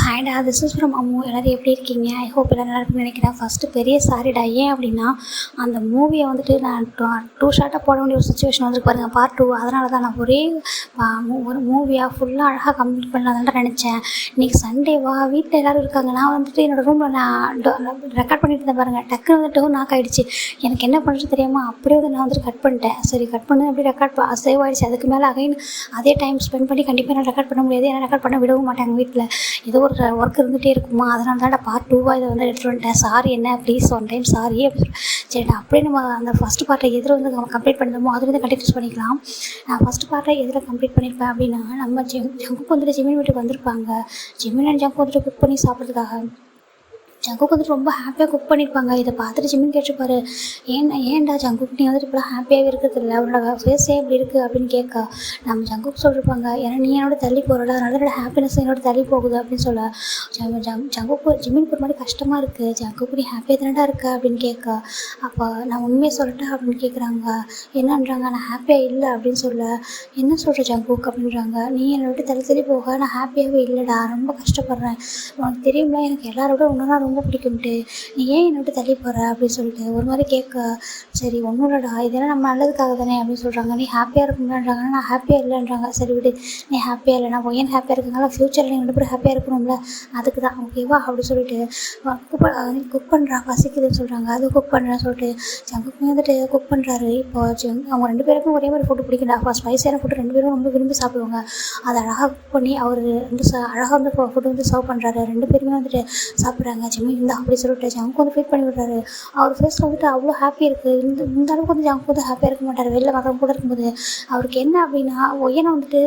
ஹாய்டா, this is from Ammu. எல்லோரும் எப்படி இருக்கீங்க? ஐ ஹோப் எல்லோரும் நல்லா இருக்குன்னு நினைக்கிறேன். ஃபஸ்ட்டு பெரிய சாரிடா. ஏன் அப்படின்னா, அந்த மூவியை வந்துட்டு நான் டூ ஷார்ட்டாக போட வேண்டிய ஒரு சுச்சுவேஷன் வந்துருக்கு பாருங்கள், பார்ட் 2. அதனால தான் நான் ஒரு மூவியாக ஃபுல்லாக அழகாக கம்ப்ளீட் பண்ணலான்னு நினச்சேன். இன்றைக்கி சண்டேவா, வீட்டில் எல்லோரும் இருக்காங்க. நான் வந்துட்டு என்னோடய ரூமில் நான் ரெக்கார்ட் பண்ணிட்டு இருந்தேன் பாருங்கள். டக்குன்னு வந்துட்டு நாக் ஆகிடுச்சு. எனக்கு என்ன பண்ணுறது தெரியாமல் அப்படியே வந்து நான் வந்துட்டு கட் பண்ணிட்டேன். சரி, கட் பண்ணி அப்படியே ரெக்கார்ட் சேவ் ஆகிடுச்சு. அதுக்கு மேலே அகைன் அதே டைம் ஸ்பெண்ட் பண்ணி கண்டிப்பாக நான் ரெக்கார்ட் பண்ண முடியாது. ஏன்னா ரெக்கார்ட் பண்ண விடவும் மாட்டாங்க வீட்டில். ஏதோ ஒரு ஒர்க் இருந்துகிட்டே இருக்குமா, அதனால தான் பார்ட் 2வாக இதை வந்து எடுத்துகிட்டு வந்துட்டேன். சாரி, என்ன ப்ளீஸ் ஒன் டைம் சாரி அப்படின்னு. சரிடா, அப்படியே நம்ம அந்த ஃபஸ்ட்டு பார்ட்டை எதில் வந்து நம்ம கம்ப்ளீட் பண்ணியிருந்தோமோ அது வந்து கண்டினியூஸ் பண்ணிக்கலாம். நான் ஃபஸ்ட்டு பார்ட்டை எதில் கம்ப்ளீட் பண்ணியிருப்பேன் அப்படின்னா, நம்ம ஜங்குக்கு வந்துட்டு ஜிமின் வீட்டுக்கு வந்திருப்பாங்க. ஜிமின் அண்ட் ஜங்கு வந்துட்டு குக் பண்ணி சாப்பிட்றதுக்காக. ஜங்குக்கு வந்துட்டு ரொம்ப ஹாப்பியாக குக் பண்ணியிருப்பாங்க. இதை பார்த்துட்டு ஜிமின் கேட்டுருப்பாரு, ஏன்டா ஜங்குக்கு நீ வந்துட்டு இப்போலாம் ஹாப்பியாகவே இருக்கிறது இல்லை, அவனோட ஃபேஸே எப்படி இருக்குது அப்படின்னு கேட்க, நம்ம ஜங்குக்கு சொல்லியிருப்பாங்க, ஏன்னா நீ என்னோட தள்ளி போகிறடா, அதனால என்னோட ஹாப்பினஸ் என்னோட தள்ளி போகுது அப்படின்னு சொல்ல, ஜங்குக்கு ஜிமினுக்கு ஒரு மாதிரி கஷ்டமாக இருக்குது. ஜங்குக்கு நீ ஹாப்பியாக தானடா இருக்க அப்படின்னு கேட்க, அப்போ நான் உண்மையை சொல்லட்டேன் அப்படின்னு கேட்குறாங்க. என்னன்றாங்க, நான் ஹாப்பியாக இல்லை அப்படின்னு சொல்ல, என்ன சொல்கிற ஜங்குக்கு அப்படின்றாங்க. நீ என்னை விட்டு தள்ளி போக நான் ஹாப்பியாகவே இல்லைடா, ரொம்ப கஷ்டப்படுறேன். உனக்கு தெரியுமா, எனக்கு எல்லாரோட ஒன்றா ரொம்ப பிடிக்கும்ட்டு, நீ ஏன் என்னை விட்டு தள்ளி போகிற அப்படின்னு சொல்லிட்டு ஒரு மாதிரி கேட்க, சரி ஒன்றும் இல்லைடா, இதெல்லாம் நம்ம நல்லதுக்காக தானே அப்படின்னு சொல்கிறாங்க. நீ ஹாப்பியாக இருக்கணும்ன்றாங்க, நான் ஹாப்பியாக இல்லைன்றாங்க. சரி விடு, நீ ஹாப்பியாக இல்லை, நான் ஏன் ஹாப்பியாக இருக்குங்களா, ஃப்யூச்சரில் நீங்கள் ரெண்டு பேரும் ஹாப்பியாக இருக்கணும்ல, அதுக்கு தான் ஓகேவா அப்படி சொல்லிட்டு குக் பண்ணுறா, பசிக்குதுன்னு சொல்கிறாங்க. அது குக் பண்ணுறேன்னு சொல்லிட்டு ஜங்குக்கு வந்துட்டு குக் பண்ணுறாரு. இப்போ அவங்க ரெண்டு பேருக்கும் ஒரே மாதிரி ஃபுட்டு பிடிக்கல. ஸ்பைஸியான ஃபுட்டு ரெண்டு பேரும் ரொம்ப விரும்பி சாப்பிடுவாங்க. அதை அழகாக குக் பண்ணி அவர் வந்து அழகாக வந்து ஃபுட்டு வந்து சர்வ் பண்ணுறாரு. ரெண்டு பேருமே வந்துட்டு சாப்பிட்றாங்க. ஜிமின் இருந்தால் அப்படி சொல்லிட்டு ஜங்கு வந்து ஃபீட் பண்ணி விடுறாரு. அவர் ஃபேஸில் வந்துட்டு அவ்வளோ ஹாப்பி இருக்குது. இந்த அளவுக்கு வந்து ஜங்கு வந்து ஹாப்பியாக இருக்க மாட்டார் வெளில மற்றவங்க கூட இருக்கும்போது. அவருக்கு என்ன அப்படின்னா, ஒய்யனை வந்துட்டு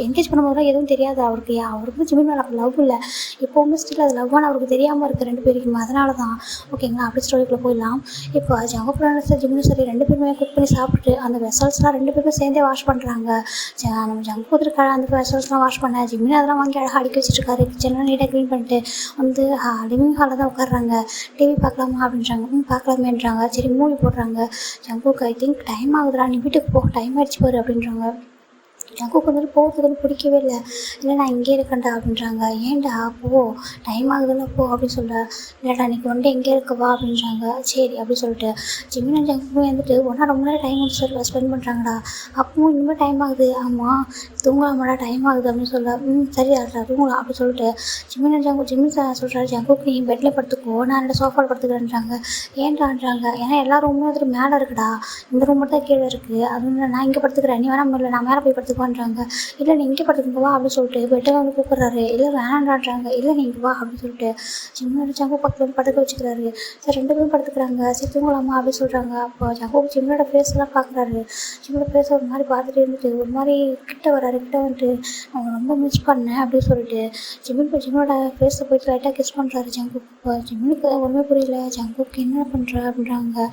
என்கேஜ் பண்ணும்போதுலாம் எதுவும் தெரியாது அவருக்கு. அவருக்கு ஜிமின் மேலே லவ் இல்லை, இப்போவுமே ஸ்டில் அது லவ்வான அவருக்கு தெரியாமல் இருக்குது ரெண்டு பேருக்குமே. அதனால தான் ஓகேங்களா, அப்படி ஸ்டோரிக்குள்ளே போயிடலாம். இப்போ ஜங்கு பிராணஸ் ஜிமினும் சரி ரெண்டு பேருமே குக் பண்ணி சாப்பிட்டு அந்த வெசல்ஸ்லாம் ரெண்டு பேருமே சேர்ந்தே வாஷ் பண்ணுறாங்க. நம்ம ஜங்கு வந்துருக்காரு அந்த வெசல்ஸ்லாம் வாஷ் பண்ண, ஜிமின் அதெல்லாம் வாங்கி அழகாக அடுக்கி வச்சுருக்காரு. கிச்சன்லாம் நீட்டாக க்ளீன் பண்ணிட்டு வந்து லிவிங் ஹாலில் தான் உட்காடுறாங்க. டிவி பார்க்கலாமா அப்படின்றாங்க. பார்க்கலாமேன்றாங்க. சரி மூவி போடுறாங்க. ஜங்குக்கு ஐ திங்க் டைம் ஆகுதுடா, நீ வீட்டுக்கு போ, டைம் ஆகிடுச்சு பாரு அப்படின்றாங்க. ஜங்குக்கு வந்துட்டு போகிறதுக்கு வந்து பிடிக்கவே இல்லை. இல்லை நான் இங்கே இருக்கேன்டா அப்படின்றாங்க. ஏன்டா போ, டைம் ஆகுதுன்னு போ அப்படின்னு சொல்ல, இல்லைடா நீக்கு வந்துட்டு எங்கே இருக்கவா அப்படின்றாங்க. சரி அப்படின்னு சொல்லிட்டு ஜிமின் அண்ட் ஜங்குமே வந்துட்டு ஒன்றா ரொம்ப நேரம் டைம் வந்து ஸ்பெண்ட் பண்ணுறாங்கடா. அப்பவும் இனிமேல் டைம் ஆகுது, ஆமாம் தூங்கலாமாடா, டைம் ஆகுது அப்படின்னு சொல்ல, சரி அதுடா தூங்கலாம் அப்படின்னு சொல்லிட்டு ஜிமின் சொல்கிறாரு, ஜங்குக்கு நீ பெட்டில் படுத்துக்கோ, நான் என்னோட சோஃபாவில் படுத்துக்கிறேன்றாங்க. ஏன்டான்றாங்க, ஏன்னா எல்லா ரூமும் வந்துட்டு மேலே இருக்குடா, இந்த ரூம் மட்டும் தான் கீழே இருக்குது, அது நான் இங்கே படுத்துக்கிறேன், நீ வேணாம் இல்லை நான் மேலே போய் படுத்துக்குவான்றாங்க. இல்லை நீ இங்கே படுத்துக்குவா அப்படின்னு சொல்லிட்டு பெட்டில் வந்து கூப்பிட்றாரு. இல்லை வேணான்றாங்க. இல்லை நீ இங்கே வா அப்படின்னு சொல்லிட்டு ஜிம்னோட ஜங்கு பக்கத்தில் வந்து படுக்க வச்சுக்கிறாரு. சரி ரெண்டு பேரும் படுத்துக்கிறாங்க. சரி தூங்கலாமா அப்படின்னு சொல்கிறாங்க. அப்போ ஜங்கு ஜிம்னோட ஃபேஸ்லாம் பார்க்குறாரு. ஜிம்னோட ஃபேஸை ஒரு மாதிரி பார்த்துட்டு இருந்துட்டு ஒரு மாதிரி கிட்ட வராரு. கிட்ட வந்துட்டு அவங்க ரொம்ப மிஸ் பண்ணேன் அப்படின்னு சொல்லிட்டு ஜிம்மனோட ஃபேஸை போயிட்டு லைட்டாக கிஸ் பண்ணுறாரு ஜங்குக்கு. இப்போ ஜிம்முக்கு ஒன்றுமே புரியல, ஜங்குக்கு என்ன பண்ணுற அப்படின்றாங்க.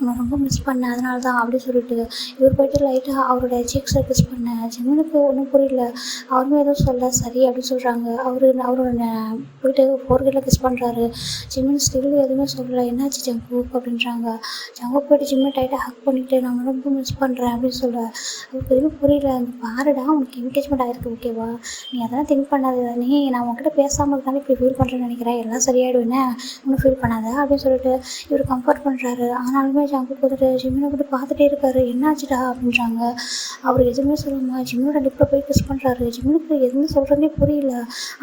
நான் ரொம்ப மிஸ் பண்ணேன் அதனால தான் அப்படி சொல்லிட்டு இவர் போய்ட்டு லைட்டாக அவரோட சீக்ஸை கிஸ் பண்ணேன். ஜிம்முனுக்கு ஒன்றும் புரியல, அவருமே எதுவும் சொல்ல, சரி அப்படின்னு சொல்கிறாங்க. அவரோட போயிட்டு ஃபோர்கேட்டில் கிஸ் பண்ணுறாரு. ஜிம்மின் ஸ்டில் எதுவுமே சொல்லலை. என்னாச்சு ஜங்குக்கு அப்படின்றாங்க. ஜங்கு போய்ட்டு ஜிம்மை டைட்டாக ஹக் பண்ணிவிட்டு நான் ரொம்ப மிஸ் பண்ணுறேன் அப்படின்னு சொல்ல, அவருக்கு எதுவும் புரியல. அங்கே பாருடா உனக்கு என்கேஜ்மெண்ட் ஆகிருக்கு ஓகேவா, நீ அதெல்லாம் திங்க் பண்ணாத, நீ நான் உங்ககிட்ட பேசாமல் இருந்தாலும் இப்படி ஃபீல் பண்ணுறேன்னு நினைக்கிறேன், எல்லாம் சரியாயிடுவேன்னு ஒன்றும் ஃபீல் பண்ணாத அப்படின்னு சொல்லிட்டு இவர் கம்ஃபர்ட் பண்ணுறாரு. ஆனாலுமே ஜங்குக்கு வந்துட்டு ஜிம்மினை போட்டு பார்த்துட்டே இருக்காரு. என்னாச்சுடா அப்படின்றாங்க. அவர் எதுவுமே சொல்லாமல் ஜிம்மினோட லிப்பில் போய் கிஸ் பண்ணுறாரு. ஜிம்முனுக்கு எதுவுமே சொல்கிறதே புரியல,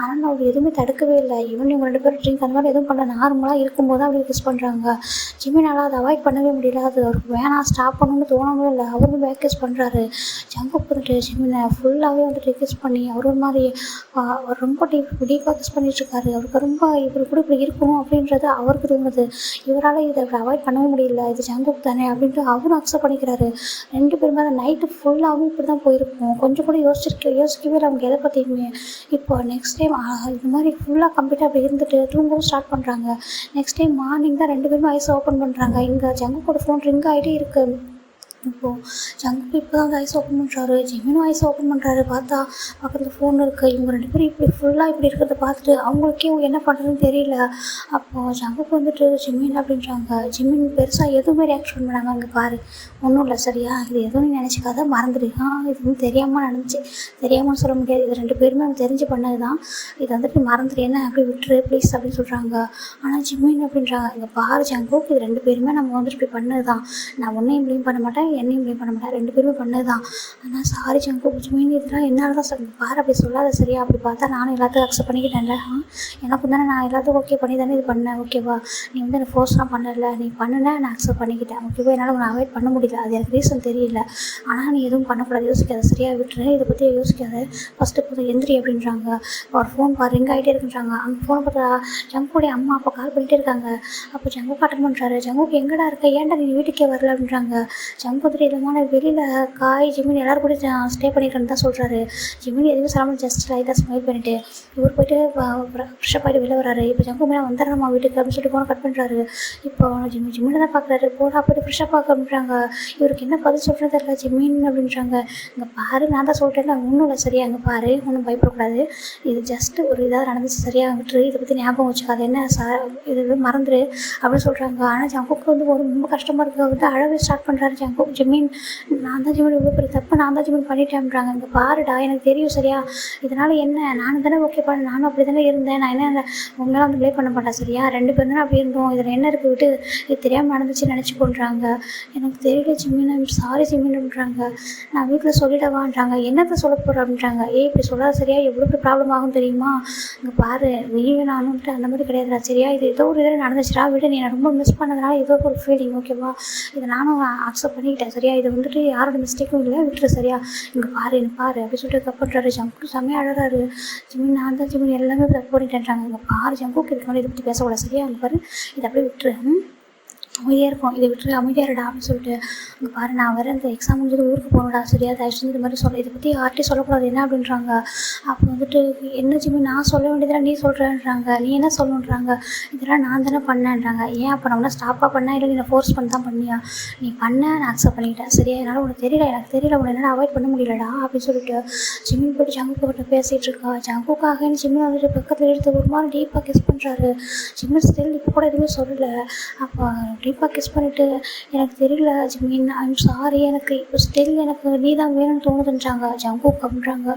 ஆனால் அவர் எதுவுமே தடுக்கவே இல்லை. இவங்க ரெண்டு பேரும் ட்ரிங்க் அந்த மாதிரி எதுவும் பண்ணல, நார்மலாக இருக்கும்போது அப்படி கிஸ் பண்ணுறாங்க. ஜிம்மினால் அதை அவாய்ட் பண்ணவே முடியல. அது அவருக்கு வேணாம் ஸ்டாப் பண்ணணும்னு தோணவே இல்லை. அவரும் பேக் கிஸ் பண்ணுறாரு. ஜங்குக்கு வந்துட்டு ஜிம்மினை ஃபுல்லாகவே வந்துட்டு கிஸ் பண்ணி அவர் ஒரு மாதிரி அவர் ரொம்ப டீப்பாக கிஸ் பண்ணிட்டுருக்காரு. அவருக்கு ரொம்ப இவர் கூட இப்படி இருக்கணும் அப்படின்றது அவருக்கு தோணுது. இவரால் இதை அவாய்ட் பண்ணவே முடியல, இது ஜங்குக்கு தானே அப்படின்ட்டு அவரும் அக்செப்ட் பண்ணிக்கிறாரு. ரெண்டு பேருமே அந்த நைட்டு ஃபுல்லாகவும் இப்படி தான் போயிருக்கும். கொஞ்சம் கூட யோசிக்கவே இல்லை அவங்க எதை பற்றியுமே. இப்போ நெக்ஸ்ட் டைம் இது மாதிரி ஃபுல்லாக கம்ப்ளீட்டாக அப்படி இருந்துட்டு தூங்கவும் ஸ்டார்ட் பண்ணுறாங்க. நெக்ஸ்ட் டைம் மார்னிங் தான் ரெண்டு பேருமே ஐஸ் ஓப்பன் பண்ணுறாங்க. இங்கே ஜங்குக்கோட ஃபோன் ரிங் ஆகிட்டே இருக்குது. இப்போது ஜங்குக்கு இப்போ தான் ஐஸ் ஓப்பன் பண்ணுறாரு, ஜிமினும் ஐஸ் ஓப்பன் பண்ணுறாரு. பார்த்தா பக்கத்தில் ஃபோன் இருக்குது. இவங்க 2 பேரும் இப்படி ஃபுல்லாக இப்படி இருக்கிறத பார்த்துட்டு அவங்களுக்கே என்ன பண்ணுறதுன்னு தெரியல. அப்போது ஜங்குக்கு வந்துட்டு ஜிமின் அப்படின்றாங்க. ஜிமின் பெருசாக எதுவுமே ரியாக்ஷன் பண்ணாங்க. அங்கே பாரு, ஒன்றும் இல்லை சரியா, இது எதுவும் நீ நினச்சிக்காத, மறந்துடு. இது வந்து தெரியாமல் நடந்துச்சு, தெரியாமல் சொல்ல முடியாது, இது 2 பேருமே அவங்க தெரிஞ்சு பண்ணது தான், இது வந்துட்டு மறந்துடு, என்ன அப்படி விட்டுரு ப்ளீஸ் அப்படின்னு சொல்கிறாங்க. ஆனால் ஜிமின் அப்படின்றாங்க, இங்கே பாரு ஜங்குக்கு, இது 2 பேருமே நம்ம வந்துட்டு இப்படி பண்ணது தான், நான் ஒன்றையும் ப்ளேம் பண்ண மாட்டேன், என்னையும் ப்ளேம் பண்ண மாட்டேன், 2 பேருமே பண்ணது தான். ஆனால் சாரி ஜங்குக்கு, ஜிமின் இதெல்லாம் என்னால் தான் சொல்லுங்க பாரு அப்படி சொல்லாத சரியா, அப்படி பார்த்தா நானும் எல்லாத்துக்கும் அக்செப்ட் பண்ணிக்கிட்டேன்ல, எனக்கும் தானே, நான் எல்லாத்துக்கும் ஓகே பண்ணி தானே இது பண்ணேன், ஓகேவா, நீ வந்து எனக்கு ஃபோர்ஸ்லாம் பண்ணல, நீ பண்ணுன நான் அக்செப்ட் பண்ணிக்கிட்டேன், ஓகேவா, என்னால் உன்னை அவாய்ட் பண்ண முடியல, அது எனக்கு ரீசன் தெரியல, ஆனால் நீ எதுவும் பண்ணக்கூடாது, யோசிக்காத சரியா, விட்டுரு, இதை பற்றி யோசிக்காத, ஃபஸ்ட்டு இப்போ எந்திரி அப்படின்றாங்க. ஒரு ஃபோன் ரிங் ஆகிட்டே இருக்குன்றாங்க. அந்த ஃபோனை பார்த்தா ஜங்குடைய அம்மா அப்பா கால் பண்ணிகிட்டே இருக்காங்க. அப்போ ஜங்குக்கு அட்டன் பண்ணுறாரு. ஜங்குக்கு எங்கடா இருக்க, ஏன்டா நீ வீட்டுக்கே வரல அப்படின்றாங்க. ஜங்கு வந்துட்டு இல்லைமான வெளியில் காய் ஜிமின் எல்லோரும் கூட ஸ்டே பண்ணிக்கிறேன்னு தான் சொல்கிறாரு. ஜிமின் எதுவுமே சொல்லாமல் ஜஸ்ட் லைட்டாக ஸ்மைல் பண்ணிவிட்டு இவர் போய்ட்டு ஃப்ரெஷ்ஷப் ஆகிட்டு வெளில வராரு. இப்போ ஜங்கு மேலே வந்துடுறமா வீட்டுக்கு அப்படின்னு சொல்லிட்டு ஃபோனை கட் பண்ணுறாரு. இப்போ ஜிமினை தான் பார்க்குறாரு. போடா போய்ட்டு ஃப்ரெஷ்ஷாக பார்க்க அப்படின்றாங்க. இவருக்கு என்ன பதில் சொல்கிறது தெரியல. ஜிமின் அப்படின்றாங்க, இங்கே பாரு நான் தான் சொல்கிறேன், ஒன்றும் இல்லை சரியா, அங்கே பாரு, ஒன்றும் பயப்படக்கூடாது, இது ஜஸ்ட்டு ஒரு இதாக நடந்துச்சு சரியாக விட்டுரு, இதை பற்றி ஞாபகம் வச்சுக்காது, என்ன இது மறந்துடு அப்படின்னு சொல்கிறாங்க. ஆனால் ஜங்குக்கு வந்து ரொம்ப கஷ்டமாக இருக்குது. வந்து அழவே ஸ்டார்ட் பண்ணுறாரு ஜங்கு. ஜிமின் நான் தான் ஜிமின் இவ்வளோ பெரிய தப்பு நான் தான் ஜிமின் பண்ணிட்டேன்றாங்க. இங்கே பாருடா எனக்கு தெரியும் சரியா, இதனால் என்ன நானும் தானே ஓகே பண்ண, நானும் அப்படி தானே இருந்தேன், நான் என்ன உங்களால் வந்து ப்ளே பண்ண மாட்டேன் சரியா, 2 பேரும் தானே அப்படி இருந்தோம், இதில் என்ன இருக்குது விட்டு, இது தெரியாமல் நடந்துச்சு நினச்சி கொள்றாங்க. எனக்கு தெரியல ஜிமின், சாரி ஜிமின் அப்படின்றாங்க. நான் வீட்டில் சொல்லிடவான்றாங்க. என்னத்தை சொல்ல போகிறேன் அப்படின்றாங்க. இப்படி சொல்லாத சரியா, எவ்வளோ பெரிய ப்ராப்ளம் ஆகும் தெரியுமா, இங்கே பாரு நீயும் நானும்ட்டு அந்த மாதிரி கிடையாதுடா சரியா, இது ஏதோ ஒரு இதில் நடந்துச்சுடா விட, நீ ரொம்ப மிஸ் பண்ணதுனால ஏதோ ஒரு ஃபீலிங் ஓகேவா, இதை நானும் அக்செப்ட் பண்ணிக்கிட்டேன் சரியா, இது வந்துட்டு யாரோட மிஸ்டேக்கும் இல்லை விட்டுரு சரியா, இங்கே பாரு என்ன பாரு அப்படி சொல்லிட்டு தப்பு பண்ணுறாரு. ஜங்கு செம்மையாக அழகாரு. ஜிமின் நான் தான் ஜிமின் எல்லாமே தப்பு பண்ணிட்டேன்றாங்க. இங்கே பாரு ஜங்குக்கு இதுக்கு மாதிரி இதை பற்றி பேசக்கூடாது சரியா, இங்கே பாரு இதை அப்படியே விட்டுரு, அமைதியாக இருக்கும், இதை விட்டு அமைதியாக இருடா அப்படின்னு சொல்லிட்டு, இங்கே பாரு நான் வேறு இந்த எக்ஸாம் முடிஞ்சது ஊருக்கு போகணுடா சரியா, தயவுசெய்து இது மாதிரி சொல்ல, இதை பற்றி யார்ட்டையும் சொல்லக்கூடாது என்ன அப்படின்றாங்க. அப்போ வந்துட்டு என்ன ஜிம்மி நான் சொல்ல வேண்டியதெல்லாம் நீ சொல்கிறேன்றாங்க. நீ என்ன சொல்லணுன்றாங்க. இதெல்லாம் நான் தானே பண்ணேன்றாங்க. ஏன் அப்போ நம்மளா ஸ்டாப்பாக பண்ணா, இல்லை நீ ஃபோர்ஸ் பண்ணி தான் பண்ணியா, நீ பண்ண நான் அக்செப்ட் பண்ணிக்கிட்டேன் சரியா, என்னால் உனக்கு தெரியல, எனக்கு தெரியல, உன்னை என்னால் அவாய்ட் பண்ண முடியலடா அப்படின்னு சொல்லிட்டு ஜிம்மின் போய்ட்டு ஜங்குக்கு கிட்ட பேசிகிட்டு இருக்கா. ஜங்குக்காக ஜிம்மின் வந்துட்டு பக்கத்தில் எடுத்து ஒரு மாதிரி டீப்பாக கிஸ் பண்ணுறாரு. ஜிம்மின் ஸ்டில் இப்போ கூட எதுவுமே சொல்லலை. அப்போ டீப்பாக கிஸ் பண்ணிவிட்டு எனக்கு தெரியல ஜிமின், ஐம் சாரி, எனக்கு இப்போ ஸ்டில் எனக்கு நீ தான் வேணும்னு தோணுதுன்றாங்க. ஜங்குக்கு அப்படின்றாங்க,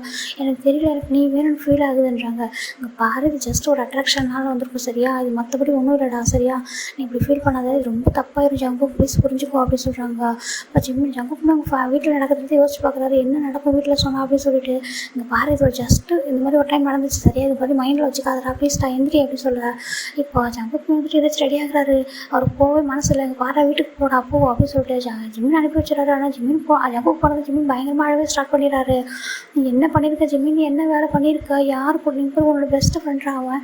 எனக்கு தெரியல, எனக்கு நீ வேணும்னு ஃபீல் ஆகுதுன்றாங்க. இங்கே பாரு இது ஜஸ்ட் ஒரு அட்ராக்ஷனால் வந்திருக்கும் சரியா, இது மற்றபடி ஒன்றும் இல்லைடா சரியா, நீ இப்படி ஃபீல் பண்ணாத, இது ரொம்ப தப்பாயிரும் ஜங்கு ப்ளீஸ் புரிஞ்சுக்கோ அப்படின்னு சொல்கிறாங்க. இப்போ ஜிமின் ஜங்குக்கு அவங்க வீட்டில் நடக்கிறத யோசிச்சு பார்க்குறாரு, என்ன நடக்கும் வீட்டில் சொன்னா அப்படின்னு சொல்லிட்டு. இங்கே பாரு இது ஒரு ஜஸ்ட்டு இந்த மாதிரி ஒரு டைம் நடந்துச்சு சரியா, இது மாதிரி மைண்டில் வச்சுக்காதரா ப்ளீஸ்டா எந்திரி அப்படின்னு சொல்ல. இப்போ ஜங்குக்கு வந்துட்டு எதாச்சும் ரெடி ஆகுறாரு. அவர் போகவே மனசு இல்லை, எங்கள் பாரா வீட்டுக்கு போடா போ அப்படின்னு சொல்லிட்டு ஜிமின் அனுப்பி வச்சுறாரு. ஆனால் ஜிமின் ஜங்குக்கு போனது ஜிமின் பயங்கரமாக அழவே ஸ்டார்ட் பண்ணிடுறாரு. நீ என்ன பண்ணியிருக்க ஜிமின், நீ என்ன வேலை பண்ணியிருக்க, யார் போட்டு உன்னோட பெஸ்ட் ஃப்ரெண்டாக அவன்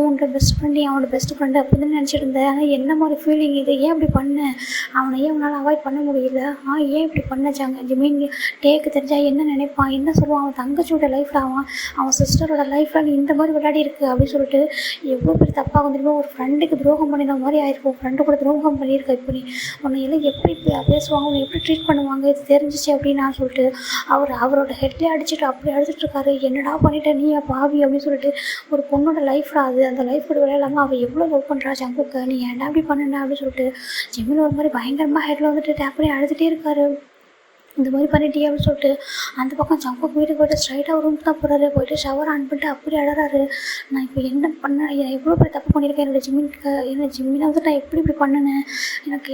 உன்னோட பெஸ்ட் ஃப்ரெண்டு, அவனோட பெஸ்ட் ஃப்ரெண்டு அப்படின்னு நினச்சிட்டு இருந்தேன். ஆனால் என்ன மாதிரி ஃபீலிங் இது, ஏன் இப்படி பண்ண, அவனை ஏன் உன்னால் அவாய்ட் பண்ண முடியல, ஏன் இப்படி பண்ண ஜிமின், டேக்கு தெரிஞ்சா என்ன நினைப்பான், என்ன சொல்லுவான், அவன் தங்கச்சியோட லைஃப்பில் அவன் சிஸ்டரோட லைஃப்பில் நீ இந்த மாதிரி விளையாடி இருக்கு அப்படின்னு சொல்லிட்டு எவ்வளோ பெரிய தப்பாக வந்துருமோ, ஒரு ஃப்ரெண்டுக்கு துரோகம் பண்ணின மாதிரி ஆயிருக்கும், ஃப்ரெண்டு கூட துரோகம் பண்ணியிருக்க, இப்போ நீ உன்னை எல்லாம் எப்படி பேசுவாங்க, உன்னை எப்படி ட்ரீட் பண்ணுவாங்க, இது தெரிஞ்சிச்சு அப்படின்னு நான் சொல்லிட்டு அவரோட ஹெட்லேயே அடிச்சுட்டு அப்படி அடிச்சுட்டு இருக்காரு. என்னடா பண்ணிட்ட நீ பாவி அப்படின்னு சொல்லிட்டு, ஒரு பொண்ணோட லைஃப்ல அது அந்த லைஃபோட விளையாடாமல் அவள் எவ்வளோ லவ் பண்ணுறா ஜங்குக்கு, நீ ஏன்டா அப்படி பண்ணுன அப்படின்னு சொல்லிட்டு ஜிமின் ஒரு மாதிரி பயங்கரமாக ஹெட்டில் வந்துட்டு டேப் பண்ணி அழுதுகிட்டே இருக்காரு. இந்த மாதிரி பண்ணிட்டியே அப்படின்னு சொல்லிட்டு அந்த பக்கம் ஜங்குக்கு வீட்டுக்கு போய்ட்டு ஸ்ட்ரைட்டாக ஒரு ரூமுக்கு தான் போகிறாரு. போய்ட்டு ஷவர் ஆன் பண்ணிட்டு அப்படி அழறாரு. நான் இப்போ என்ன பண்ணேன், எவ்வளோ பேர் தப்பு பண்ணியிருக்கேன், என்னோட ஜிம்மினை வந்து நான் எப்படி இப்படி பண்ணினேன், எனக்கு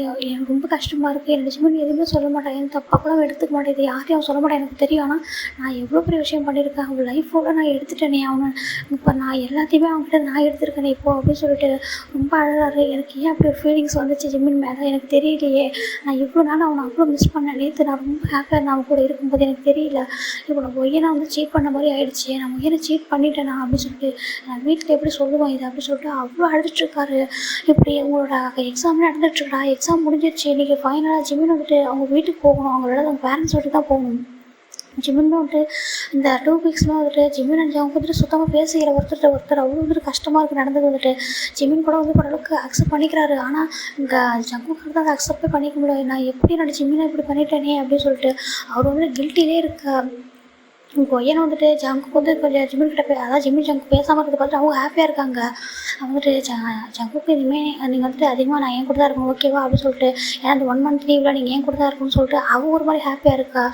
ரொம்ப கஷ்டமாக இருக்குது, என்னோட ஜிம்மின் எதுவுமே சொல்ல மாட்டேன், என் தப்பாக கூட எடுத்துக்க மாட்டேன், இது யாரையும் அவன் சொல்ல மாட்டேன், எனக்கு தெரியும். ஆனால் நான் எவ்வளோ பெரிய விஷயம் பண்ணியிருக்கேன், அவன் லைஃபோட நான் எடுத்துட்டேனே, அவனை இப்போ நான் எல்லாத்தையுமே அவன்கிட்ட நான் எடுத்துருக்கேனே இப்போ அப்படின்னு சொல்லிட்டு ரொம்ப அழறாரு. எனக்கு ஏன் அப்படி ஒரு ஃபீலிங்ஸ் வந்துச்சு ஜிம்மின் மேலே எனக்கு தெரியலையே, நான் இவ்வளோ நாள் அவனை அவ்வளோ மிஸ் பண்ணேன், நேற்று நான் ரொம்ப ஹாப்பியாக நான் கூட இருக்கும்போது எனக்கு தெரியல, இப்போ நான் ஒய்யனை வந்து சீட் பண்ண மாதிரி ஆகிடுச்சு, நான் ஒய்யனை சீட் பண்ணிட்டேனா அப்படின்னு சொல்லிட்டு நான் வீட்டில் எப்படி சொல்லுவேன் இது அப்படின்னு சொல்லிட்டு அவ்வளோ அழுதுட்டுருக்காரு. இப்படி உங்களோட எக்ஸாம் நடந்துட்டுருக்கா, எக்ஸாம் முடிஞ்சிடுச்சு, இன்றைக்கி ஃபைனலாக ஜிமின் வந்துட்டு அவங்க வீட்டுக்கு போகணும், அவங்களோட அவங்க பேரண்ட்ஸ் வீட்டுக்கு தான் போகணும், ஜிமின் வந்துட்டு இந்த 2 வீக்ஸ்லாம் வந்துட்டு ஜிமின் அண்ட் ஜங்குக் வந்துட்டு சுத்தமாக பேசிக்கல ஒருத்தர் அவ்வளோ வந்துட்டு கஷ்டமாக இருக்குது நடந்தது வந்துட்டு. ஜிமின் கூட வந்து ஓரளவுக்கு அக்செப்ட் பண்ணிக்கிறாரு. ஆனால் இங்கே ஜங்குக்கு தான் அதை அக்செப்டே பண்ணிக்க முடியாது. நான் எப்படி என்னோட ஜிமினை இப்படி பண்ணிட்டேனே அப்படின்னு சொல்லிட்டு அவர் வந்து கில்ட்டிலே இருக்க. கொய்யனை வந்துட்டு ஜங்குக்கு வந்து கொஞ்சம் ஜிமின் கிட்ட அதாவது ஜிமின் ஜங்குக்கு பேசாமல் இருக்கிறத பார்த்துட்டு அவங்க ஹாப்பியாக இருக்காங்க. வந்துட்டு ஜங்குக்கு இனிமேல் நீங்கள் வந்துட்டு அதிகமாக நான் ஏன் கூட தான் இருக்கணும் ஓகேவா அப்படின்னு சொல்லிட்டு, ஏன்னா அந்த 1 மந்த் லீவில் நீங்கள் ஏன் கூட தான் இருக்கணும்னு சொல்லிட்டு அவள் ஒரு மாதிரி ஹாப்பியாக இருக்கா.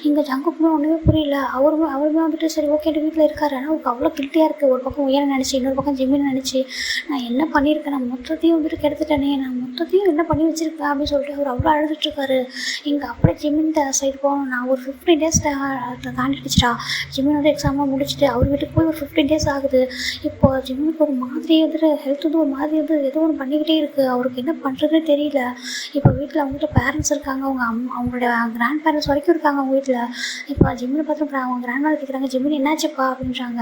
இங்கே ஜங்குக்குமே ஒன்றுமே புரியல. அவருமே வந்துட்டு சரி ஓகேட்டு வீட்டில் இருக்காரு. ஆனால் அவருக்கு அவ்வளோ கில்ட்டியாக இருக்குது. ஒரு பக்கம் உயரம் நினச்சி இன்னொரு பக்கம் ஜிமின் நினச்சி நான் என்ன பண்ணியிருக்கேன், நான் மொத்தத்தையும் வந்துட்டு கெடுத்துட்டேனே, நான் மொத்தத்தையும் என்ன பண்ணி வச்சுருக்கேன் அப்படின்னு சொல்லிட்டு அவர் அவ்வளோ அழுதுட்டுருக்காரு. இங்கே அப்படியே ஜிமின் சைடு போகணும். நான் ஒரு 15 டேஸ் தாண்டிடுச்சுடா. ஜிமின் வந்து எக்ஸாமாக முடிச்சுட்டு அவர் வீட்டுக்கு போய் ஒரு 15 டேஸ் ஆகுது. இப்போ ஜிமினுக்கு ஒரு மாதிரி வந்துட்டு ஹெல்த் வந்து ஒரு மாதிரி வந்து ஏதோ ஒன்று பண்ணிக்கிட்டே இருக்குது. அவருக்கு என்ன பண்ணுறதுனே தெரியல. இப்போ வீட்டில் அவங்ககிட்ட பேரண்ட்ஸ் இருக்காங்க, அவங்களோட கிராண்ட் பேரண்ட்ஸ் வரைக்கும் இருக்காங்க அவங்க வீட்டில். இப்போ ஜிமினை பார்த்து அவங்க கிராண்ட் மேலே கேட்குறாங்க, ஜிமின் என்னாச்சுப்பா அப்படின்றாங்க.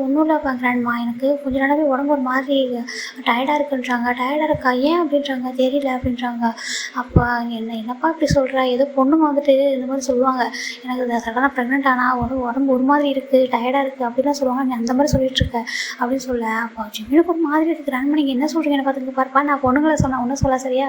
ஒன்றும் இல்லைப்பா கிராண்ட்மா, எனக்கு கொஞ்ச நாளாகவே உடம்பு ஒரு மாதிரி டயர்டாக இருக்குன்றாங்க. டயர்டாக இருக்கா ஏன் அப்படின்றாங்க, தெரியல அப்படின்றாங்க. அப்போ என்னப்பா இப்படி சொல்கிற, ஏதோ பொண்ணுங்க வந்துட்டு இந்த மாதிரி சொல்லுவாங்க, எனக்கு இந்த சடனாக ப்ரெக்னென்ட் ஆனால் உடம்பு ஒரு மாதிரி இருக்குது டயர்டாக இருக்குது அப்படிலாம் சொல்லுவாங்க, நீ அந்த மாதிரி சொல்லிட்டுருக்க அப்படின்னு சொல்ல. அப்போ ஜிமினுக்கு ஒரு மாதிரி இருக்குது. கிராண்ட்மா நீங்கள் என்ன சொல்கிறீங்க எனக்கு பார்த்துக்கு பார்ப்பா, நான் பொண்ணுங்களை சொன்னேன் ஒன்றும் சொல்ல சரியா,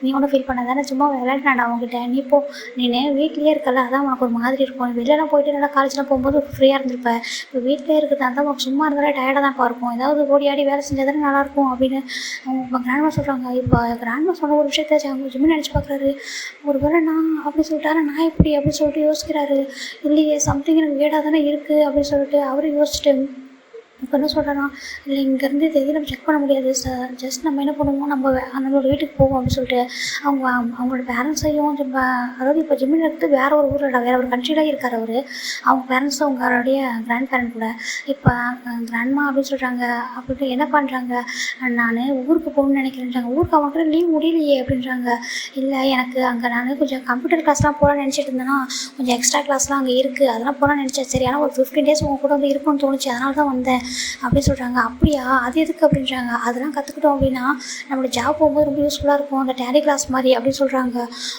நீ ஒன்றும் ஃபீல் பண்ண தானே, சும்மா விளையாடுறாண்டா அவங்ககிட்ட, நீ இப்போ நீ வீட்லேயே இருக்கல அதான் உனக்கு ஒரு மாதிரி இருக்கும். வெளிலலாம் போயிட்டு நல்லா காலேஜ்லாம் போகும்போது ஃப்ரீயாக இருந்திருப்பேன். இப்போ வீட்டிலே இருக்குது அந்த உனக்கு சும்மா இருந்தாலே டயர்டாக தான் பார்க்கும், ஏதாவது ஓடி ஆடி வேலை செஞ்சால் தானே நல்லாயிருக்கும் அப்படின்னு அவங்க கிராண்ட்மா சொல்கிறாங்க. இப்போ கிராண்ட்மா சொன்ன ஒரு விஷயத்த ஜிமின் நினச்சி பார்க்குறாரு. ஒரு வேளை நான் அப்படி சொல்லிட்டாரு, நான் எப்படி அப்படின்னு சொல்லிட்டு யோசிக்கிறாரு. இல்லையே சம்திங் எனக்கு வேடாக தானே இருக்குது அப்படின்னு சொல்லிட்டு அவரும் யோசிச்சுட்டு இப்போ என்ன சொல்கிறேன்னா, இல்லை இங்கேருந்து இது நம்ம செக் பண்ண முடியாது சார், ஜஸ்ட் நம்ம என்ன பண்ணுவோம், நம்மளோட வீட்டுக்கு போவோம் அப்படின்னு சொல்லிட்டு அவங்களோட பேரண்ட்ஸையும் அதாவது இப்போ ஜிமின் எடுத்து வேறு ஒரு ஊரில் வேறு ஒரு கண்ட்ரியில் இருக்கார் அவர். அவங்க பேரண்ட்ஸும் அவங்களுடைய கிராண்ட் பேரண்ட் கூட. இப்போ கிராண்ட்மா அப்படின்னு சொல்கிறாங்க. அப்படின்ட்டு என்ன பண்ணுறாங்க, நான் ஊருக்கு போகணும்னு நினைக்கிறேன்றாங்க. ஊருக்கு அவங்க லீவ் முடியலையே அப்படின்றாங்க. இல்லை எனக்கு அங்கே நான் கொஞ்சம் கம்ப்யூட்டர் கிளாஸ்லாம் போகலான்னு நினச்சிட்டு இருந்தேன்னா கொஞ்சம் எக்ஸ்ட்ரா கிளாஸ்லாம் அங்கே இருக்குது, அதெல்லாம் போகலான்னு நினச்சேன். சரி ஆனால் ஒரு 15 டேஸ் உங்கள் கூட வந்து இருக்கும்னு தோணுச்சு, அதனால தான் வந்தேன் அப்படின்னு சொல்கிறாங்க. அப்படியா, அது எதுக்கு அப்படின்றாங்க. அதெல்லாம் கற்றுக்கிட்டோம் அப்படின்னா நம்மளோட ஜாப் போகும்போது ரொம்ப யூஸ்ஃபுல்லாக இருக்கும், அந்த டேலி கிளாஸ் மாதிரி அப்படின்னு சொல்கிறாங்க.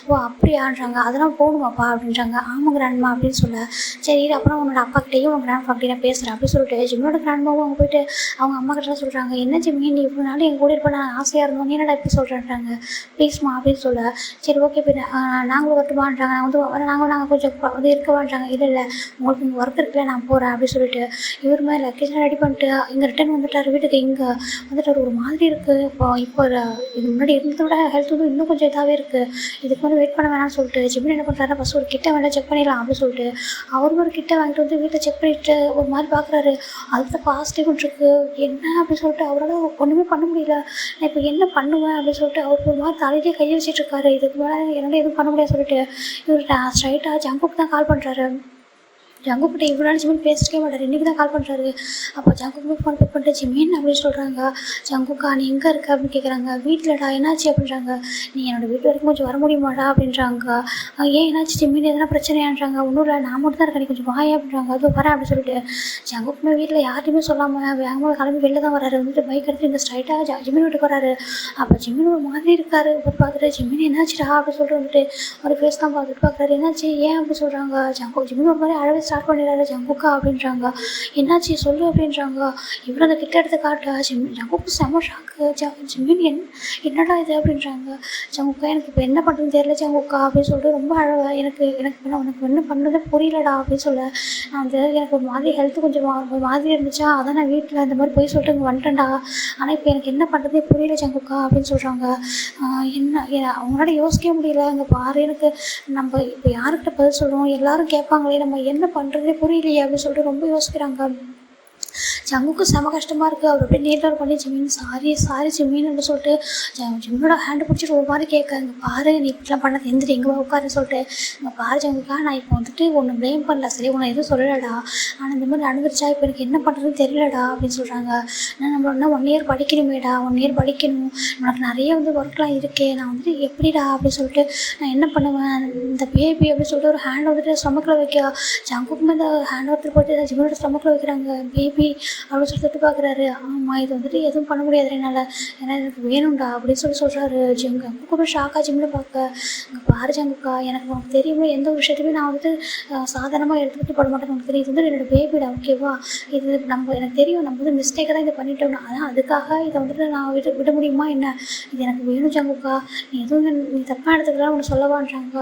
ஓ அப்படியான்றாங்க. அதெல்லாம் போகணுமாப்பா அப்படின்றாங்க. ஆமாம் கிராண்ட்மா அப்படின்னு சொல்ல. சரி அப்புறம் உன்னோட அப்பாக்கிட்டையும் உங்கள் கிராண்ட் பாக்கிட்ட நான் பேசுகிறேன் அப்படின்னு சொல்லிட்டு ஜிம்மியோட கிராண்ட்மாவும் அவங்க போயிட்டு அவங்க அம்மா கிட்ட சொல்கிறாங்க, என்ன ஜிம்மி நீ இவ்வளோ நாள் எங்கள் கூட இருப்ப நான் ஆசையாக இருந்தோம், நீ என்னடா எப்படி சொல்கிறேன்றாங்க. ப்ளீஸ்மா அப்படின்னு சொல்ல. சரி ஓகே இப்போ நாங்களும் வரட்டுமான்றாங்க. நாங்கள் கொஞ்சம் வந்து இருக்கவான்றாங்க. இல்லை உங்களுக்கு இங்கே ஒர்க் இருக்குல்ல நான் போகிறேன் அப்படின்னு சொல்லிட்டு இவர் மேலே லக்கேஜ்லாம் ரெடி பண்ணிட்டு இங்கே ரிட்டர்ன் வந்துட்டார் வீட்டுக்கு. இங்கே வந்துட்டு ஒரு மாதிரி இருக்குது. இப்போ இது முன்னாடி இருந்ததை விட ஹெல்த் வந்து இன்னும் கொஞ்சம் இதாகவே இருக்குது, இதுக்கு வந்து வெயிட் பண்ண வேணாம்னு சொல்லிட்டு ஜிமின் என்ன பண்ணுறாரு, ஃபஸ்ட் ஒரு கிட்ட வேணால் செக் பண்ணிடலாம் அப்படின்னு சொல்லிட்டு அவரும் ஒரு கிட்ட வாங்கிட்டு வந்து வீட்டில் செக் பண்ணிவிட்டு ஒரு மாதிரி பார்க்குறாரு. அதுதான் பாசிட்டிவ் இருக்குது என்ன அப்படின்னு சொல்லிட்டு அவரால் ஒன்றுமே பண்ண முடியல. நான் இப்போ என்ன பண்ணுவேன் அப்படின்னு சொல்லிட்டு அவருக்கு ஒரு மாதிரி தலையிலே கையை வச்சுட்டு இருக்காரு. இதுக்கு மேலே என்னால் எதுவும் பண்ண முடியாது சொல்லிட்டு இவர் ஸ்ட்ரைட்டாக ஜங்குக்கு தான் கால் பண்ணுறாரு. ஜங்குக்கிட்ட இவ்வளோ நாள் ஜிமின் பேசிட்டே மாட்டார், இன்றைக்கி தான் கால் பண்ணுறாரு. அப்போ ஜங்குக்கு ஃபோன் பிக் பண்ணிட்டு ஜிமின் அப்படின்னு சொல்கிறாங்க. ஜங்குக்கா நீ எங்கே இருக்க அப்படின்னு கேட்குறாங்க. வீட்டிலடா என்னாச்சு அப்படின்றாங்க. நீ என்னோடய வீட்டு வரைக்கும் கொஞ்சம் வர முடியுமாடா அப்படின்றாங்க. ஏன் என்னாச்சு ஜிமின் எதனா பிரச்சனையான்றாங்க. ஒன்றும் இல்லை நான் மட்டும் தான் இருக்கேன், நீ கொஞ்சம் வாயா அப்படின்றாங்க. அதுவும் வரேன் அப்படின்னு சொல்லிட்டு ஜங்குக்குமே வீட்டில் யார்ட்டையுமே சொல்லாமல் வேகமாக கிளம்பி வெளில தான் வராரு. வந்துட்டு பைக் எடுத்து இங்கே ஸ்ட்ரைட்டாக ஜிமின் வீட்டுக்கு வராரு. அப்போ ஜிமின் ஒரு மாதிரி இருக்காரு. போய் பார்த்துட்டு ஜிமின் என்னாச்சுடா அப்படின்னு சொல்லிட்டு வந்துட்டு ஒரு ஃபேஸ் தான் பார்க்குறாரு. என்னாச்சு ஏன் அப்படி சொல்கிறாங்க. ஜிமின் ஒரு மாதிரி அழவே ஸ்டார்ட் பண்ணிடுறாரு. ஜங்குக்கா அப்படின்றாங்க. என்னாச்சு சொல்லு அப்படின்றாங்க. இவ்வளோ அந்த கிட்ட எடுத்து காட்டா ஜங்குக்கு செம ஷாக்கு. ஜிமின் என்னடா இது அப்படின்றாங்க. ஜங்குக்கா எனக்கு இப்போ என்ன பண்ணுறதுன்னு தெரியல ஜங்குக்கா அப்படின்னு சொல்லிட்டு ரொம்ப அழகா எனக்கு உனக்கு என்ன பண்ணுறதே புரியலடா அப்படின்னு சொல்ல. நான் வந்து எனக்கு ஒரு மாதிரி ஹெல்த்து கொஞ்சம் ஒரு மாதிரி இருந்துச்சா, அதான் நான் வீட்டில் இந்த மாதிரி போய் சொல்லிட்டு இங்கே வந்துட்டேன்டா, ஆனால் இப்போ எனக்கு என்ன பண்ணுறதே புரியல ஜங்குக்கா அப்படின்னு சொல்கிறாங்க. அவங்களால யோசிக்கவே முடியல. இங்கே பாரு எனக்கு நம்ம இப்போ யாருக்கிட்ட பதில் சொல்லுவோம், எல்லோரும் கேட்பாங்களே நம்ம என்ன பண்ணுறதே புரியலையே அப்படின்னு சொல்லிட்டு ரொம்ப யோசிக்கிறாங்க. ஜங்குக்கு செம கஷ்டமாக இருக்குது. அவர் அப்படியே நேரில் பண்ணி ஜிமின் சாரி ஜிமின் அப்படின்னு சொல்லிட்டு ஜிம்மினோட ஹேண்டு பிடிச்சிட்டு ஒரு மாதிரி கேட்க, இங்கே பாரு நீ இப்படிலாம் பண்ணது எந்திரி எங்கே உட்காருன்னு சொல்லிட்டு இங்கே பாரு ஜங்குக்கா நான் இப்போ வந்துட்டு ஒன்று ப்ளேம் பண்ணல, சரி உன்னை எதுவும் சொல்லலடா, ஆனால் இந்த மாதிரி நடந்துருச்சா இப்போ எனக்கு என்ன பண்ணுறதுன்னு தெரியலடா அப்படின்னு சொல்கிறாங்க. நான் நம்ம இன்னும் 1 இயர் படிக்கணுமேடா, 1 இயர் படிக்கணும், உனக்கு நிறைய வந்து ஒர்க்லாம் இருக்கே, நான் வந்துட்டு எப்படிடா அப்படின்னு சொல்லிட்டு நான் என்ன பண்ணுவேன், இந்த பேபி அப்படின்னு சொல்லிட்டு ஒரு ஹேண்ட் வந்துட்டு ஸ்டொமக்கில் வைக்க ஜங்குக்குமே இந்த ஹேண்ட் ஒருத்தர் போட்டு ஜிம்மினோட ஸ்டொமக்கில் வைக்கிறாங்க. பேபி அப்படின்னு சொல்லி தொட்டு பார்க்குறாரு. ஆமாம், இது வந்துட்டு எதுவும் பண்ண முடியாது என்னால், ஏன்னா எனக்கு வேணும்டா அப்படின்னு சொல்கிறாரு. ஜங்கு கூட ஷாக்காக ஜிம்மில் பார்க்க, இங்கே பாரு ஜங்குக்கா, எனக்கு உனக்கு தெரியுமா, எந்த ஒரு விஷயத்தையுமே நான் வந்துட்டு சாதாரணமாக எடுத்துக்கிட்டு போட மாட்டேன். உனக்கு தெரியும், இது வந்து என்னோடய பேபிடா, ஓகேவா? இது நம்ம எனக்கு தெரியும், நம்ம வந்து மிஸ்டேக்காக தான் இதை பண்ணிட்டோம்னா, ஆனால் அதுக்காக இதை வந்துட்டு நான் விட முடியுமா என்ன? இது எனக்கு வேணும் ஜங்குக்கா, நீ எதுவும் நீ தப்பாக எடுத்துக்கலாம் ஒன்று சொல்லவான்றாங்க.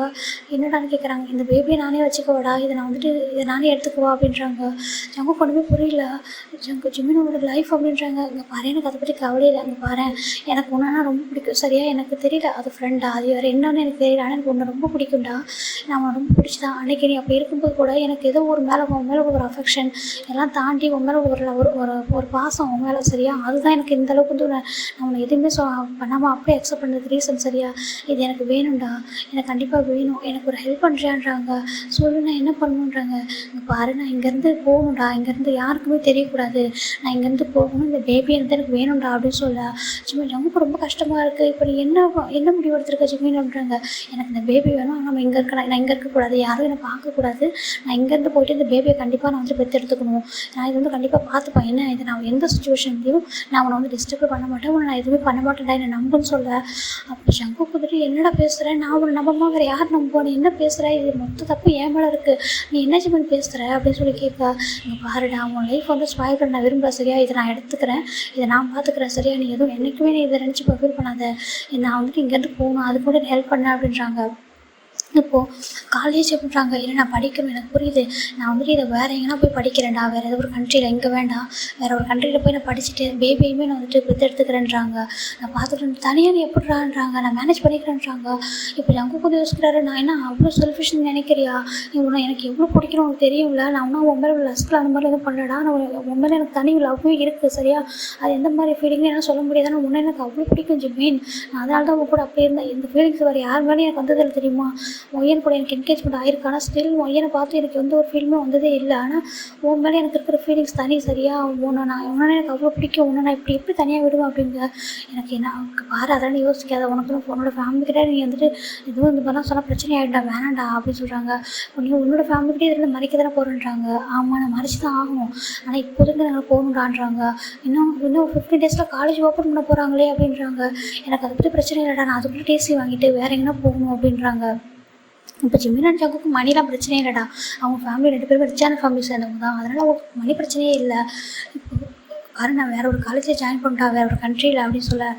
என்னடான்னு கேட்குறாங்க. இந்த பேபியை நானே வச்சுக்கவாடா, இதை நானே எடுத்துக்குவா அப்படின்றாங்க. ஜங்கு ஒன்றுமே புரியல. ஜிமினோட லைஃப் அப்படின்றாங்க. இங்கே பாரு, எனக்கு அதை பற்றி கவலை இல்லை. அங்கே பாரு, எனக்கு ஒன்றுனா ரொம்ப பிடிக்கும். சரியா, எனக்கு தெரியல அது ஃப்ரெண்டா அது வேறு என்னன்னு எனக்கு தெரியல, ஆனால் எனக்கு ஒன்று ரொம்ப பிடிக்கும்டா, நான் அவனை ரொம்ப பிடிச்சிதான். அன்றைக்கி நீ அப்படி இருக்கும்போது கூட எனக்கு ஏதோ ஒரு உன் மேலே ஒரு அஃபெக்ஷன் எல்லாம் தாண்டி உன் மேலே ஒரு பாசம் உன் மேலே. சரியா, அதுதான் எனக்கு இந்த அளவுக்கு வந்து நான் உன்னை எதுவுமே பண்ணாமல் அப்படியே அக்செப்ட் பண்ணுறது ரீசன். சரியா, இது எனக்கு வேணும்டா, எனக்கு கண்டிப்பாக வேணும், எனக்கு ஒரு ஹெல்ப் பண்ணுறியான்றாங்க. சொல்லு, நான் என்ன பண்ணணுன்றாங்க. இங்கே பாரு, நான் இங்கேருந்து போகணும்டா, இங்கேருந்து யாருக்குமே தெரியக்கூடாது, நான் இங்கேருந்து போகணும், இந்த பேபி வந்து எனக்கு வேணும்டா அப்படின்னு சொல்ல சும்மா ஜங்குக்கு ரொம்ப கஷ்டமாக இருக்குது. இப்போ நீ என்ன முடிவு எடுத்திருக்க ஜிமின் அப்படின்றாங்க. எனக்கு இந்த பேபி வேணும், நம்ம இங்கே நான் இங்கே இருக்கக்கூடாது, யாரும் என்னை பார்க்கக்கூடாது, நான் இங்கேருந்து போயிட்டு இந்த பேபியை கண்டிப்பாக நான் வந்து பெற்றெடுத்துக்கணும், நான் இது வந்து கண்டிப்பாக பார்த்துப்பேன், என்ன இது நான் எந்த சுச்சுவேஷன்லையும் நான் உன்னை வந்து டிஸ்டர்ப் பண்ண மாட்டேன், உன்னை நான் எதுவுமே பண்ண மாட்டேன்டா, என்னை நம்புன்னு சொல்ல. அப்போ ஜங்கு குதிரை, என்னடா பேசுகிறேன், நான் உன்னை நம்பமா வேறு யார் நம்புவோம், நீ என்ன பேசுகிற, இது மொத்த தப்பு ஏன் மேலே இருக்குது, நீ என்ன ஜிமின் பேசுகிற அப்படின்னு சொல்லி கேட்பா. இங்கே பாருடா, உன் லைஃப் வந்து ஸ்பாயில் பண்ண நான் விரும்புகிறேன். சரியா, இதை நான் எடுத்துக்கிறேன், இதை நான் பார்த்துக்கிறேன். சரியா, நீ எதுவும் என்றைக்குமே நீ இதை நினச்சி ஃபீல் பண்ணாத, நான் வந்துட்டு இங்கேருந்து போகணும், அது கூட ஹெல்ப் பண்ண அப்படின்றாங்க. இப்போது காலேஜ் அப்படின்றாங்க. இல்லை, நான் படிக்கணும், எனக்கு புரியுது, நான் வந்துட்டு இதை வேறு எங்கன்னா போய் படிக்கிறேன்டா, வேறு ஏதோ ஒரு கண்ட்ரியில், இங்கே வேண்டாம், வேறு ஒரு கண்ட்ரியில் போய் நான் படிச்சுட்டு பேபியுமே நான் வந்துட்டு பெற்றெடுத்துக்கிறேன்றாங்க. நான் பார்த்துட்டு தனியாக நீ எப்படிறான்றாங்க, நான் மேனேஜ் பண்ணிக்கிறேன்றாங்க. இப்போ ஜங்கு கூட யோசிக்கிறாரு, நான் என்ன அவ்வளோ செல்ஃபிஷ்னு நினைக்கிறியா, இவனை எனக்கு எவ்வளோ பிடிக்கணும் உனக்கு தெரியும்ல, நான் ஒன்றும் உன் மேலே லஸ்ட்டில் அந்த மாதிரி எதுவும் பண்ணலடா, நான் உன் மேலே எனக்கு தனி லவ்வே இருக்குது. சரியா, அது எந்த மாதிரி ஃபீலிங்னு என்ன சொல்ல முடியாது, ஆனால் உன்னை எனக்கு அவ்வளோ பிடிக்கும் ஜிமின், நான் அதனால தான் உங்க கூட அப்படியே இருந்தேன். இந்த ஃபீலிங்ஸ் வேறு யார் மேலேயும் எனக்கு வந்ததில்லை தெரியுமா, ஒய்யன் கூட எனக்கு என்கேஜ்மெண்ட் ஆயிருக்கு, ஆனால் ஸ்டில் ஒய்யனை பார்த்து எனக்கு எந்த ஒரு ஃபீலுமே வந்ததே இல்லை, ஆனால் உன் மேலே எனக்கு இருக்கிற ஃபீலிங்ஸ் தனி. சரியா, உன்னை எனக்கு அவ்வளோ பிடிக்கும், உன்னை நான் எப்படி தனியாக விடுவேன் அப்படிங்க. எனக்கு என்ன பாரு, அதெல்லாம் யோசிக்காத, உனக்கு உன்னோட ஃபேமிலிக்கிட்ட நீ வந்துட்டு எதுவும் இந்த மாதிரிலாம் சொன்னால் பிரச்சனை ஆகிட்டா, வேணாண்டா அப்படின்னு சொல்கிறாங்க. நீ உன்னோட ஃபேமிலிக்கிட்டே இதில் மறைக்க தானே போகிறேன்றாங்க. ஆமாம், நான் மறைச்சி தான் ஆகணும், ஆனால் இப்போதைக்கு நாங்கள் போகணுன்றான்றாங்க. இன்னும் 15 டேஸில் காலேஜ் ஓப்பன் பண்ண போகிறாங்களே அப்படின்றாங்க. எனக்கு அதை பற்றி பிரச்சனை இல்லைடா, நான் அதுக்குள்ளே டிசி வாங்கிட்டு வேறு எங்கன்னா போகணும் அப்படின்றாங்க. இப்போ ஜிமின் அண்ட் ஜங்குக்கு மணிலாம் பிரச்சனையே இல்லைடா, அவங்க ஃபேமிலி 2 பேரும் ரிச்சான ஃபேமிலி சேர்ந்தவங்க தான், அதனால் அவங்களுக்கு மணி பிரச்சனையே இல்லை. இப்போ பாரு, நான் வேறு ஒரு காலேஜில் ஜாயின் பண்ணிட்டா, வேறு ஒரு கண்ட்ரியில் அப்படின்னு சொல்ல.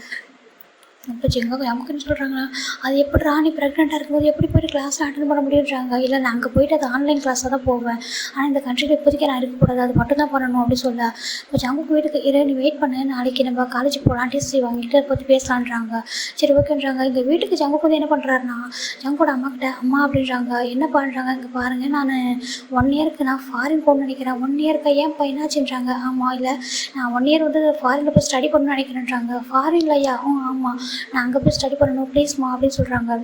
இப்போ ஜங்குன்னு சொல்கிறாங்களா, அது எப்படிடா நீ ப்ரெக்னெண்ட்டாக இருக்கும்போது எப்படி போய்ட்டு கிளாஸில் அட்டன் பண்ண முடியுன்றாங்க. இல்லை, நான் அங்கே போய்ட்டு அது ஆன்லைன் கிளாஸாக தான் போவேன், ஆனால் இந்த கண்ட்ரியில் இப்போதைக்கு நான் இருக்கக்கூடாது, அது மட்டும் தான் பண்ணணும் அப்படின்னு சொல்ல. இப்போ ஜங்குக்கு வீட்டுக்கு நீ வெயிட் பண்ணு, நாளைக்கு நம்ம காலேஜ் போகலாம், டிசி வாங்கிட்டு அதை பற்றி பேசலான்றாங்க. சரி, ஓகேன்றாங்க. இந்த வீட்டுக்கு ஜங்குக்கு வந்து என்ன பண்ணுறாருன்னா, ஜங்கோட அம்மாக்கிட்ட, அம்மா அப்படின்றாங்க. என்ன பண்ணுறாங்க, இங்கே பாருங்கள், நான் 1 இயருக்கு நான் ஃபாரின் போகணும்னு நினைக்கிறேன். 1 இயருக்கு ஏன் என்னாச்சுன்றாங்க. ஆமாம், இல்லை, நான் 1 இயர் வந்து ஃபாரினில் போய் ஸ்டடி பண்ணணும்னு நினைக்கிறேன்றாங்க. ஃபாரின்லையா? ஆமாம், நான் அங்கே போய் ஸ்டடி பண்ணணும், ப்ளீஸ்மா அப்படின்னு சொல்கிறாங்க.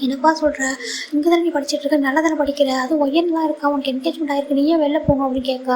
என்னப்பா சொல்கிற, இங்கே தானே நீ படிச்சுட்டு இருக்க, நல்லா தானே படிக்கிற, அது ஒய்யன்லாம் இருக்கா, உனக்கு என்கேஜ்மெண்ட் ஆகிருக்கு, நீயே வெளில போகணும் அப்படின்னு கேட்க.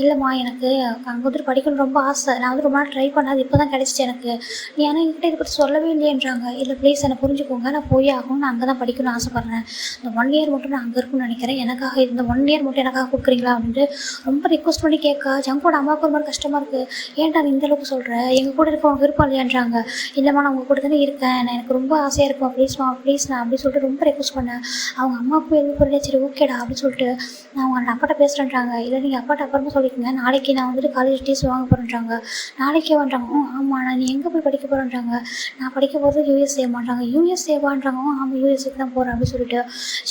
இல்லைம்மா, எனக்கு அங்கே வந்துட்டு படிக்கணும் ரொம்ப ஆசை, நான் வந்து ரொம்ப நாள் ட்ரை பண்ணாது, இப்போ தான் கிடச்சிச்சு எனக்கு, நீ ஆனால் என்கிட்ட இதை பற்றி சொல்லவே இல்லையன்றாங்க. இல்லை ப்ளீஸ் என்னை புரிஞ்சுக்கோங்க, நான் போய் ஆகணும், நான் அங்கே தான் படிக்கணும்னு ஆசைப்பட்றேன், இந்த 1 இயர் மட்டும் நான் அங்கே இருக்குன்னு நினைக்கிறேன், எனக்காக இந்த 1 இயர் மட்டும் எனக்காக கொடுக்குறீங்களா அப்படின்ட்டு ரொம்ப ரிக்வஸ்ட் பண்ணி கேட்க. ஜங்கோட அம்மாவுக்கு ஒரு மாதிரி கஷ்டமாக இருக்குது. ஏன்டா நீ இந்தளவுக்கு சொல்கிற, எங்கள் கூட இருக்க உனக்கு விருப்பம் இல்லையான்றாங்க. இல்லைம்மா, நான் உங்கள் கூட தானே இருக்கேன், நான் எனக்கு ரொம்ப ஆசையாக இருக்கும், ப்ளீஸ்மா ப்ளீஸ் நான் அப்படி சொல்லிட்டு ரொம்ப ரெக்வஸ்ட் பண்ணேன். அவங்க அம்மாவுக்கும் எதுவும் புரியல. சரி, ஓகேடா அப்படின்னு சொல்லிட்டு நான் அவங்க அப்பாட்ட பேசுகிறேன்றாங்க. இல்லை, நீங்கள் அப்பாட்ட அப்புறமா சொல்லிக்கோங்க, நாளைக்கு நான் வந்துட்டு காலேஜ் டிசி வாங்க போகிறேன்றாங்க. நாளைக்கே வான்றாங்க. ஆமாம், நான் நீ எங்கே போய் படிக்க போகிறேன்றாங்க. நான் படிக்க போகிறது யூஎஸ்ஏ மாட்டாங்க. யூஎஸ்ஏவான்றாங்க. ஆமாம், யூஎஸ்ஏக்கு தான் போகிறேன் அப்படின்னு சொல்லிட்டு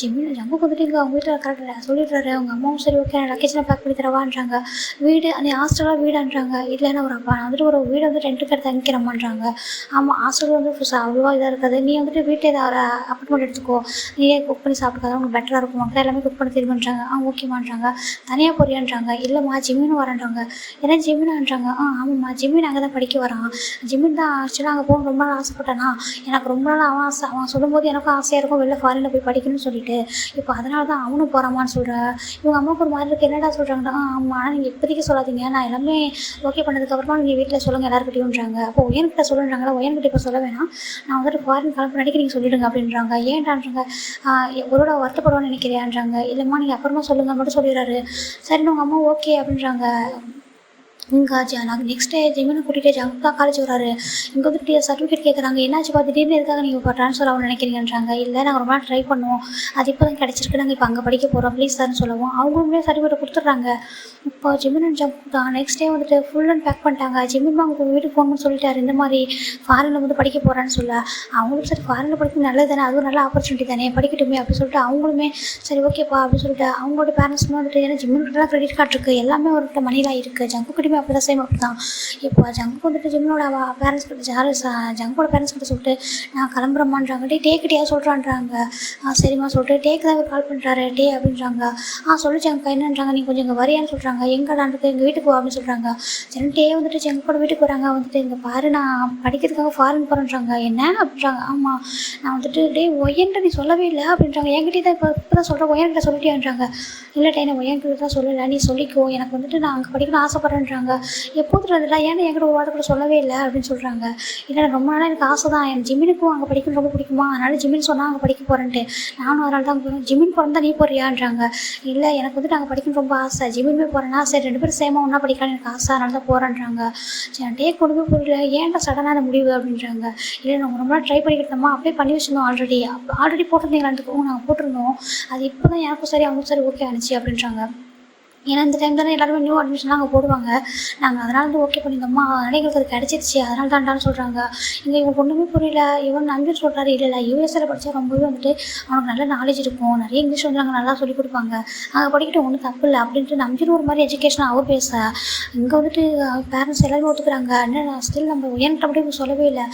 ஜிமின் ஜங்கு வந்துட்டு இங்கே அவங்க வீட்டில் கரெக்டாக சொல்லிடுறாரு. அவங்க அம்மாவும் சரி, ஓகே, நான் லக்கேஜ்லாம் பேக் பண்ணி தரவான்றாங்க. வீடு அந்த ஹாஸ்டலாக வீடான்றாங்க. இல்லைன்னா ஒரு அப்பா வந்துட்டு ஒரு வீடு வந்து ரெண்டுக்கு எடுத்து தங்கிக்கிறமான்றாங்க. ஆமாம், ஹாஸ்டல் வந்து அவ்வளோவா இதாக இருக்காது, நீ வந்துட்டு வீட்டில் ஏதாவது அப்பார்ட்மெண்ட் எடுத்துக்கோ, நீயே குக் பண்ணி சாப்பிட்டுக்காத, உங்களுக்கு பெட்டராக இருக்கும், மக்கள் எல்லாமே குக் பண்ணி தெரியுமான்றாங்க. ஓகேமான்றாங்க. தனியாக போறியான்றாங்க. இல்லைம்மா, ஜிமினும் வரான்றாங்க. ஏன்னா ஜிமினான்றாங்க. ஆமாம்மா, ஜிமின் அங்கே தான் படிக்க வரான். ஜிமின் தான் ஆக்சுவலாக அங்கே போகணும் ரொம்ப நாள் ஆசைப்பட்டானா, எனக்கு ரொம்ப நாள் அவன் சொல்லும்போது எனக்கும் ஆசையாக இருக்கும் வெளில ஃபாரினில் போய் படிக்கணும்னு சொல்லிட்டு, இப்போ அதனால தான் அவனும் போகிறாமான்னு சொல்கிறேன். இவங்க அம்மாவுக்கு ஒரு மாதிரி இருக்குது. என்னடா சொல்கிறாங்கன்னா, ஆமாம், ஆனால் நீங்கள் இப்போதைக்கு சொல்லாதீங்க, நான் எல்லாமே ஓகே பண்ணதுக்கப்புறமா நீங்கள் வீட்டில் சொல்லுங்கள் எல்லாருக்கிட்டையும்ன்றாங்க. அப்போ ஒயன்கிட்ட சொல்லுறாங்களா, ஒயன்கிட்ட இப்போ சொல்ல வேணாம், நான் வந்துட்டு ஃபாரின் கிளம்பி நடிக்க நீங்கள் சொல்லிவிடுங்க அப்படின்றாங்க. ஏன்டான்றாங்க. ஒருவோட வருத்தப்படுவான்னு நினைக்கிறியான்றாங்க. இல்லைம்மா, நீங்கள் அப்புறமா சொல்லுங்கள் மட்டும் சொல்லிடுறாரு. சரின்னு உங்கள் அம்மா ஓகே அப்படின்றாங்க. நாங்கள் நெக்ஸ்ட் டே ஜிமினை கூட்டிகிட்டு ஜங்க் தான் காலேஜ் வராரு. இங்கே வந்துட்டு சர்டிஃபிகேட் கேட்குறாங்க. என்னாச்சு திடீர்னு எதுக்காக நீங்கள் இப்போ ட்ரான்ஸ்ஃபர் ஆகணும்னு நினைக்கிறீங்கன்றாங்க. இல்லை நாங்கள் ரொம்ப நாள் ட்ரை பண்ணுவோம், அது இப்போ தான் கிடச்சிருக்கு, நாங்கள் இப்போ அங்கே படிக்க போகிறோம், ப்ளீஸ் சார்னு சொல்லவும் அவங்களுமே சர்டிஃபிகேட் கொடுத்துட்றாங்க. இப்போ ஜிமின் அண்ட் ஜங்க் தான் நெக்ஸ்ட் டே வந்துட்டு ஃபுல் அண்ட் பேக் பண்ணிட்டாங்க. ஜிமின் அவங்க வீட்டுக்கு ஃபோன் பண்ணி சொல்லிட்டாரு, இந்த மாதிரி ஃபாரினில் வந்து படிக்க போகிறான்னு சொல்ல. அவங்களும் சரி ஃபாரினில் படிக்கிறது நல்லது தானே, அதுவும் நல்ல ஆப்பர்ச்சுனிட்டி தானே, படிக்கட்டுமே அப்படின்னு சொல்லிட்டு அவங்களுமே சரி ஓகேப்பா அப்படின்னு சொல்லிட்டு அவங்களோட பேரண்ட்ஸுமே வந்துட்டு ஏன்னா ஜிம்மின்கிட்டலாம் கிரெடிட் கார்டு இருக்குது, எல்லாமே அவர்கிட்ட மணிலாம் இருக்குது. ஜங்கு கிட்டேயுமே அப்படி தான் சேம் அப்படி தான். இப்போ ஜங்கு வந்துட்டு ஜிம்னோட பேரண்ட்ஸ் கிட்ட யார் ஜங்கோட பேரண்ட்ஸ் கிட்ட சொல்லிட்டு நான் கிளம்புறமான்றாங்க. டேக்கிட்டியா சொல்கிறான்றாங்க. சரிம்மா சொல்லிட்டு டேக்கு தான் கால் பண்ணுறாரு, டே அப்படின்றாங்க. சொல்லு ஜங்கா என்னன்றாங்க, நீ கொஞ்சம் இங்கே வரியான்னு சொல்கிறாங்க. எங்கடான்றது எங்கள் வீட்டுக்கு வா அப்படின்னு சொல்கிறாங்க. சரி டே வந்துட்டு ஜங்கோட வீட்டுக்கு வராங்க. வந்துட்டு இங்கே பாரு நான் படிக்கிறதுக்காக ஃபாரின் போகிறேன்றாங்க. என்ன அப்படின்றாங்க. ஆமாம் நான் வந்துட்டு டே ஒயன்ட்ட நீ சொல்லவே இல்லை அப்படின்றாங்க. என்கிட்ட தான் இப்போ தான் சொல்கிறேன், ஒயன்கிட்ட சொல்லிட்டியான்றாங்க. இல்லைட்டே நான் ஒயன்கிட்ட தான் சொல்லலை, நீ சொல்லிக்கோ, எனக்கு வந்துட்டு நான் அங்கே படிக்கணும்னு ஆசைப்பட்றேன்றாங்க. எப்போது இருந்துடா ஏன்னா என்கிட்ட ஒரு வார்த்தை கூட சொல்லவே இல்லை அப்படின்னு சொல்கிறாங்க. இல்லை ரொம்ப நாளாக எனக்கு ஆசை தான், என் ஜிம்மினுக்கும் அங்கே படிக்கணும் ரொம்ப பிடிக்குமா, அதனால் ஜிம்மின் சொன்னால் அங்கே படிக்க போகிறேன்ட்டு நானும் அதனால தான் போகிறேன். ஜிம்மின் போகிறதா நீ போறியான்றாங்க. இல்லை எனக்கு வந்துட்டு அங்கே படிக்கணும் ரொம்ப ஆசை, ஜிம்மினுமே போகிறேன்னா சரி 2 பேரும் சேமாக ஒன்றா படிக்கலான்னு எனக்கு ஆசை, அதனால தான் போகிறேன்றாங்க. சரி டே கொடுக்க புரியல, ஏன்டா சடனான முடிவு அப்படின்றாங்க. இல்லை நாங்கள் ரொம்ப நாள் ட்ரை பண்ணிக்கிட்டோமா, அப்படியே பண்ணி வச்சுருந்தோம், ஆல்ரெடி போட்டிருந்தீங்களான்ட்டுக்கும் நாங்கள் போட்டிருந்தோம், அது இப்போ தான் எனக்கும் சரி அவங்களுக்கும் சரி ஓகே ஆனிச்சு அப்படின்றாங்க. ஏன்னா இந்த டைம் தானே எல்லாருமே நியூ அட்மிஷன்லாம் அங்கே போடுவாங்க, நாங்கள் அதனால வந்து ஓகே பண்ணியிருந்தோம்மா, அதனால் எங்களுக்கு அது கிடச்சிருச்சு, அதனால தான்டான்னு சொல்கிறாங்க. இங்கே இவங்களுக்கு ஒன்றுமே புரியல. இவன் நம்பி சொல்கிறாரு, இல்லை யூஎஸ்ஏல படித்தா ரொம்பவே வந்துட்டு அவனுக்கு நல்ல நாலேஜ் இருக்கும், நிறைய இங்கிலீஷ் வந்து நாங்கள் நல்லா சொல்லிக் கொடுப்பாங்க, அங்கே படிக்கிட்டு ஒன்றும் தப்பு இல்லை அப்படின்ட்டு நம்பிட்டு ஒரு மாதிரி எஜுகேஷன் அவர் பேச. இங்கே வந்துட்டு பேரண்ட்ஸ் எல்லாருமே ஒத்துக்கிறாங்க. என்ன ஸ்டில் நம்ம உயர்கிட்ட அப்படி சொல்லவே இல்லை,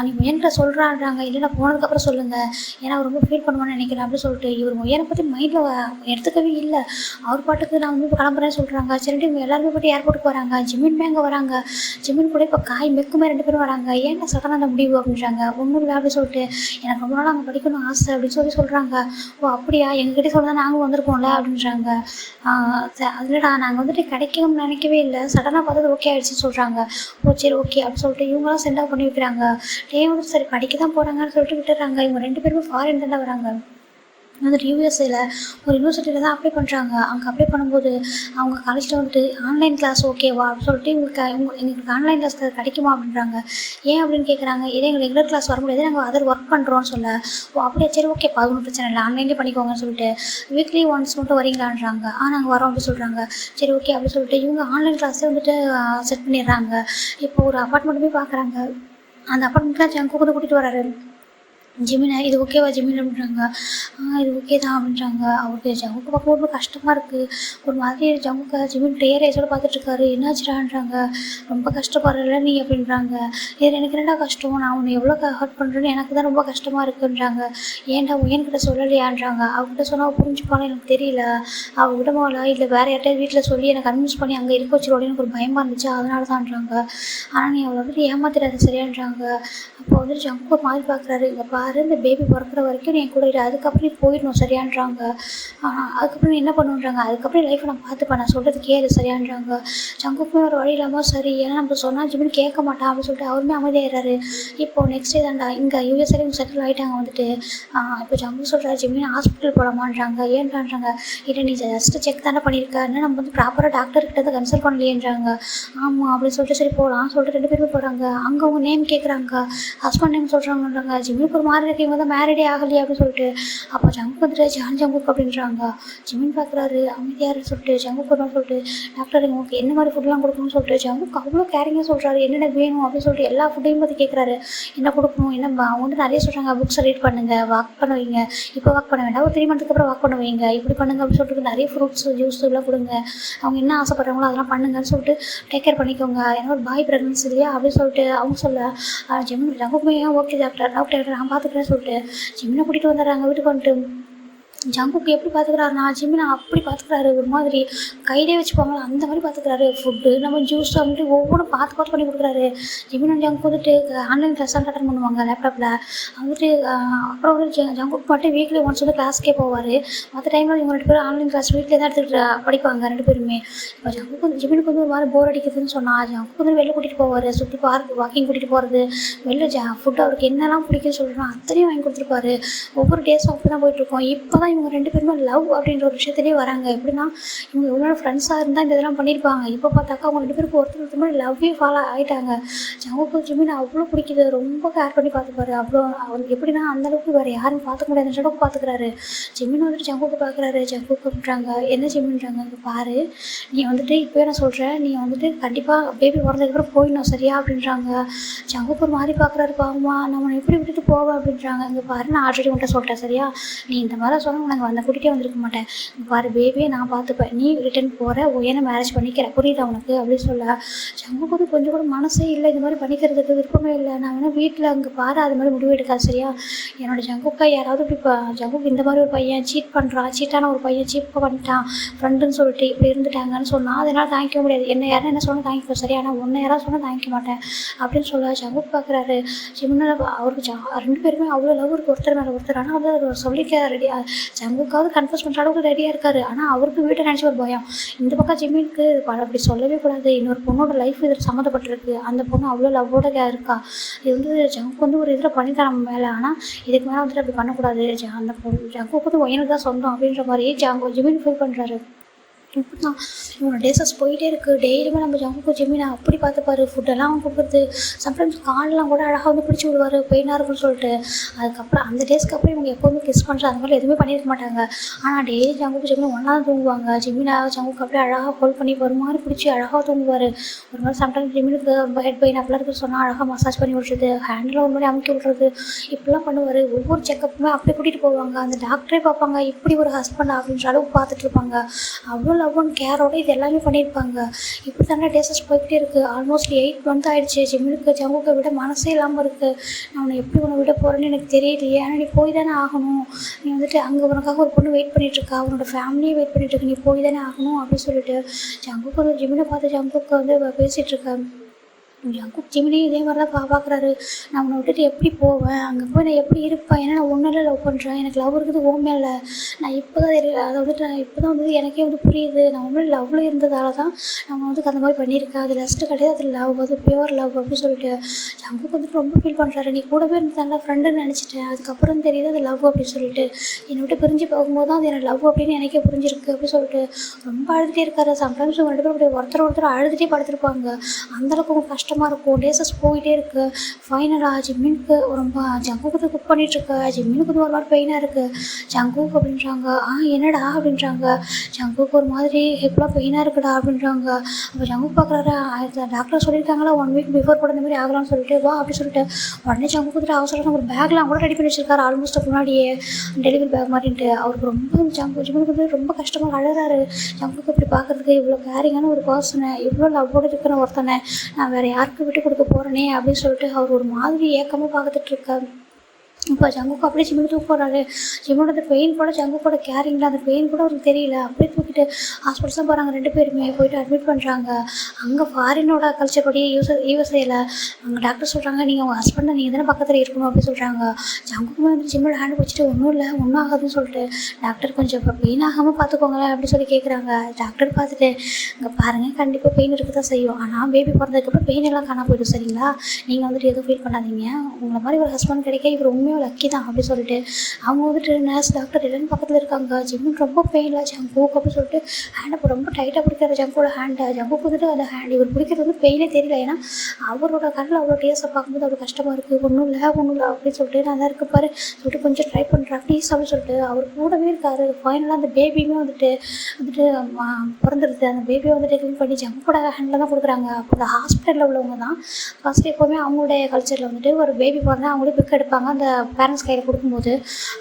நீ உயர்கிட்ட சொல்கிறான்றாங்க. இல்லை நான் போனதுக்கப்புறம் சொல்லுங்கள், ஏன்னா அவர் ரொம்ப ஃபீல் பண்ணுவான்னு நினைக்கிறேன் அப்படின்னு சொல்லிட்டு இவர் உயரை பற்றி மைண்டில் எடுத்துக்கவே இல்லை. அவர் பாட்டுக்கு நான் வந்து கிளம்புறேன்னு சொல்கிறாங்க. சரி இவங்க எல்லாருமே போய்ட்டு ஏர்போர்ட்டுக்கு வராங்க. ஜிம்மின் அங்கே வராங்க. ஜிம்மின் கூட இப்போ காய் மெக்குமே 2 பேரும் வராங்க. ஏன்னா சடனாக அந்த முடிவு அப்படின்றாங்க. ஒன்றும் இல்லை அப்படின்னு சொல்லிட்டு எனக்கு ரொம்ப நாள் அங்கே படிக்கணும் ஆசை அப்படின்னு சொல்கிறாங்க. ஓ அப்படியா, எங்ககிட்ட சொல்ல நாங்களும் வந்திருப்போம்ல அப்படின்றாங்க. அதில்டா நாங்கள் வந்துட்டு கிடைக்கும்னு நினைக்கவே இல்லை, சடனாக பார்த்தது ஓகே ஆகிடுச்சின்னு சொல்கிறாங்க. ஓ சரி ஓகே அப்படின்னு சொல்லிட்டு இவங்களாம் சென்ட் ஆஃப் பண்ணி வைக்கிறாங்க. டே வந்து சரி படிக்க தான் போகிறாங்கன்னு சொல்லிட்டு விட்டுறாங்க. இவங்க 2 பேருமே ஃபாரின் தானே வராங்க. வந்துட்டு யூஎஸ்ஏல ஒரு யூனிவர்சிட்டியில் தான் அப்ளை பண்ணுறாங்க. அங்கே அப்ளை பண்ணும்போது அவங்க காலேஜில் வந்துட்டு ஆன்லைன் கிளாஸ் ஓகேவா அப்படின்னு சொல்லிட்டு எங்களுக்கு ஆன்லைன் கிளாஸ் கிடைக்குமா அப்படின்றாங்க. ஏன் அப்படின்னு கேட்குறாங்க. இதே எங்களுக்கு ரெகுலர் கிளாஸ் வர முடியாது, நாங்கள் அதர் ஒர்க் பண்ணுறோன்னு சொல்ல. ஓ அப்படியே சரி ஓகே ஒன்றும் பிரச்சனை இல்லை, ஆன்லைன்லேயே பண்ணிக்கோங்கன்னு சொல்லிட்டு வீக்லி ஒன்ஸ் மட்டும் வரீங்களான்றாங்க. நாங்கள் வரோம் அப்படின்னு சொல்கிறாங்க. சரி ஓகே அப்படின்னு சொல்லிட்டு இவங்க ஆன்லைன் கிளாஸே வந்துட்டு செட் பண்ணிடுறாங்க. இப்போ ஒரு அப்பார்ட்மெண்ட்டுமே பார்க்குறாங்க. அந்த அப்பார்ட்மெண்ட்டில் ஜங்கு வந்து கூட்டிகிட்டு வராரு ஜிமினை. இது ஓகேவா ஜிமின் அப்படின்றாங்க. இது ஓகே தான் அப்படின்றாங்க. அவருக்கு ஜங்குக்கு பார்க்க ரொம்ப கஷ்டமாக இருக்குது, ஒரு மாதிரி ஜங்குக்கு ஜிமின் டேர் ஏஜோடு பார்த்துட்ருக்காரு. என்னாச்சுடான்றாங்க. ரொம்ப கஷ்டப்படுறல நீ அப்படின்றாங்க. இதில் எனக்கு என்னடா கஷ்டம், நான் உன்னை எவ்வளோ ஹர்ட் பண்ணுறேன்னு எனக்கு தான் ரொம்ப கஷ்டமாக இருக்குன்றாங்க. ஏன்டா என்கிட்ட சொல்லலையான்றாங்க. அவங்ககிட்ட சொன்னால் புரிஞ்சுப்பான்னு எனக்கு தெரியல, அவள் விடமாவளா இல்லை வேறு யார்ட்டையாவது வீட்டில் சொல்லி எனக்கு கன்வின்ஸ் பண்ணி அங்கே இருக்க வச்சுருவோன்னு எனக்கு ஒரு பயமாக இருந்துச்சு, அதனால தான்ன்றாங்க. ஆனால் நீ அவளை வந்துட்டு ஏமாத்திடாது சரியான்றாங்க. அப்போ வந்துட்டு ஜங்கு மாதிரி பார்க்குறாரு. இங்கே இந்த பேபி பிறக்கிற வரைக்கும் நீ கூட இல்லை, அதுக்கப்புறம் போயிடணும் சரியான்றாங்க. அதுக்கப்புறம் நீ என்ன பண்ணுன்றாங்க. அதுக்கப்புறம் லைஃப்பை நான் பார்த்துப்பேன், நான் சொல்கிறது கேளு சரியான்றாங்க. ஜங்குக்குமே ஒரு வழி இல்லாமல் சரி, ஏன்னா நம்ம சொன்னால் ஜிமின் கேட்க மாட்டான் அப்படின்னு சொல்லிட்டு அவருமே அமைதியாகிறாரு. இப்போது நெக்ஸ்ட் டே தான்டா இங்கே யூஎஸ்ஏ செட்டில் ஆகிட்டாங்க. வந்துட்டு இப்போ ஜங்கு சொல்கிறாரு ஜிமின் ஹாஸ்பிட்டல் போகலாமான்றாங்க. ஏன்றான்றாங்க. இல்லை நீ ஜஸ்ட்டு செக் தானே பண்ணியிருக்க, ஏன்னா நம்ம வந்து ப்ராப்பராக டாக்டர்கிட்ட தான் கன்சல்ட் பண்ணலையேன்றாங்க. ஆமாம் அப்படின்னு சொல்லிட்டு சரி போகலாம் சொல்லிட்டு 2 பேருமே போகிறாங்க. அங்கே அவங்க நேம் கேட்குறாங்க, ஹஸ்பண்ட் நேம் சொல்கிறாங்கன்றாங்க. ஜிமினுக்கு ஒரு மாதிரி இவங்க தான் மேரிடே ஆகலையே அப்படின்னு சொல்லிட்டு அப்போ ஜங்கு வந்துட்டு ஜான் ஜங்குக் அப்படின்றாங்க. ஜிமின் பார்க்குறாரு அமைதியாரு சொல்லிட்டு ஜங்குக் தான் சொல்லிட்டு டாக்டர் உங்களுக்கு என்ன மாதிரி ஃபுட்லாம் கொடுக்கணும்னு சொல்லிட்டு ஜங்குக் அவ்வளோ கேரிங்காக சொல்கிறாரு. என்னென்ன வேணும் அப்படின்னு சொல்லிட்டு எல்லா ஃபுட்டையும் பற்றி கேட்குறாரு. என்ன கொடுக்கணும் என்ன அவங்க வந்து நிறைய சொல்கிறாங்க. புக்ஸை ரீட் பண்ணுங்கள், வாக் பண்ணுவீங்க, இப்போ வாக் பண்ண வேண்டாம், ஒரு 3 மந்த்துக்கு அப்புறம் வாக் பண்ணுவீங்க, இப்படி பண்ணுங்க அப்படின்னு சொல்லிட்டு நிறைய ஃப்ரூட்ஸ் ஜூஸ் இதெல்லாம் கொடுங்க, அவங்க என்ன ஆசைப்படுறாங்களோ அதெல்லாம் பண்ணுங்கன்னு சொல்லிட்டு டேக் கேர் பண்ணிக்கோங்க, ஏன்னா ஒரு பாய் ப்ரெக்னன்சி இல்லையா அப்படின்னு சொல்லிட்டு அவங்க சொல்ல ஜிமின் ஜங்குக்குமே ஓகே டாக்டர் நான் பார்த்துக்கிறேன் சொல்லிட்டு ஜிமினை கூட்டிகிட்டு வந்துடுறாங்க. வீட்டுக்கு வந்துட்டு ஜங்குக்கு எப்படி பார்த்துக்கிறாருனா ஜிமினை அப்படி பார்த்துக்கிறாரு, ஒரு மாதிரி கையிலே வச்சுப்பாங்களா அந்த மாதிரி பார்த்துக்கிறாரு. ஃபுட்டு நம்ம ஜூஸ் அப்படின்ட்டு ஒவ்வொன்றும் பார்த்து பண்ணி கொடுக்குறாரு. ஜிமின் அண்ட் ஜங்கு வந்துட்டு ஆன்லைன் கிளாஸ் தான் அட்டன் பண்ணுவாங்க லேப்டாப்பில் வந்துட்டு. அப்புறம் வந்து ஜங்குக்கு மட்டும் வீக்லி ஒன்ஸ் வந்து கிளாஸ்க்கே போவார். மற்ற டைமில் இவங்க 2 பேரும் ஆன்லைன் கிளாஸ் வீட்டிலே தான் எடுத்துக்கிட்டு படிப்பாங்க 2 பேருமே. இப்போ ஜங்குக்கு வந்து ஜிமினுக்கு வந்து ஒரு மாதிரி போர் அடிக்குதுன்னு சொன்னால் ஜங்குக்கு வந்து வெளில கூட்டிகிட்டு போவார், சுற்றி பார்க்கு வாக்கிங் கூட்டிகிட்டு போகிறது, வெளில ஃபுட்டு அவருக்கு என்னெல்லாம் பிடிக்குன்னு சொல்கிறோம் அத்தனையும் வாங்கி கொடுத்துருப்பாரு. ஒவ்வொரு டேஸும் அப்படி தான் போயிட்டுருக்கோம். இப்போ தான் இவங்க 2 பேருமே லவ் அப்படின்ற ஒரு விஷயத்துலேயே வராங்க. எப்படின்னா இவங்க எவ்வளோ ஃப்ரெண்ட்ஸாக இருந்தால் இந்த இதெல்லாம் பண்ணியிருப்பாங்க. இப்போ பார்த்தாக்கா அவங்க 2 பேருக்கு ஒருத்தர் மாதிரி லவ்வே ஃபாலோ ஆகிட்டாங்க. ஜங்குக்கு ஜிமின் அவ்வளோ பிடிக்குது, ரொம்ப கேர் பண்ணி பார்த்துப்பாரு. அவ்வளோ அவருக்கு எப்படின்னா அந்தளவுக்கு வேறு யாரும் பார்த்துக்க முடியாத அளவுக்கு பார்த்துக்கிறாரு. ஜிமின் வந்துட்டு ஜங்குக்கு பார்க்குறாரு. ஜங்குக்கு அப்படின்றாங்க, என்ன ஜிமின்றாங்க, இங்கே பாரு நீ வந்துட்டு இப்போயே நான் சொல்கிறேன், நீ வந்துட்டு கண்டிப்பாக பேபி பிறந்ததுக்கப்புறம் போயிடணும் சரியா அப்படின்றாங்க. ஜங்குக்கு ஒரு மாதிரி பார்க்குறாரு, பாவமா நம்ம எப்படி விட்டுட்டு போவேன் அப்படின்றாங்க. இங்கே பாரு நான் ஆல்ரெடி உன்ட்ட சொல்லிட்டேன் சரியா, நீ இந்த மாதிரி சொன்னால் உனக்கு அந்த கூட்டிகிட்டே வந்திருக்க மாட்டேன். இங்கே பாரு பேபியை நான் பார்த்துப்பேன், நீ ரிட்டர்ன் போகிற என்ன மேரேஜ் பண்ணிக்கிறேன் புரியுதா உனக்கு அப்படின்னு சொல்ல. ஜங்குக்கு வந்து கொஞ்சம் கூட மனசே இல்லை, இந்த மாதிரி பண்ணிக்கிறதுக்கு விருப்பமே இல்லை. நான் வேணால் வீட்டில் அங்கே பாரு அது மாதிரி முடிவு எடுக்காது சரியா. என்னோட ஜங்குக்கா யாராவது இப்படி ஜங்குக்கு இந்த மாதிரி ஒரு பையன் சீட் பண்ணுறான், சீட்டான ஒரு பையன் சீட் பண்ணிட்டான் ஃப்ரெண்டுன்னு சொல்லிட்டு இப்படி இருந்துட்டாங்கன்னு சொன்னால் அதனால் தாங்கிக்க முடியாது. என்ன யாரும் என்ன சொன்னால் தாங்கிப்போம் சரியா, ஆனால் ஒன்று யாராவது சொன்னால் தாங்கிக்க மாட்டேன் அப்படின்னு சொல்ல. ஜங்குக்கு பார்க்குறாரு ஜிமின் அவருக்கு 2 பேருமே அவ்வளோ லவ் இருக்குது ஒருத்தர் மேலே ஒருத்தர். ஆனால் வந்து அவர் சொல்லிக்க ரெடியாக ஜங்குக்காவது கன்ஃபர்ஸ் பண்ணுற அளவுக்கு ரெடியாக இருக்காரு. ஆனால் அவருக்கு வீட்டை நினச்சி ஒரு பயம். இந்த பக்கம் ஜிமினுக்கு அப்படி சொல்லவே கூடாது, இன்னொரு பொண்ணோட லைஃப் இதில் சம்மந்தப்பட்டிருக்கு, அந்த பொண்ணு அவ்வளோ லவ்வோட இருக்கா, இது வந்து ஜங்குக்கு வந்து ஒரு இதில் பண்ணித்தான் நம்ம மேலே, ஆனால் இதுக்கு மேலே வந்துட்டு அப்படி பண்ணக்கூடாது, அந்த பொண்ணு ஜங்குக்கு வந்து எனக்கு தான் சொந்தம் அப்படின்ற மாதிரி ஜிமின் ஃபீல் பண்ணுறாரு. இப்படி தான் இவனோட டேஸஸ் போயிட்டே இருக்குது. டெய்லியுமே நம்ம ஜங்குக்கு ஜிமினை அப்படி பார்த்துப்பாரு, ஃபுட்டெல்லாம் அவன் கொடுக்குறது, சம்டைம்ஸ் காலெலாம் கூட அழகாக வந்து பிடிச்சி விடுவார் பெயினாக இருக்குன்னு சொல்லிட்டு. அதுக்கப்புறம் அந்த டேஸ்க்கு அப்புறம் இவங்க எப்போவுமே கிஸ் பண்ணுற அந்த மாதிரி எதுவுமே பண்ணியிருக்க மாட்டாங்க. ஆனால் டெய்லி ஜங்குக்கு ஜிமினை ஒன்றா தான் தூங்குவாங்க. ஜிமினா ஜங்குக்கு அப்படியே அழகாக ஹோல்ட் பண்ணி ஒரு மாதிரி பிடிச்சி அழகாக தூங்குவார். ஒரு மாதிரி சம்டைம்ஸ் ஜிமினுக்கு ஹெட் பெயின் அப்படிலாம் இருக்குது சொன்னால் அழகாக மசாஜ் பண்ணி விடுறது, ஹேண்டில் ஒரு மாதிரி அமுக்கி விடுறது, இப்படிலாம் பண்ணுவார். ஒவ்வொரு செக்கப்புமே அப்படியே கூட்டிகிட்டு போவாங்க. அந்த டாக்டரே பார்ப்பாங்க இப்படி ஒரு ஹஸ்பண்ட் அப்படின்ற அளவுக்கு பார்த்துட்டு இருப்பாங்க. அவ்வளோ லவ் அண்ட் கேரோட இது எல்லாமே பண்ணியிருப்பாங்க. இப்படி தானே டேஸஸ் போய்கிட்டே இருக்குது. ஆல்மோஸ்ட் 8 மந்த் ஆகிடுச்சு. ஜிமினுக்கு ஜங்குக்கை விட மனசே இல்லாமல் இருக்குது. நான் உன்னை எப்படி உன்னை விட போகிறேன்னு எனக்கு தெரியலையே, ஆனால் நீ போய் தானே ஆகணும், நீ வந்துட்டு அங்கே உனக்காக ஒரு பொண்ணு வெயிட் பண்ணிகிட்ருக்கா, அவனோட ஃபேமிலியே வெயிட் பண்ணிகிட்ருக்கு, நீ போய் தானே ஆகணும் அப்படின்னு சொல்லிட்டு ஜங்குக்கு வந்து ஜிமினை பார்த்து ஜங்குக்கு வந்து பேசிகிட்ருக்கேன். ஜங்குக்கு ஜிமினையும் இதே மாதிரி தான் பார்க்குறாரு. நான் உன்னை விட்டுட்டு எப்படி போவேன், அங்கே போய் நான் எப்படி இருப்பேன், ஏன்னா நான் ஒன்றால் லவ் பண்ணுறேன், எனக்கு லவ் இருக்குது மேலே. நான் இப்போ தான் அதை வந்துட்டு நான் இப்போ தான் வந்து எனக்கே வந்து புரியுது, நான் ஒன்றும் லவ்வில் இருந்ததால தான் நம்ம வந்து அந்த மாதிரி பண்ணியிருக்கேன், அது லஸ்ட்டு கிடையாது, அது லவ், அது பியூர் லவ் அப்படின்னு சொல்லிட்டு ஜங்குக்கு வந்துட்டு ரொம்ப ஃபீல் பண்ணுறாரு. நீ கூடவே இருந்தால ஃப்ரெண்டுன்னு நினச்சிட்டேன், அதுக்கப்புறம் தெரியுது அது லவ் அப்படின்னு சொல்லிட்டு. என்னை விட்டு பிரிஞ்சு போகும்போது தான் அது எனக்கு லவ் அப்படின்னு எனக்கே புரிஞ்சிருக்கு அப்படின்னு சொல்லிட்டு ரொம்ப அழுதுகிட்டே இருக்காரு. சம்டைம்ஸ் 2 பேரும் ஒருத்தர் அழுதுகிட்டே படுத்துருப்பாங்க. அந்தளவுக்கு ரொம்ப கஷ்டமாக இருக்கும். டேஸஸ் போயிட்டே இருக்குது. ஃபைனலாக ஜிமினுக்கு ரொம்ப ஜங்குக்கு குக் பண்ணிகிட்ருக்கு. ஜிமினுக்கு வந்து ஒரு மாதிரி பெயினாக இருக்குது. ஜங்குக்கு அப்படின்றாங்க, என்னடா அப்படின்றாங்க. ஜங்குக்கு ஒரு மாதிரி ஹிப்லாம் பெயினாக இருக்குடா அப்படின்றாங்க. அப்போ ஜங்குக்கு பார்க்குறாரு, டாக்டர் சொல்லியிருக்காங்களா 1 வீக் பிஃபோர் கூட இந்த மாதிரி ஆகலாம்னு சொல்லிட்டு வா அப்படின்னு சொல்லிட்டு உடனே ஜங்குக்கு வந்துட்டு அவசரம் ஒரு பேக்லாம் கூட ரெடி பண்ணி வச்சிருக்காரு. ஆல்மோஸ்ட் முன்னாடியே டெலிவரி பேக் மாதிரின்ட்டு. அவருக்கு ரொம்ப ஜிமினுக்கு வந்து ரொம்ப கஷ்டமாக அழுறாரு. ஜங்குக்கு இப்படி பார்க்குறதுக்கு இவ்வளோ கேரிங்கான ஒரு பர்சனை, இவ்வளோ லவ்வோடு இருக்கிற ஒருத்தனை நான் வேறு யாருக்கு விட்டு கொடுக்க போகிறேனே அப்படின்னு சொல்லிட்டு அவர் ஒரு மாதிரி ஏக்கமாக பார்த்துட்ருக்காரு. இப்போ ஜங்குக்கு அப்படியே ஜிமினு தூக்க போகிறாரு. ஜிமினோட அந்த பெயின் கூட ஜங்குக்கோட கேரிங்கில் அந்த பெயின் கூட அவருக்கு தெரியல. அப்படியே தூக்கிட்டு ஹாஸ்பிட்டல்ஸ் தான் போகிறாங்க. 2 பேருமே போயிட்டு அட்மிட் பண்ணுறாங்க. அங்கே ஃபாரினோட கல்ச்சர் படி யூஎஸ்ஏல அங்கே டாக்டர் சொல்கிறாங்க, நீங்கள் உங்கள் ஹஸ்பண்டை நீங்கள் தானே பக்கத்தில் இருக்கணும் அப்படின்னு சொல்கிறாங்க. ஜங்குக்குமே வந்து ஜிமினோட ஹேண்ட் வச்சுட்டு ஒன்றும் இல்லை ஒன்றும் ஆகாதுன்னு சொல்லிட்டு டாக்டர் கொஞ்சம் இப்போ பெயின் ஆகாமல் பார்த்துக்கோங்களேன் அப்படின்னு சொல்லி கேட்குறாங்க. டாக்டர் பார்த்துட்டு இங்கே பாருங்கள், கண்டிப்பாக பெயின் இருக்க தான் செய்யும், ஆனால் பேபி பிறந்ததுக்கப்புறம் பெயின் எல்லாம் காணாம போயிடும் சரிங்களா, நீங்கள் வந்துட்டு எதுவும் ஃபீல் பண்ணாதீங்க, உங்களை மாதிரி ஒரு ஹஸ்பண்ட் கிடைக்க இவர் உண்மையாக லக்கி தான் அப்படின்னு சொல்லிட்டு அவங்க வந்துட்டு நர்ஸ் டாக்டர் எல்லாரும் பக்கத்தில் இருக்காங்க. ஜிமின் ரொம்ப பெயினில் ஜங்குக்கு அப்படின்னு சொல்லிட்டு ஹேண்டை ரொம்ப டைட்டாக பிடிக்கிற ஜங்குவோட ஹேண்டை. ஜங்குக்கு வந்துட்டு அந்த ஹேண்ட் இவர் பிடிக்கிறது வந்து பெயினே தெரியல, ஏன்னா அவரோட கண்ணில் அவ்வளோ டேஸை பார்க்கும்போது அவ்வளோ கஷ்டமாக இருக்குது. ஒன்றும் இல்லை அப்படின்னு சொல்லிட்டு நான் தான் இருக்கு பாரு சொல்லிட்டு கொஞ்சம் ட்ரை பண்ணுறேன் ப்ளீஸ் அப்படின்னு சொல்லிட்டு அவர் கூடவே இருக்காரு. ஃபைனலாக அந்த பேபியுமே வந்துட்டு பிறந்துடுது. அந்த பேபியை வந்துட்டு க்ளீன் பண்ணி ஜங்குவோட ஹேண்டில் தான் கொடுக்குறாங்க. அப்போ அந்த ஹாஸ்பிட்டலில் உள்ளவங்க தான் ஃபஸ்ட்டு எப்போவுமே அவங்களுடைய கல்ச்சரில் வந்துட்டு ஒரு பேபி பிறந்தா அவங்களே பிக் எடுப்பாங்க அந்த பேரண்ட்ஸ் கையில் கொடுக்கும்போது.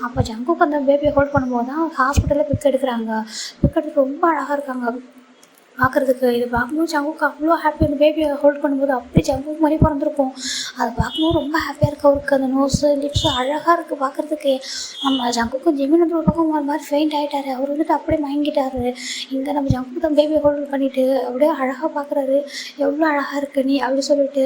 அப்போ ஜங்குக்கு அந்த பேபியை ஹோல்ட் பண்ணும்போது தான் ஹாஸ்பிட்டலில் பிக் எடுக்கிறாங்க. பிக் எடுத்து ரொம்ப அழகாக இருக்காங்க பார்க்குறதுக்கு. இது பார்க்கும்போது ஜங்குக்கு அவ்வளோ ஹாப்பி. அந்த பேபியை ஹோல்ட் பண்ணும்போது அப்படியே ஜங்குக்கு மாதிரி பிறந்திருக்கும். அதை பார்க்கும்போது ரொம்ப ஹாப்பியாக இருக்குது அவருக்கு. அந்த நோஸு லிப்ஸு அழகாக இருக்குது பார்க்குறதுக்கு. நம்ம ஜங்குக்கும் ஜிமின் வந்து ஒரு பக்கம் ஒரு மாதிரி ஃபெயிண்ட் ஆகிட்டாரு. அவர் வந்துட்டு அப்படியே மயங்கிட்டாரு. இங்கே நம்ம ஜங்குக்கு தான் பேபியை ஹோல்ட் பண்ணிவிட்டு அப்படியே அழகாக பார்க்குறாரு. எவ்வளோ அழகாக இருக்குது நீ அப்படி சொல்லிட்டு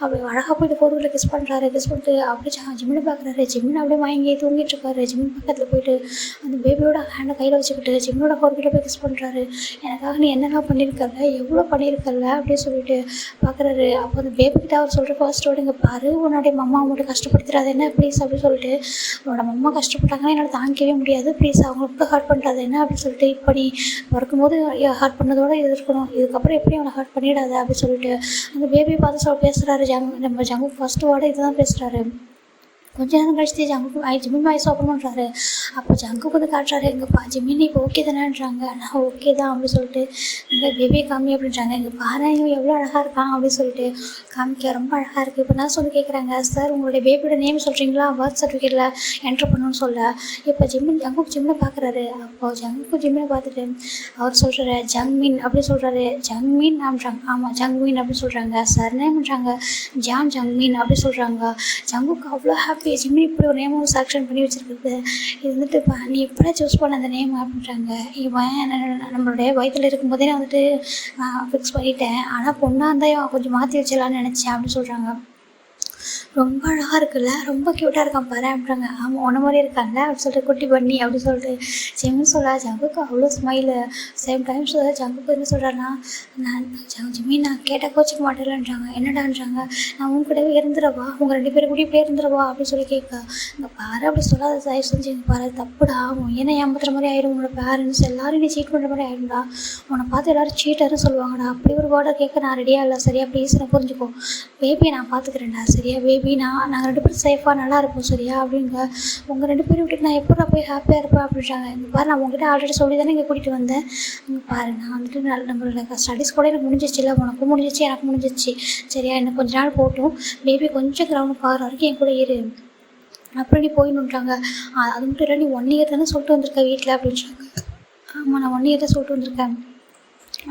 அப்படி அழகாக போய்ட்டு போர்வில் கிஸ் பண்ணுறாரு. கிஸ் பண்ணிட்டு அப்படியே ஜிமினை பார்க்குறாரு. ஜிமின் அப்படியே மயங்கி தூங்கிட்டு இருக்காரு. ஜிமின் பக்கத்தில் போயிட்டு அந்த பேபியோட ஹேண்டை கையில் வச்சுக்கிட்டு ஜிமினோட ஹோர்கிட்ட போய் கிஸ் பண்ணுறாரு. எனக்காக நீ என்னெல்லாம் பண்ணியிருக்கல, எவ்வளோ பண்ணியிருக்கல அப்படின்னு சொல்லிட்டு பார்க்குறாரு. அப்போ அந்த பேபிக்கிட்ட அவர் சொல்கிற ஃபர்ஸ்ட் வேர்டு, இங்கே பாரு உன்னுடைய மம்மா மட்டும் கஷ்டப்படுத்துறாது என்ன ப்ளீஸ் அப்படின்னு சொல்லிட்டு, உன்னோட மம்மா கஷ்டப்பட்டாங்கன்னா என்னால் தாங்கிக்கவே முடியாது, ப்ளீஸ் அவங்களுக்கு ஹர்ட் பண்ணுறது என்ன அப்படின்னு சொல்லிட்டு, இப்போ நீ பிறக்கும்போது ஹர்ட் பண்ணதோடு இது இருக்கணும், இதுக்கப்புறம் எப்படி அவனை ஹர்ட் பண்ணிடாது அப்படின்னு சொல்லிட்டு அந்த பேபியை பார்த்து பேசுகிறாரு. நம்ம ஜங்கு ஃபர்ஸ்ட் வேர்டு இதுதான் பேசுகிறாரு. கொஞ்ச நேரம் கழிச்சு ஜங்குக்கு ஜிமின் வாய்ஸ் ஓப்பன் பண்ணுறாரு. அப்போ ஜங்குக்கு வந்து காட்டுறாரு, எங்கப்பா ஜிமின் இப்போ ஓகே தானேன்றாங்க. நான் ஓகே தான் அப்படின்னு சொல்லிட்டு, இந்த பேபியை காமி அப்படின்றாங்க. இங்கே பாரு இவன் எவ்வளோ அழகாக இருக்கான் அப்படின்னு சொல்லிட்டு காமிக்க ரொம்ப அழகாக இருக்குது. இப்போ நான் சொல்லி கேட்குறாங்க, சார் உங்களுடைய பேபியோட நேம் சொல்கிறீங்களா, பர்த் சர்டிஃபிகேட்டில் என்ட்ரு பண்ணணும்னு சொல்ல. இப்போ ஜங்குக்கு ஜிம்மினை பார்க்குறாரு. அப்போ ஜங்குக்கு ஜிம்மினை பார்த்துட்டு அவர் சொல்கிறாரு ஜங்மின் அப்படி சொல்கிறாரு. ஜங்மின் அப்படின்றாங்க. ஆமாம் ஜங்மின் அப்படின்னு சொல்கிறாங்க. சார் நேம்ன்றாங்க ஜான் ஜங்மின் அப்படி சொல்கிறாங்க. ஜங்குக்கு அவ்வளோ ஹாப்பி, ஜிம்மி இப்படி ஒரு நேமும் செலக்ஷன் பண்ணி வச்சுருக்குது, இது வந்துட்டு நீ எப்படா சூஸ் பண்ண அந்த நேம் அப்படின்றாங்க. இவன் நம்மளுடைய வயிற்றில் இருக்கும்போதே நான் வந்துட்டு ஃபிக்ஸ் பண்ணிட்டேன், ஆனால் பொண்ணாக இருந்தால் கொஞ்சம் மாற்றி வச்சிடலான்னு நினச்சேன் அப்படின்னு சொல்கிறாங்க. ரொம்ப அழகாக இருக்குல்ல, ரொம்ப க்யூட்டாக இருக்கான் பாரு அப்படின்றாங்க. ஆமாம் உன்ன மாதிரி இருக்கான்ல அப்படின்னு சொல்லிட்டு குட்டி பண்ணி அப்படி சொல்லிட்டு ஜிம்மி சொல்ல. ஜங்குக்கு அவ்வளோ ஸ்மைலு. சேம் டைம் சொல்ல ஜங்குக்கு என்ன சொல்கிறான்னா, ஜிம்மி நான் கேட்டால் கோச்சிக்க மாட்டேன்றாங்க. என்னடான்றாங்க, நான் உங்ககிட்டவே இருந்துடவா, உங்கள் 2 பேரும் கூட இப்படியே இருந்துடவா அப்படின்னு சொல்லி கேட்க. இங்கே பாரு அப்படி சொல்லாத தயவு செஞ்சு, இங்கே பாரு தப்புடா, ஏன்னா ஏமாத்துற மாதிரி ஆகிடும், உன்னோட பேரண்ட்ஸ் எல்லாரும் நீ சீட் பண்ணுற மாதிரி ஆகிடும்டா, உன்னை பார்த்து எல்லோரும் சீட்டர்னு சொல்லுவாங்கடா, அப்படி ஒரு வேர்டை கேட்க நான் ரெடியாக இல்லை, சரியா ப்ளீஸ் நான் புரிஞ்சுக்கோ, பேபியை நான் பார்த்துக்கிறேன்டா சரியா, பேபி நாங்கள் 2 பேரும் சேஃபாக நல்லா இருப்போம் சரியா அப்படிங்க. உங்கள் 2 பேரும் விட்டுட்டு நான் எப்போ போய் ஹாப்பியாக இருப்பேன் அப்படின்றாங்க. இங்கே பாரு நான் உங்ககிட்ட ஆல்ரெடி சொல்லி தானே இங்கே கூட்டிகிட்டு வந்தேன், இங்கே பாரு நான் வந்துட்டு நம்மளோட ஸ்டடீஸ் கூட எனக்கு முடிஞ்சிச்சு, இல்லை உனக்கும் முடிஞ்சிச்சு எனக்கு முடிஞ்சிச்சு சரியா, எனக்கு கொஞ்ச நாள் போட்டும், பேபி கொஞ்சம் கிரவுண்ட் பாரு வரைக்கும் என் கூட இரு, அப்புறம் நீ போயிடணுன்றாங்க. அது மட்டும் இல்லை, நீ 1 இயர் தானே சொல்லிட்டு வந்திருக்க வீட்டில் அப்படின்றாங்க. ஆமாம் நான் 1 இயர் தான் சொல்லிட்டு வந்திருக்கேன்,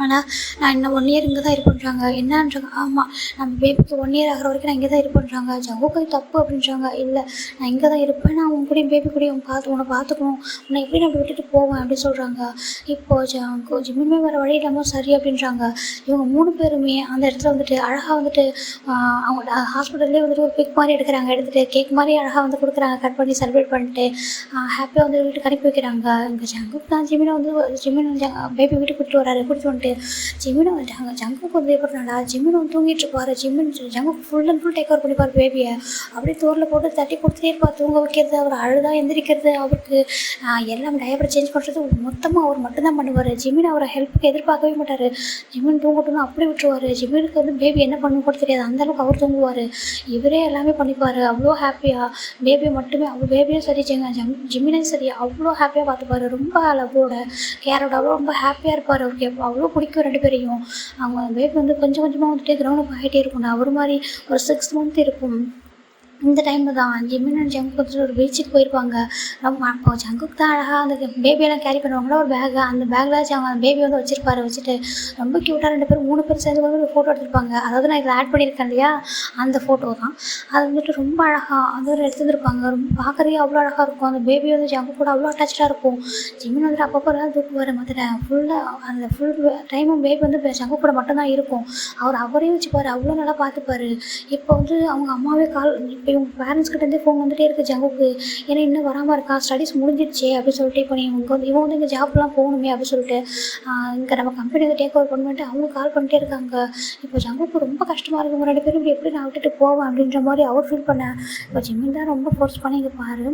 ஆனால் நான் இன்னும் 1 இயர் இங்கே தான் இருப்பேன்றாங்க. என்னன்றாங்க, ஆமாம் நம்ம பேபிக்கு 1 இயர் ஆகிற வரைக்கும் நான் இங்கே தான் இருப்பேன்றாங்க. ஜங்குக்கு தப்பு அப்படின்றாங்க. இல்லை நான் இங்கே தான் இருப்பேன், நான் உன் கூடயும் பேபி கூடயும் உன்னை பார்த்துக்கணும், உன்னை எப்படி நான் விட்டுட்டு போவேன் அப்படின்னு சொல்கிறாங்க. இப்போது ஜிம்மினுமே வேறு வழி இல்லாமல் சரி அப்படின்றாங்க. இவங்க 3 பேருமே அந்த இடத்துல வந்துட்டு அழகாக வந்துட்டு அவங்க ஹாஸ்பிட்டல்லே வந்துட்டு ஒரு பிக் மாதிரி எடுக்கிறாங்க, எடுத்துகிட்டு கேக் மாதிரி அழகாக வந்து கொடுக்குறாங்க, கட் பண்ணி செலிப்ரேட் பண்ணிட்டு ஹாப்பியாக வந்து வீட்டுக்கு அனுப்பி வைக்கிறாங்க. இங்கே ஜங்குக்கு தான் ஜிம்மினை பேபி வீட்டுக்கு கூட்டிட்டு வராரு. கூட்டிட்டு ஜிம்மினை ஜங்குக்கு வந்து எப்படினாடா, ஜிம்மினை வந்து தூங்கிட்டு இருப்பார். ஜங்குக்கு full and full take over பண்ணிப்பார் பேபியை, அப்படியே தோரில் போட்டு தட்டி கொடுத்துட்டே இருப்பார், தூங்க வைக்கிறது, அவர் அழுதா எந்திரிக்கிறது, அவருக்கு எல்லாம் டயப்பர் சேஞ்ச் பண்ணுறது மொத்தமாக அவர் மட்டும்தான் பண்ணுவார். ஜிம்மினை அவரை ஹெல்ப்புக்கு எதிர்பார்க்கவே மாட்டார். ஜிம்மின் தூங்கட்டும்னு அப்படி விட்டுருவார். ஜிம்மினுக்கு வந்து பேபி என்ன பண்ணணும் கூட தெரியாது, அந்தளவுக்கு அவர் தூங்குவார். இவரே எல்லாமே பண்ணிப்பார். அவ்வளோ ஹாப்பியாக பேபியை மட்டுமே, அவ்வளோ பேபியும் சரி ஜிம்மினையும் சரி அவ்வளோ ஹாப்பியாக பார்த்துப்பார். ரொம்ப லவ்வோட கேரோட அவ்வளோ ரொம்ப ஹாப்பியாக இருப்பார். அவருக்கு அவ்வளோ பிடிக்கும் 2 பேரையும். அவங்க பேபி வந்து கொஞ்சம் கொஞ்சமாக வந்துட்டு கிரவுண்ட் அப் ஆகிட்டே இருக்கும். அவர் மாதிரி ஒரு 6 மந்த் இருக்கும். இந்த டைமில் தான் ஜிம்மின் அண்ட் ஜங்குக்கு வந்துட்டு ஒரு பீச்சுக்கு போயிருப்பாங்க. ரொம்ப அப்போ ஜங்குக்கு தான் அழகாக அந்த பேபியெல்லாம் கேரி பண்ணுவாங்களா ஒரு பேக்கு, அந்த பேக்கில் அவங்க அந்த பேபி வந்து வச்சுருப்பாரு. வச்சுட்டு ரொம்ப க்யூட்டாக 2 பேரும் 3 பேர் சேர்ந்து வந்து ஒரு ஃபோட்டோ எடுத்துருப்பாங்க. அதாவது நான் இதில் ஆட் பண்ணியிருக்கேன் இல்லையா, அந்த ஃபோட்டோ தான். அது வந்துட்டு ரொம்ப அழகாக அது ஒரு எடுத்துருந்துருப்பாங்க. ரொம்ப பார்க்குறதே அவ்வளோ அழகாக இருக்கும். அந்த பேபி வந்து ஜங்கு கூட அவ்வளோ அட்டாச்சாக இருக்கும். ஜிம்மின் வந்துட்டு அப்பப்போ எல்லாம் தூக்குவார். மற்ற ஃபுல் டைமும் பேபி வந்து ஜங்கு கூட மட்டும்தான் இருக்கும். அவரே வச்சுப்பார், அவ்வளோ நல்லா பார்த்துப்பார். இப்போ வந்து அவங்க அம்மாவே இப்போ இவங்க பேரண்ட்ஸ் கிட்டேருந்தே ஃபோன் வந்துகிட்டே இருக்குது ஜங்குக்கு, ஏன்னா இன்னும் வராமல் இருக்கா, ஸ்டடீஸ் முடிஞ்சிடுச்சு அப்படின்னு சொல்லிட்டு, இப்போ இவன் வந்து இங்கே ஜாப்லாம் போகணுமே அப்படின்னு சொல்லிட்டு இங்கே நம்ம கம்பெனி வந்து டேக் ஓவர் பண்ணிட்டு அவங்க கால் பண்ணிட்டே இருக்காங்க. இப்போ ஜங்குக்கு ரொம்ப கஷ்டமாக இருக்குது, 2 பேரும் இப்படி எப்படி நான் விட்டுட்டு போவேன் அப்படின்ற மாதிரி அவர் ஃபீல் பண்ணேன். இப்போ ஜிம்மின் தான் ரொம்ப ஃபோர்ஸ் பண்ணி இங்கே பாரு,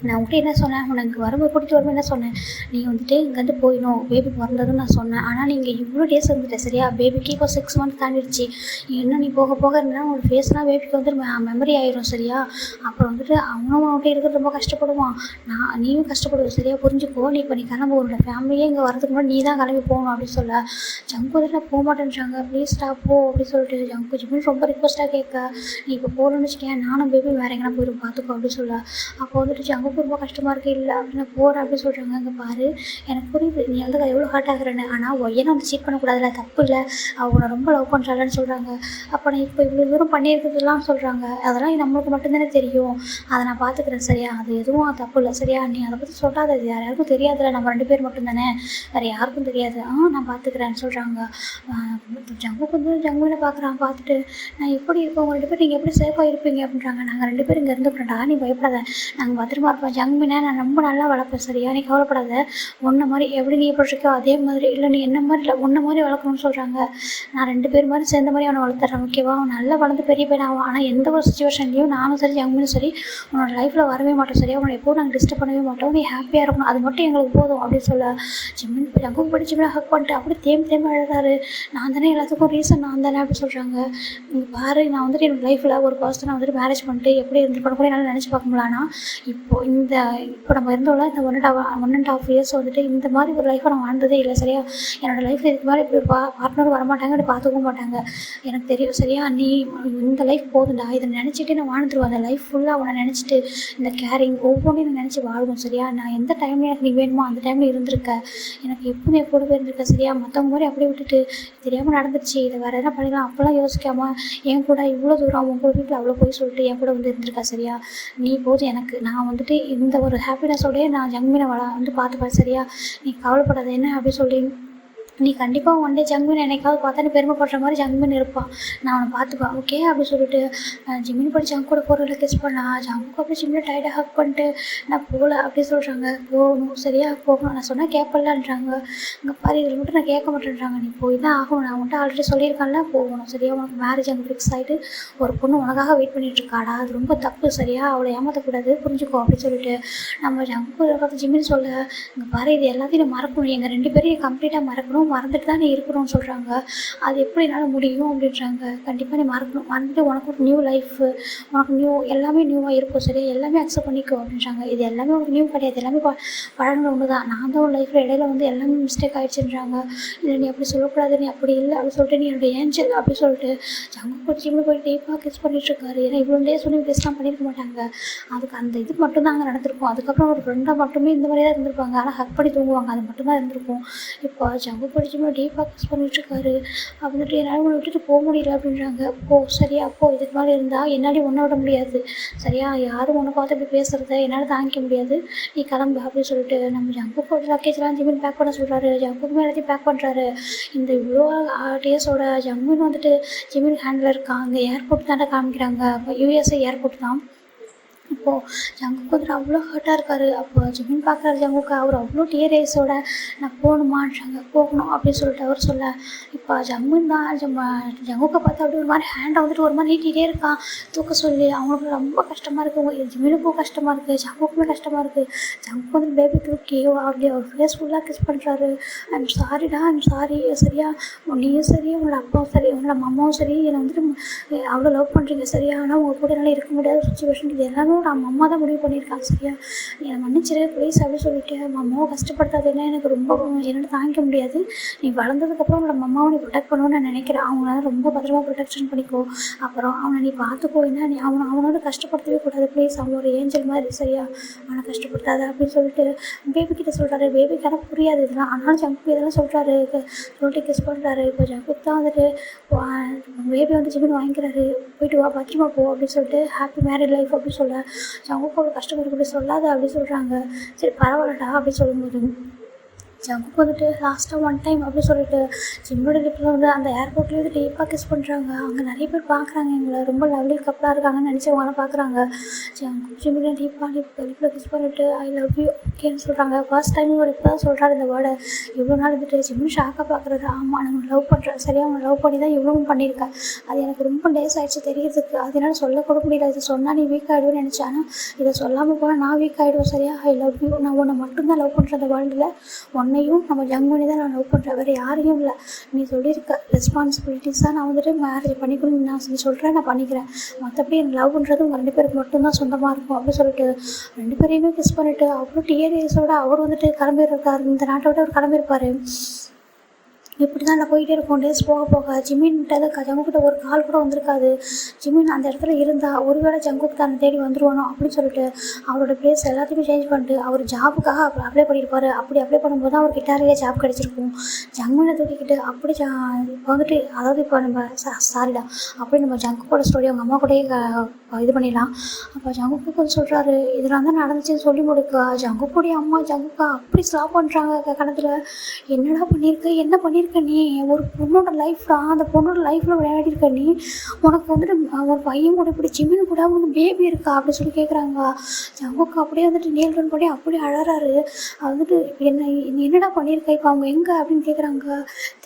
நான் உங்கள்கிட்ட என்ன சொன்னேன், உனக்கு வரும்போது கூட்டிகிட்டு வரும்போது என்ன சொன்னேன், நீ வந்துட்டு இங்கேருந்து போயிடும், பேபி பிறந்ததுன்னு நான் சொன்னேன். ஆனால் நீங்கள் இவ்வளோ டேஸ் இருந்துட்டேன் சரியா, பேபிக்கு இப்போ 6 மந்த்ஸ் தாண்டிடுச்சு, இன்னும் நீ போக போக இருந்தால் உங்களோட ஃபேஸ்லாம் பேபிக்கு வந்து மெமரி ஆயிரும் சரியா, அப்புறம் வந்துட்டு அவனும் அவன்கிட்ட இருக்கிறது ரொம்ப கஷ்டப்படுவான், நீயும் கஷ்டப்படுவோம் சரியா, புரிஞ்சுக்கோ, நீ இப்போ நீ கிளம்பு, உன்னோட ஃபேமிலியே இங்கே வரதுக்கு முன்னாடி நீ தான் கிளம்பி போகணும் அப்படின்னு சொல்ல. ஜங்கு வந்துட்டு நான் போக மாட்டேன்றாங்க, ப்ளீஸ் போ அப்படின்னு சொல்லிட்டு ஜங்கு ஜிம்மின் ரொம்ப ரிக்வஸ்ட்டாக கேட்க, நீ இப்போ போகணுன்னு வச்சுக்கேன், நானும் பேபி வேறு எங்கன்னா போயிடும் பார்த்துக்கோ அப்படின்னு சொல்ல. அப்போ வந்துட்டு ஜங்கு ரொம்ப கஷ்டமாக இருக்குது, இல்லை அப்படின்னு போகிற அப்படின்னு சொல்கிறாங்க. அங்கே பாரு எனக்கு புரியுது நீ வந்து எவ்வளோ ஹார்ட் ஆகுறேன்னு, ஆனால் ஒய்யனை வந்து சீட் பண்ணக்கூடாதுல, தப்பு இல்லை, அவனை ரொம்ப லவ் பண்ணுறாள்னு சொல்கிறாங்க. அப்போ நான் இப்போ இவ்வளோ தூரம் பண்ணியிருக்கிறதுலாம் சொல்கிறாங்க, அதெல்லாம் நம்மளுக்கு மட்டும்தானே தெரியும், அதை நான் பார்த்துக்கிறேன் சரியா, அது எதுவும் தப்பு இல்லை சரியா, நீ அதை பற்றி சொல்லாத, அது யாருக்கும் தெரியாதுல்ல, நம்ம 2 பேர் மட்டும்தானே, வேறு யாருக்கும் தெரியாது, நான் பார்த்துக்கிறேன்னு சொல்கிறாங்க. ஜங்குக்கு வந்து ஜங்குவினை பார்த்துட்டு நான் எப்படி இருக்கோம், 2 பேர் நீங்கள் எப்படி சேஃபாக இருப்பீங்க அப்படின்றாங்க. நாங்கள் 2 பேர் இங்கே இருந்துக்கிறோம்டா, நீ பயப்படாத, நாங்கள் பத்திரமா இப்போ ஜங்மினை நான் ரொம்ப நல்லா வளர்ப்பேன் சரியா, நீ கவலைப்படாத. உன்ன மாதிரி எப்படி நீ எப்படி இருக்கியோ அதே மாதிரி, இல்லை நீ என்ன மாதிரி இல்லை உன்ன மாதிரி வளர்க்கணும்னு சொல்கிறாங்க. நான் 2 பேர் மாதிரி சேர்ந்த மாதிரி அவனை வளர்த்துறேன் ஓகேவா. அவன் நல்லா வளர்ந்து பெரிய பையன் ஆகும். ஆனால் எந்த ஒரு சுச்சுவேஷன்லையும் நானும் சரி ஜங்மினும் சரி உன்னோட லைஃப்பில் வரவே மாட்டோம் சரியா. உன்னை எப்போவும் நாங்கள் டிஸ்டர்ப் பண்ணவே மாட்டோம். நீ ஹாப்பியாக இருக்கணும், அது மட்டும் எங்களுக்கு போதும் அப்படின்னு சொல்ல ஜிம்மின் ஜங்கும் போய் ஜிம்மினை ஹக் பண்ணிட்டு அப்படி தேம்பி அழுதாரு. நான் தானே எல்லாத்துக்கும் ரீசன், நான் தானே அப்படி சொல்கிறாங்க. இங்கே பாரு, நான் வந்துட்டு என்னோடய லைஃப்பில் ஒரு பர்சனை வந்துட்டு மேரேஜ் பண்ணிட்டு எப்படி இருந்துருக்கணும் கூட என்னால் நினச்சி பார்க்க முடியலனா, இப்போ நம்ம இருந்தோம்ல இந்த 1.5 இயர்ஸ் வந்துட்டு இந்த மாதிரி ஒரு லைஃப்பை நான் வாழ்ந்ததே இல்லை சரியா. என்னோடய லைஃப்பில் இதுக்கு மாதிரி இப்படி ஒரு பார்ட்னர் வரமாட்டாங்க, அப்படி பார்த்துக்கவும் மாட்டாங்க. எனக்கு தெரியும் சரியா. நீ இந்த லைஃப் போதுண்டா, இதை நினச்சிட்டு நான் வாழ்ந்துருவேன். அந்த லைஃப் ஃபுல்லாக அவனை நினச்சிட்டு இந்த கேரிங் ஒவ்வொன்றையும் நான் நினச்சி வாழுவேன் சரியா. நான் எந்த டைமில் எனக்கு நீ வேணுமோ அந்த டைமில் இருந்திருக்க, எனக்கு எப்போதும் எப்போது போயிருந்திருக்க சரியா. மற்றவங்க மாதிரி அப்படியே விட்டுட்டு தெரியாமல் நடந்துருச்சு, இதை வேறு எதனா பண்ணிடலாம் அப்போல்லாம் யோசிக்காமல் என் கூட இவ்வளோ தூரம் அவங்க கூட வீட்டில் அவ்வளோ போய் சொல்லிட்டு என் கூட வந்து இருந்திருக்கா சரியா. நீ போதும் எனக்கு. நான் வந்துட்டு இந்த ஒரு ஹாப்பினஸோடய நான் ஜங்மினை வந்து பார்த்துப்பேன் சரியா. நீ கவலைப்படாத என்ன அப்படி சொல்லி நீ கண்டிப்பாக ஒன் டே ஜங்மின் என்னைக்காவது பார்த்தா நீ பெருமைப்படுற மாதிரி ஜங்மின் இருப்பான், நான் அவனை பார்த்துப்பேன் ஓகே அப்படி சொல்லிட்டு ஜிம்மின் படி ஜங்கு கூட போகிறதில்ல கிஸ் பண்ணா. ஜங்கு அப்படி ஜிம்மில் டைட்டாக ஹக் பண்ணிட்டு நான் போகல அப்படி சொல்கிறாங்க. போகணும் சரியா, போகணும். நான் சொன்னால் கேட்பலான்றாங்க. அங்கே பாரு இதில் மட்டும் நான் கேட்க மாட்டேன்றாங்க. நீ போய் தான் ஆகணும், நான் உன்ட்ட ஆல்ரெடி சொல்லியிருக்கேன்ல போகணும் சரியா. உனக்கு மேரேஜ் அங்கே ஃபிக்ஸ் ஆகிட்டு ஒரு பொண்ணு உனக்காக வெயிட் பண்ணிகிட்ருக்காடா, அது ரொம்ப தப்பு சரியா, அவளை ஏமாற்றக்கூடாது புரிஞ்சுக்கோ அப்படி சொல்லிட்டு நம்ம ஜங்கு பார்த்து ஜிம்மின் சொல்ல, இங்கே பாரு இது எல்லாத்தையும் நான் மறக்கணும், எங்கள் 2 பேரையும் கம்ப்ளீட்டாக மறக்கணும், மறந்துட்டு தான் நீ இருக்கணும்னு சொல்கிறாங்க. அது எப்படி என்னால் முடியும் அப்படின்றாங்க. கண்டிப்பாக நீ மறக்கணும், மறந்துட்டு உனக்கு ஒரு நியூ லைஃப், உனக்கு எல்லாமே நியூவாக இருக்கும் சரியா, எல்லாமே அக்செப்ட் பண்ணிக்கோ அப்படின்றாங்க. இது எல்லாமே ஒரு நியூ கிடையாது, எல்லாமே பழகின ஒன்று தான். நான் தான் ஒரு லைஃப்பில் இடையில வந்து எல்லாமே மிஸ்டேக் ஆகிடுச்சுன்றாங்க. இல்லை நீ அப்படி சொல்லக்கூடாது, நீ அப்படி இல்லை அப்படி சொல்லிட்டு நீ என்னோட ஏஞ்சல் அப்படி சொல்லிட்டு ஜங்கு போய் போய் டீப்பாக கிஸ் பண்ணிட்டுருக்காரு. ஏன்னா இவ்வளோ டேஸ் சொல்லி கிஸ்லாம் பண்ணியிருக்க மாட்டாங்க. அதுக்கு அந்த இது மட்டும் தான் அங்கே நடந்திருக்கும். அதுக்கப்புறம் ஒரு ஃப்ரெண்டாக மட்டுமே இந்த மாதிரியே தான் இருந்திருப்பாங்க. ஆனால் ஹக் பண்ணி தூங்குவாங்க, அது மட்டும் தான் இருந்திருக்கும். இப்போ ஜங்கு படிச்சுமா டீப்பாக கிஸ் பண்ணிட்டுருக்காரு. அப்படின்ட்டு என்னால் உன்னை விட்டுட்டு போக முடியல அப்படின்றாங்க. போ சரியா, அப்போ இதுக்கு மேலே இருந்தால் என்னால் ஒன்றை விட முடியாது சரியா, யாரும் உன்னை பார்த்து இப்படி பேசுகிறத என்னால் தாங்கிக்க முடியாது, நீ கிளம்பு அப்படின்னு சொல்லிட்டு நம்ம ஜங்குக்கு லக்கேஜ்லாம் ஜிம்மின் பேக் பண்ண சொல்கிறாரு. ஜங்குக்குமே எல்லாத்தையும் பேக் பண்ணுறாரு. இந்த இவ்வளோ டேஸோட ஜம்மின் வந்துட்டு ஜிம்மின் ஹேண்டில் இருக்கான். அங்கே ஏர்போர்ட் தானே காமிக்கிறாங்க, USA ஏர்போர்ட் தான். இப்போது ஜங்குக்கு வந்துட்டு அவ்வளோ ஹர்ட்டாக இருக்கார். அப்போ ஜிம்மின் பார்க்குறாரு ஜங்குக்கு, அவர் அவ்வளோ டியர் ஐஸோட நான் போகணுமான்றாங்க. போகணும் அப்படின்னு சொல்லிட்டு அவர் சொல்ல, இப்போ ஜம்மின் தான் ஜங்குக்கை பார்த்து அப்படி ஒரு மாதிரி ஹேண்டை வந்துட்டு ஒரு மாதிரி நீட்டிகிட்டே இருக்கான் தூக்க சொல்லி. அவங்களுக்கு ரொம்ப கஷ்டமாக இருக்குது, ஜிம்மினுக்கும் கஷ்டமாக இருக்குது, ஜங்குக்குமே கஷ்டமாக இருக்குது. ஜங்குக்கு வந்து பேபி தூக்கி அப்படி அவர் ஃபேஸ் ஃபுல்லாக கிஸ் பண்ணுறாரு. ஐம் சாரிடா, ஐம் சாரி சரியா, நீயும் சரி உங்களோட அப்பாவும் சரி உங்களோட அம்மாவும் சரி என்னை வந்துட்டு அவ்வளோ லவ் பண்ணுறீங்க சரியா. ஆனால் உங்கள் கூட என்னால் இருக்க முடியாத சுச்சுவேஷன், இது எல்லாமே நம்ம அம்மா தான் முடிவு பண்ணியிருக்காங்க சரியா, என்னை மன்னிச்சிரு ப்ளீஸ் அப்படி சொல்லிட்டு அம்மாவை கஷ்டப்படுத்தாதுன்னா எனக்கு ரொம்ப என்னால் தாங்கிக்க முடியாது. நீ வளர்ந்ததுக்கப்புறம் உங்களோட அம்மாவை நீ ப்ரொடெக்ட் பண்ணணும்னு நான் நினைக்கிறேன். அவங்களால ரொம்ப பத்திரமா ப்ரொடெக்ஷன் பண்ணிக்கோ, அப்புறம் அவனை நீ பார்த்துக்கோ. என்ன நீ அவனோட கஷ்டப்படுத்தவே கூடாது ப்ளீஸ், அவன் ஒரு ஏஞ்சல் மாதிரி சரியா, அவனை கஷ்டப்படுத்தாத அப்படின்னு சொல்லிட்டு பேபிக்கிட்ட சொல்கிறாரு. பேபிக்கு ஆனால் புரியாது இதெல்லாம், ஆனாலும் ஜங்கு இதெல்லாம் சொல்கிறாரு சொல்லிட்டு கிஸ் பண்ணுறாரு. இப்போ ஜங்கு தான் வந்துட்டு பேபி வந்து ஜிம்மின் வாங்கிக்கிறாரு. போயிட்டு வா பத்திரமா போ அப்படின்னு சொல்லிட்டு ஹாப்பி மேரிட் லைஃப் அப்படின்னு சொல்ல ஜங்குக்கு அவ்வளோ கஷ்டப்பட்டு சொல்லாத அப்படின்னு சொல்கிறாங்க. சரி பரவாயில்லடா அப்படின்னு சொல்லும்போது ஜங்குக்கு வந்துட்டு லாஸ்ட்டாக ஒன் டைம் அப்படின்னு சொல்லிட்டு ஜிம்மோட லிப்பில் வந்து அந்த ஏர்போர்ட்லேயே வந்து டீப்பாக கிஸ் பண்ணுறாங்க. அங்கே நிறைய பேர் பார்க்குறாங்க, எங்களை ரொம்ப லவ்லி கப்பலாக இருக்காங்கன்னு நினச்சவங்களாம் பார்க்குறாங்க. ஜிம்மோட டீப்பாக லிப்பில் கிஸ் பண்ணிவிட்டு ஐ லவ் யூ ஓகேன்னு சொல்கிறாங்க. ஃபர்ஸ்ட் டைம் இவர் இப்போ தான் சொல்கிறாரு இந்த வேர்டை. இவ்வளோ நாள் வந்துட்டு ஜிம்மு ஷாக்காக பார்க்குறாரு. ஆமாம் நான் உங்களை லவ் பண்ணுறேன் சரியா, அவனை லவ் பண்ணி தான் இவ்வளவும் பண்ணியிருக்கேன், அது எனக்கு ரொம்ப டேஸ் ஆகிடுச்சு தெரியறதுக்கு, அது என்னால் சொல்லக்கூட முடியல. இது சொன்னால் நீ வீக் ஆகிடுவேன்னு நினச்சேன், ஆனால் இதை சொல்லாமல் போனால் நான் வீக் ஆகிடுவேன் சரியா. ஐ லவ் யூ, நான் உன்னை மட்டும்தான் லவ் பண்ணுறேன் அந்த வேர்ல்டில், ஒன்னையும் நம்ம ஜங்குனி தான் நான் லவ் பண்ணுறேன், வேறு யாரையும் இல்லை. நீ சொல்லியிருக்க ரெஸ்பான்சிபிலிட்டிஸாக நான் வந்துட்டு மேரேஜ் பண்ணிக்கணும்னு நான் சொல்கிறேன், நான் பண்ணிக்கிறேன், மற்றபடி எனக்கு லவ் பண்ணுறது உங்கள் 2 பேருக்கு மட்டும்தான் சொந்தமாக இருக்கும் அப்படின்னு சொல்லிட்டு 2 பேரையுமே கிஸ் பண்ணிவிட்டு அவ்வளோ டியர்ஸோட அவர் வந்துட்டு கிளம்பியிருக்காரு. இந்த நாட்டை விட்டு அவர் கிளம்பியிருப்பார். இப்படி தான் நான் போயிட்டே இருக்கோம். டேஸ் போக போக ஜிம்மின்கிட்ட ஜங்குக்கிட்ட ஒரு கால் கூட வந்திருக்காது. ஜிம்மின் அந்த இடத்துல இருந்தால் ஒருவேளை ஜங்குக்கு தான் தேடி வந்துடுவானோ அப்படின்னு சொல்லிட்டு அவரோட பிளேஸ் எல்லாத்தையுமே சேஞ்ச் பண்ணிட்டு அவர் ஜாபுக்காக அப்ளை பண்ணியிருப்பார். அப்படி அப்ளை பண்ணும்போது தான் அவர் கிட்டாரிலே ஜாப் கிடச்சிருக்கும். ஜங்குனை தூக்கிக்கிட்டு அப்படி இப்போ வந்துட்டு அதாவது இப்போ நம்ம சாரிடா அப்படி நம்ம ஜங்குக்கோட ஸ்டோரி அவங்க அம்மா கூடயே இது பண்ணிடலாம். அப்போ ஜங்குக்கு கொஞ்சம் சொல்கிறாரு இதெல்லாம் தான் நடந்துச்சுன்னு சொல்லி முடிக்க ஜங்குக்குடைய அம்மா ஜங்குக்கா அப்படி ஸ்டாப் பண்ணுறாங்க கணத்தில். என்னடா பண்ணியிருக்க என்ன பண்ணியிருக்க பண்ணியிருக்க நீ? ஒரு பொண்ணோட லைஃப்டா, அந்த பொண்ணோட லைஃப்பில் விளையாடிருக்க நீ. உனக்கு வந்துட்டு ஒரு பையன் கூட இப்படி ஜிமின் கூட உனக்கு பேபி இருக்கா அப்படின்னு சொல்லி கேட்குறாங்க. ஜங்குக்கு அப்படியே வந்துட்டு நேல் கன் பண்ணி அப்படியே அழறாரு. வந்துட்டு நீ என்னடா பண்ணியிருக்க, இப்போ அவங்க எங்கே அப்படின்னு கேட்குறாங்க.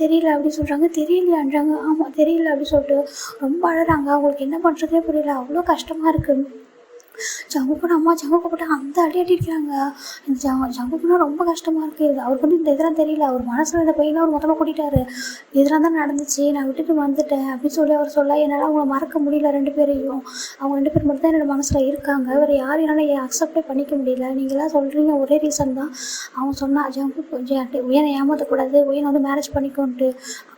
தெரியல அப்படின்னு சொல்கிறாங்க. தெரியலையான்றாங்க. ஆமாம் தெரியல அப்படின்னு சொல்லிட்டு ரொம்ப அழறாங்க. அவங்களுக்கு என்ன பண்ணுறதே புரியல, அவ்வளோ கஷ்டமாக இருக்குது. ஜங்குக்குன்னு அம்மா ஜங்குக்கு போட்டு அந்த அடி அடிக்கிறாங்க. இந்த ஜங்குக்குன்னா ரொம்ப கஷ்டமாக இருக்குது. அவருக்கு வந்து இந்த இதெல்லாம் தெரியல. அவர் மனசில் இந்த பையனை அவர் மொத்தமாக கூட்டிட்டாரு. இதெல்லாம் தான் நடந்துச்சு, நான் விட்டுட்டு வந்துட்டேன் அப்படின்னு சொல்லி அவர் சொல்ல, என்னால் அவங்கள மறக்க முடியல. 2 பேரையும் அவங்க 2 பேர் மட்டும் தான் என்னோடய மனசில் இருக்காங்க. வேறு யாரும் என்னால் அக்செப்டே பண்ணிக்க முடியல. நீங்களாம் சொல்கிறீங்க ஒரே ரீசன் தான். அவன் சொன்னான், ஜங்கு உயனை ஏமாற்றக்கூடாது, உயனை வந்து மேரேஜ் பண்ணிக்கோன்ட்டு.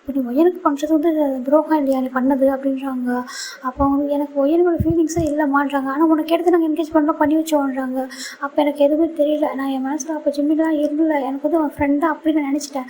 அப்படி ஒயனுக்கு பண்ணுறது வந்து துரோகம் இல்லையா நீ பண்ணது அப்படின்றாங்க. அப்போ அவங்க எனக்கு ஒயனோட ஃபீலிங்ஸே இல்லைம்மான்றாங்க. ஆனால் உனக்கு எடுத்து நாங்கள் என்கேஜ் பண்ணலாம் வச்சோன்றாங்க. அப்போ எனக்கு எதுவுமே தெரியல. நான் என் மனசில் அப்போ ஜிம்மிலாம் இருந்தல. எனக்கு வந்து அவன் ஃப்ரெண்டாக அப்படின்னு நினச்சிட்டேன்.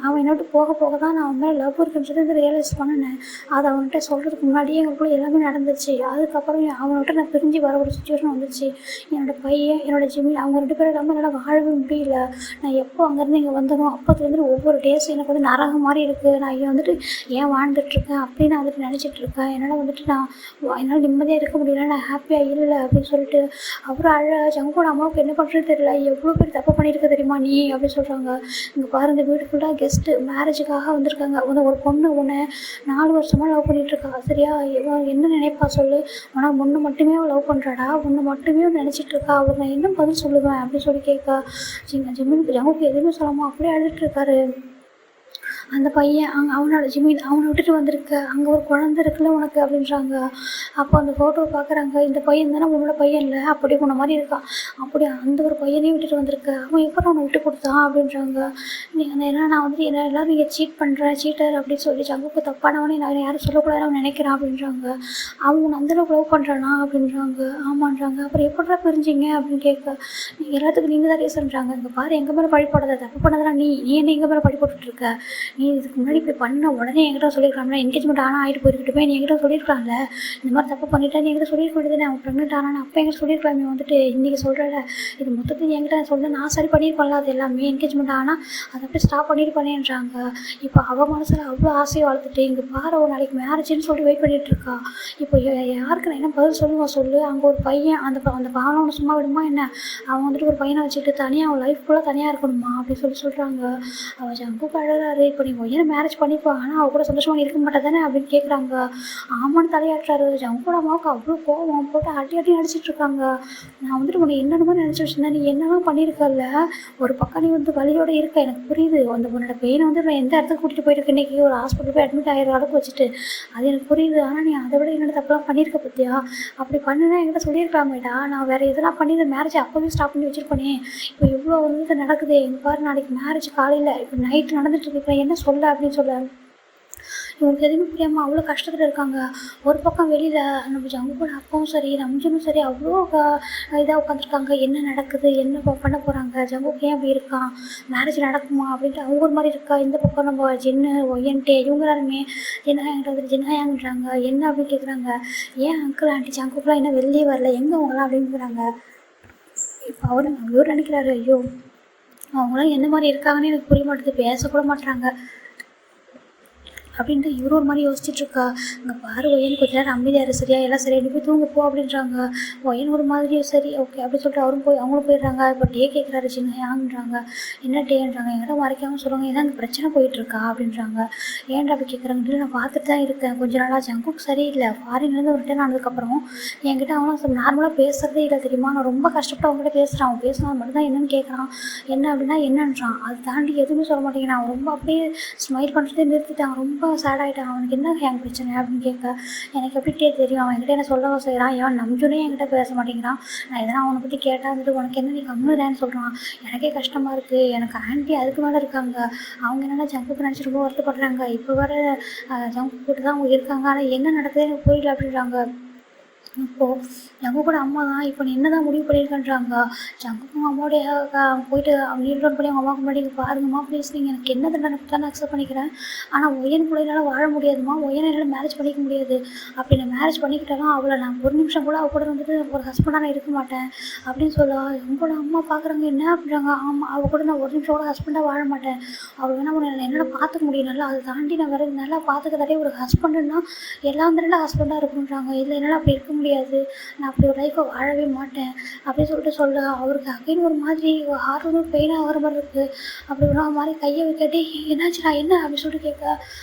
அவன் என்னோட போக போக தான் நான் அவன் மேலே லவ் இருக்குன்னு சொல்லி ரியலைஸ் பண்ணினேன். அதை அவன்கிட்ட சொல்கிறதுக்கு முன்னாடியே எங்களுக்குள்ள எல்லாமே நடந்துச்சு. அதுக்கப்புறம் அவன்கிட்ட நான் பிரிஞ்சு வர ஒரு சுச்சுவேஷன் வந்துச்சு. என்னோடய பையன் என்னோட ஜிம்மி அவங்க 2 பேரும் இல்லாமல் என்னால் வாழவே முடியல. நான் எப்போ அங்கேருந்து இங்கே வந்தனோ அப்போதுலேருந்து ஒவ்வொரு டேஸும் எனக்கு வந்து நரகம் மாதிரி இருக்குது. நான் இங்கே வந்துட்டு ஏன் வாழ்ந்துட்டுருக்கேன் அப்படின்னு நான் வந்துட்டு நினச்சிட்ருக்கேன். என்னால் வந்துட்டு என்னால் நிம்மதியாக இருக்க முடியல, நான் ஹாப்பியாக இல்லை அப்படின்னு சொல்லிட்டு அப்புறம் ஜங்கோட அம்மாவுக்கு என்ன பண்ணுறதுன்னு தெரியல. எவ்வளோ பேர் தப்பு பண்ணியிருக்க தெரியுமா நீ அப்படின்னு சொல்கிறாங்க. இங்கே பாரு, இந்த வீடு ஃபுல்லாக கெஸ்ட்டு மேரேஜுக்காக வந்திருக்காங்க. ஒரு பொண்ணு உன்னை 4 வருஷமாக லவ் பண்ணிகிட்ருக்கா. சரியா? என்ன நினைப்பா சொல்லு? ஆனால் ஒன்று மட்டுமே அவள் லவ் பண்ணுறாடா, ஒன்று மட்டுமே நினச்சிட்ருக்கா. அவளுக்கு நான் என்ன பதில் சொல்லுவேன் அப்படின்னு சொல்லி கேட்கா. ஜங்குக்கு எதுவுமே சொல்லாமல் அப்படியே அழுதுட்டுருக்காரு. அந்த பையன் அவனோட ஜிமின் அவனை விட்டுட்டு வந்திருக்க, அங்கே ஒரு குழந்தை இருக்குல்ல உனக்கு அப்படின்றாங்க. அப்போ அந்த ஃபோட்டோவை பார்க்குறாங்க. இந்த பையன் தானே உன்னோட பையன் இல்லை, அப்படி உன்ன மாதிரி இருக்கான். அப்படி அந்த ஒரு பையனையும் விட்டுட்டு வந்திருக்க, அவன் எப்போ அவனை விட்டு கொடுத்தான் அப்படின்றாங்க. ஏன்னா நான் வந்துட்டு என்ன எல்லோரும் நீங்கள் சீட் பண்ணுறேன், சீட்டர் அப்படின்னு சொல்லி ஜங்குக்கு தப்பானவனே நான் யாரும் சொல்லக்கூடாது அவன் நினைக்கிறான் அப்படின்றாங்க. அவங்க அந்தளவுக்கு லவ் பண்ணுறானா அப்படின்றாங்க. ஆமான்றாங்க. அப்புறம் எப்படா பிரிஞ்சிங்க அப்படின்னு கேட்க, எல்லாத்துக்கும் நீங்கள் தான் ரீசன்றாங்க. இங்கே பாரு, எங்கள் மேலே பழி போடாத, தப்பு பண்ணதெல்லாம் நீ என்ன எங்கள் மேலே பழி போட்டுட்ருக்க. நீ இதுக்கு முன்னாடி இப்படி பண்ண உடனே என்கிட்ட சொல்லியிருக்கலாம்ல, என்கேஜ்மெண்ட் ஆனால் ஆகிட்டு போயிருக்கட்டுமே, நீ என்கிட்ட சொல்லியிருக்கலாம்ல. இந்த மாதிரி தப்பு பண்ணிட்டா நீ என்கிட்ட சொல்லியிருக்க வேண்டியது. அவன் ப்ரெக்னென்ட் ஆனால் அப்போ என்கிட்ட சொல்லியிருக்கலாமே. வந்துட்டு இன்றைக்கி சொல்கிறல இது மொத்தத்தில் என்கிட்ட சொல்ல நான் சரி பண்ணியிருப்பேன்ல. அது எல்லாமே என்கேஜ்மெண்ட் ஆனால் அதை அப்படியே ஸ்டாப் பண்ணியிருப்பேனேன்றாங்க. இப்போ அவள் மனசில் அவ்வளோ ஆசையை வளர்த்துட்டு இங்கே பாரு ஒரு நாளைக்கு மேரேஜ்னு சொல்லி வெயிட் பண்ணிகிட்ருக்கா. இப்போ யாருக்கு நான் என்ன பதில் சொல்லுவான் சொல்லு? அங்கே ஒரு பையன் அந்த பாவனை ஒன்று சும்மா விடுமா என்ன? அவன் வந்துட்டு ஒரு பையனை வச்சுக்கிட்டு தனியாக அவன் லைஃப் ஃபுல்லாக தனியாக இருக்கணுமா அப்படின்னு சொல்கிறாங்க. அவள் ஜங்கு அழகாரு. இப்போ நீ ஒய்யனை மேரேஜ் பண்ணிப்பா, ஆனால் அவள் கூட சந்தோஷமாக இருக்க மாட்டா தானே அப்படின்னு கேட்குறாங்க. ஆமான்னு தலையாட்டுறாரு. ஜங்கோட அம்மாவுக்கு அவ்வளோ கோவம் போட்டு அடி அடிச்சிட்ருக்காங்க. நான் வந்துட்டு உன்னை என்னென்னமோ நினச்சி வச்சுருந்தேன், நீ என்னெல்லாம் பண்ணியிருக்கல. ஒரு பக்கம் நீ வந்து வலியோடு இருக்க, எனக்கு புரியுது. அந்த உன்னோட பெயினை வந்து நான் எந்த இடத்துக்கு கூட்டிகிட்டு போயிருக்கேன், இன்றைக்கி ஒரு ஹாஸ்பிட்டல் போய் அட்மிட் ஆகிற அளவுக்கு வச்சுட்டு, அது எனக்கு புரியுது. ஆனால் நீ அதை விட என்னோட தப்பெல்லாம் பண்ணியிருக்க பற்றியா? அப்படி பண்ணுனா என்கிட்ட சொல்லியிருக்கலாமேடா. நான் வேறு எதெல்லாம் பண்ணி இந்த மேரேஜ் அப்போவே ஸ்டாப் பண்ணி வச்சுருப்பேனே. இப்போ இவ்வளோ வந்து நடக்குது. எங்கள் பாரு, நாளைக்கு மேரேஜ் காலையில் இப்போ நைட்டு நடந்துட்டுருக்கு, என்ன சொல்ல அப்படின்னு சொல்ல இவங்களுக்கு எதுவுமே புரியாமல் அவ்வளோ கஷ்டத்தில் இருக்காங்க. ஒரு பக்கம் வெளியில் நம்ம ஜங்குவோட அப்பாவும் சரி ரம்ஜனும் சரி அவ்வளோ இதாக உட்காந்துருக்காங்க. என்ன நடக்குது, என்ன பண்ண போகிறாங்க, ஜங்குக்கு ஏன் அப்படி இருக்கான், மேரேஜ் நடக்குமா அப்படின்ட்டு அவங்க ஒரு மாதிரி இருக்கா. இந்த பக்கம் நம்ம ஜின்னு ஒய்யன்ட்டு இவங்க எல்லாருமே ஜின்னாயாங்கிட்ட வந்து ஜின்னாயாங்கன்றாங்க. என்ன அப்படின்னு கேட்குறாங்க. ஏன் அங்கிள் ஆண்டி ஜங்குக்குலாம் என்ன வெளியே வரல, எங்கே அவங்களாம் அப்படிங்கிறாங்க. இப்போ அவர் நினைக்கிறாரு, ஐயோ அவங்களாம் எந்த மாதிரி இருக்காங்கன்னு எனக்கு புரிய மாட்டேது, பேசக்கூட மாட்டுறாங்க அப்படின்ட்டு இவரு ஒரு மாதிரி யோசிச்சுட்ருக்கா. அங்கே பாரு ஒயன் கொஞ்ச நேரம் அமைதியாரு, சரியா எல்லாம் சரியா நீ போய் தூங்க போ அப்படின்றாங்க. ஒயன் ஒரு மாதிரியும் சரி ஓகே அப்படின்னு சொல்லிட்டு அவங்களும் போயிடுறாங்க. இப்போ டே கேட்குறாரு சின்னையான்றாங்க. என்ன டேன்றாங்க. என்கிட்ட மறைக்காமல் சொல்லுவாங்க, ஏன்னா அங்கே பிரச்சனை போயிட்டுருக்கா அப்படின்றாங்க. ஏன்டா அப்படி கேட்குறாங்க. நான் பார்த்துட்டு தான் இருக்கேன், கொஞ்ச நாளாக ஜங்குக்கு சரியில்லை. ஃபாரின்லேருந்து ஒரு ரிட்டர்ன் ஆனதுக்கப்புறம் என்கிட்ட அவனும் நார்மலாக பேசுகிறதே இல்லை தெரியுமா. நான் ரொம்ப கஷ்டப்பட்டு அவங்ககிட்ட பேசுகிறான். அவன் பேசினா மட்டும் தான் என்னென்னு கேட்குறான். என்ன அப்படின்னா என்னன்றான். அதை தாண்டி எதுவுமே சொல்ல மாட்டேங்கிறான். அவன் ரொம்ப அப்படியே ஸ்மைல் பண்ணுறதே நிறுத்திட்டான். ரொம்ப சேட் ஆகிட்டான். அவனுக்கு என்ன என் பிரச்சனை அப்படின்னு கேட்க, எனக்கு எப்படிட்டே தெரியும், அவன் என்கிட்ட என்ன சொல்லவும் செய்கிறான். ஏன் நம்ஜுனே என்கிட்ட பேச மாட்டேங்கிறான். நான் எதனா அவனை பற்றி கேட்டால் வந்துட்டு உனக்கு என்ன நீ கம்முறேன்னு சொல்கிறான். எனக்கே கஷ்டமாக இருக்குது. எனக்கு ஆண்டி அதுக்கு மேலே இருக்காங்க. அவங்க என்னென்னா ஜங்குக்கு நினச்சி ரொம்ப வருத்தப்படுறாங்க. இப்போ வர ஜங்கு போட்டு தான் அவங்க இருக்காங்க. ஆனால் என்ன நடக்குது எனக்கு புரியல அப்படின்றாங்க. இப்போது ஜங்குக்கோட அம்மா தான் இப்போ நீ என்ன தான் முடிவு பண்ணியிருக்கன்றாங்க. ஜங்குக்கும் அம்மாவுடைய போயிட்டு அவங்க ஈடுபாடு பண்ணி அவங்க அம்மாவுக்கு முன்னாடி பாருங்கம்மா ப்ளீஸ், நீங்கள் எனக்கு என்ன தண்டனை கொடுத்தா நான் அக்செப்ட் பண்ணிக்கிறேன். ஆனால் ஒய்யன் கூட என்னால் வாழ முடியாதுமா, ஒய்யனை என்னால் மேரேஜ் பண்ணிக்க முடியாது. அப்படி நான் மேரேஜ் பண்ணிக்கிட்டாலும் அவளை நான் ஒரு நிமிஷம் கூட அவள் கூட வந்துட்டு ஒரு ஹஸ்பண்டாக நான் இருக்க மாட்டேன் அப்படின்னு சொல்லுவா. எங்களோட அம்மா பார்க்குறாங்க என்ன அப்படின்றாங்க. ஆமாம், அவள் கூட நான் ஒரு நிமிஷம் கூட ஹஸ்பண்டாக வாழ மாட்டேன். அவள் வேணா உன்னை என்னால் பார்த்துக்க முடியும் நல்லா, அதை தாண்டி நான் வேறு நல்லா பார்த்துக்கதாலே ஒரு ஹஸ்பண்டுன்னா எல்லாம் தானே ஹஸ்பண்டாக இருக்குன்றாங்க. இல்லை என்னால் அப்படி இருக்க முடியாது, நான் அப்படி ஒரு லைஃப்பை வாழவே மாட்டேன் அப்படின்னு சொல்லிட்டு அவருக்கு அகைன் ஒரு மாதிரி ஹார்ட் வந்து பெயினாக ஆகிற மாதிரி இருக்குது. அப்படி ஒரு மாதிரி கையை வைக்காட்டி என்னாச்சு நான் என்ன அப்படின்னு சொல்லிட்டு கேட்க,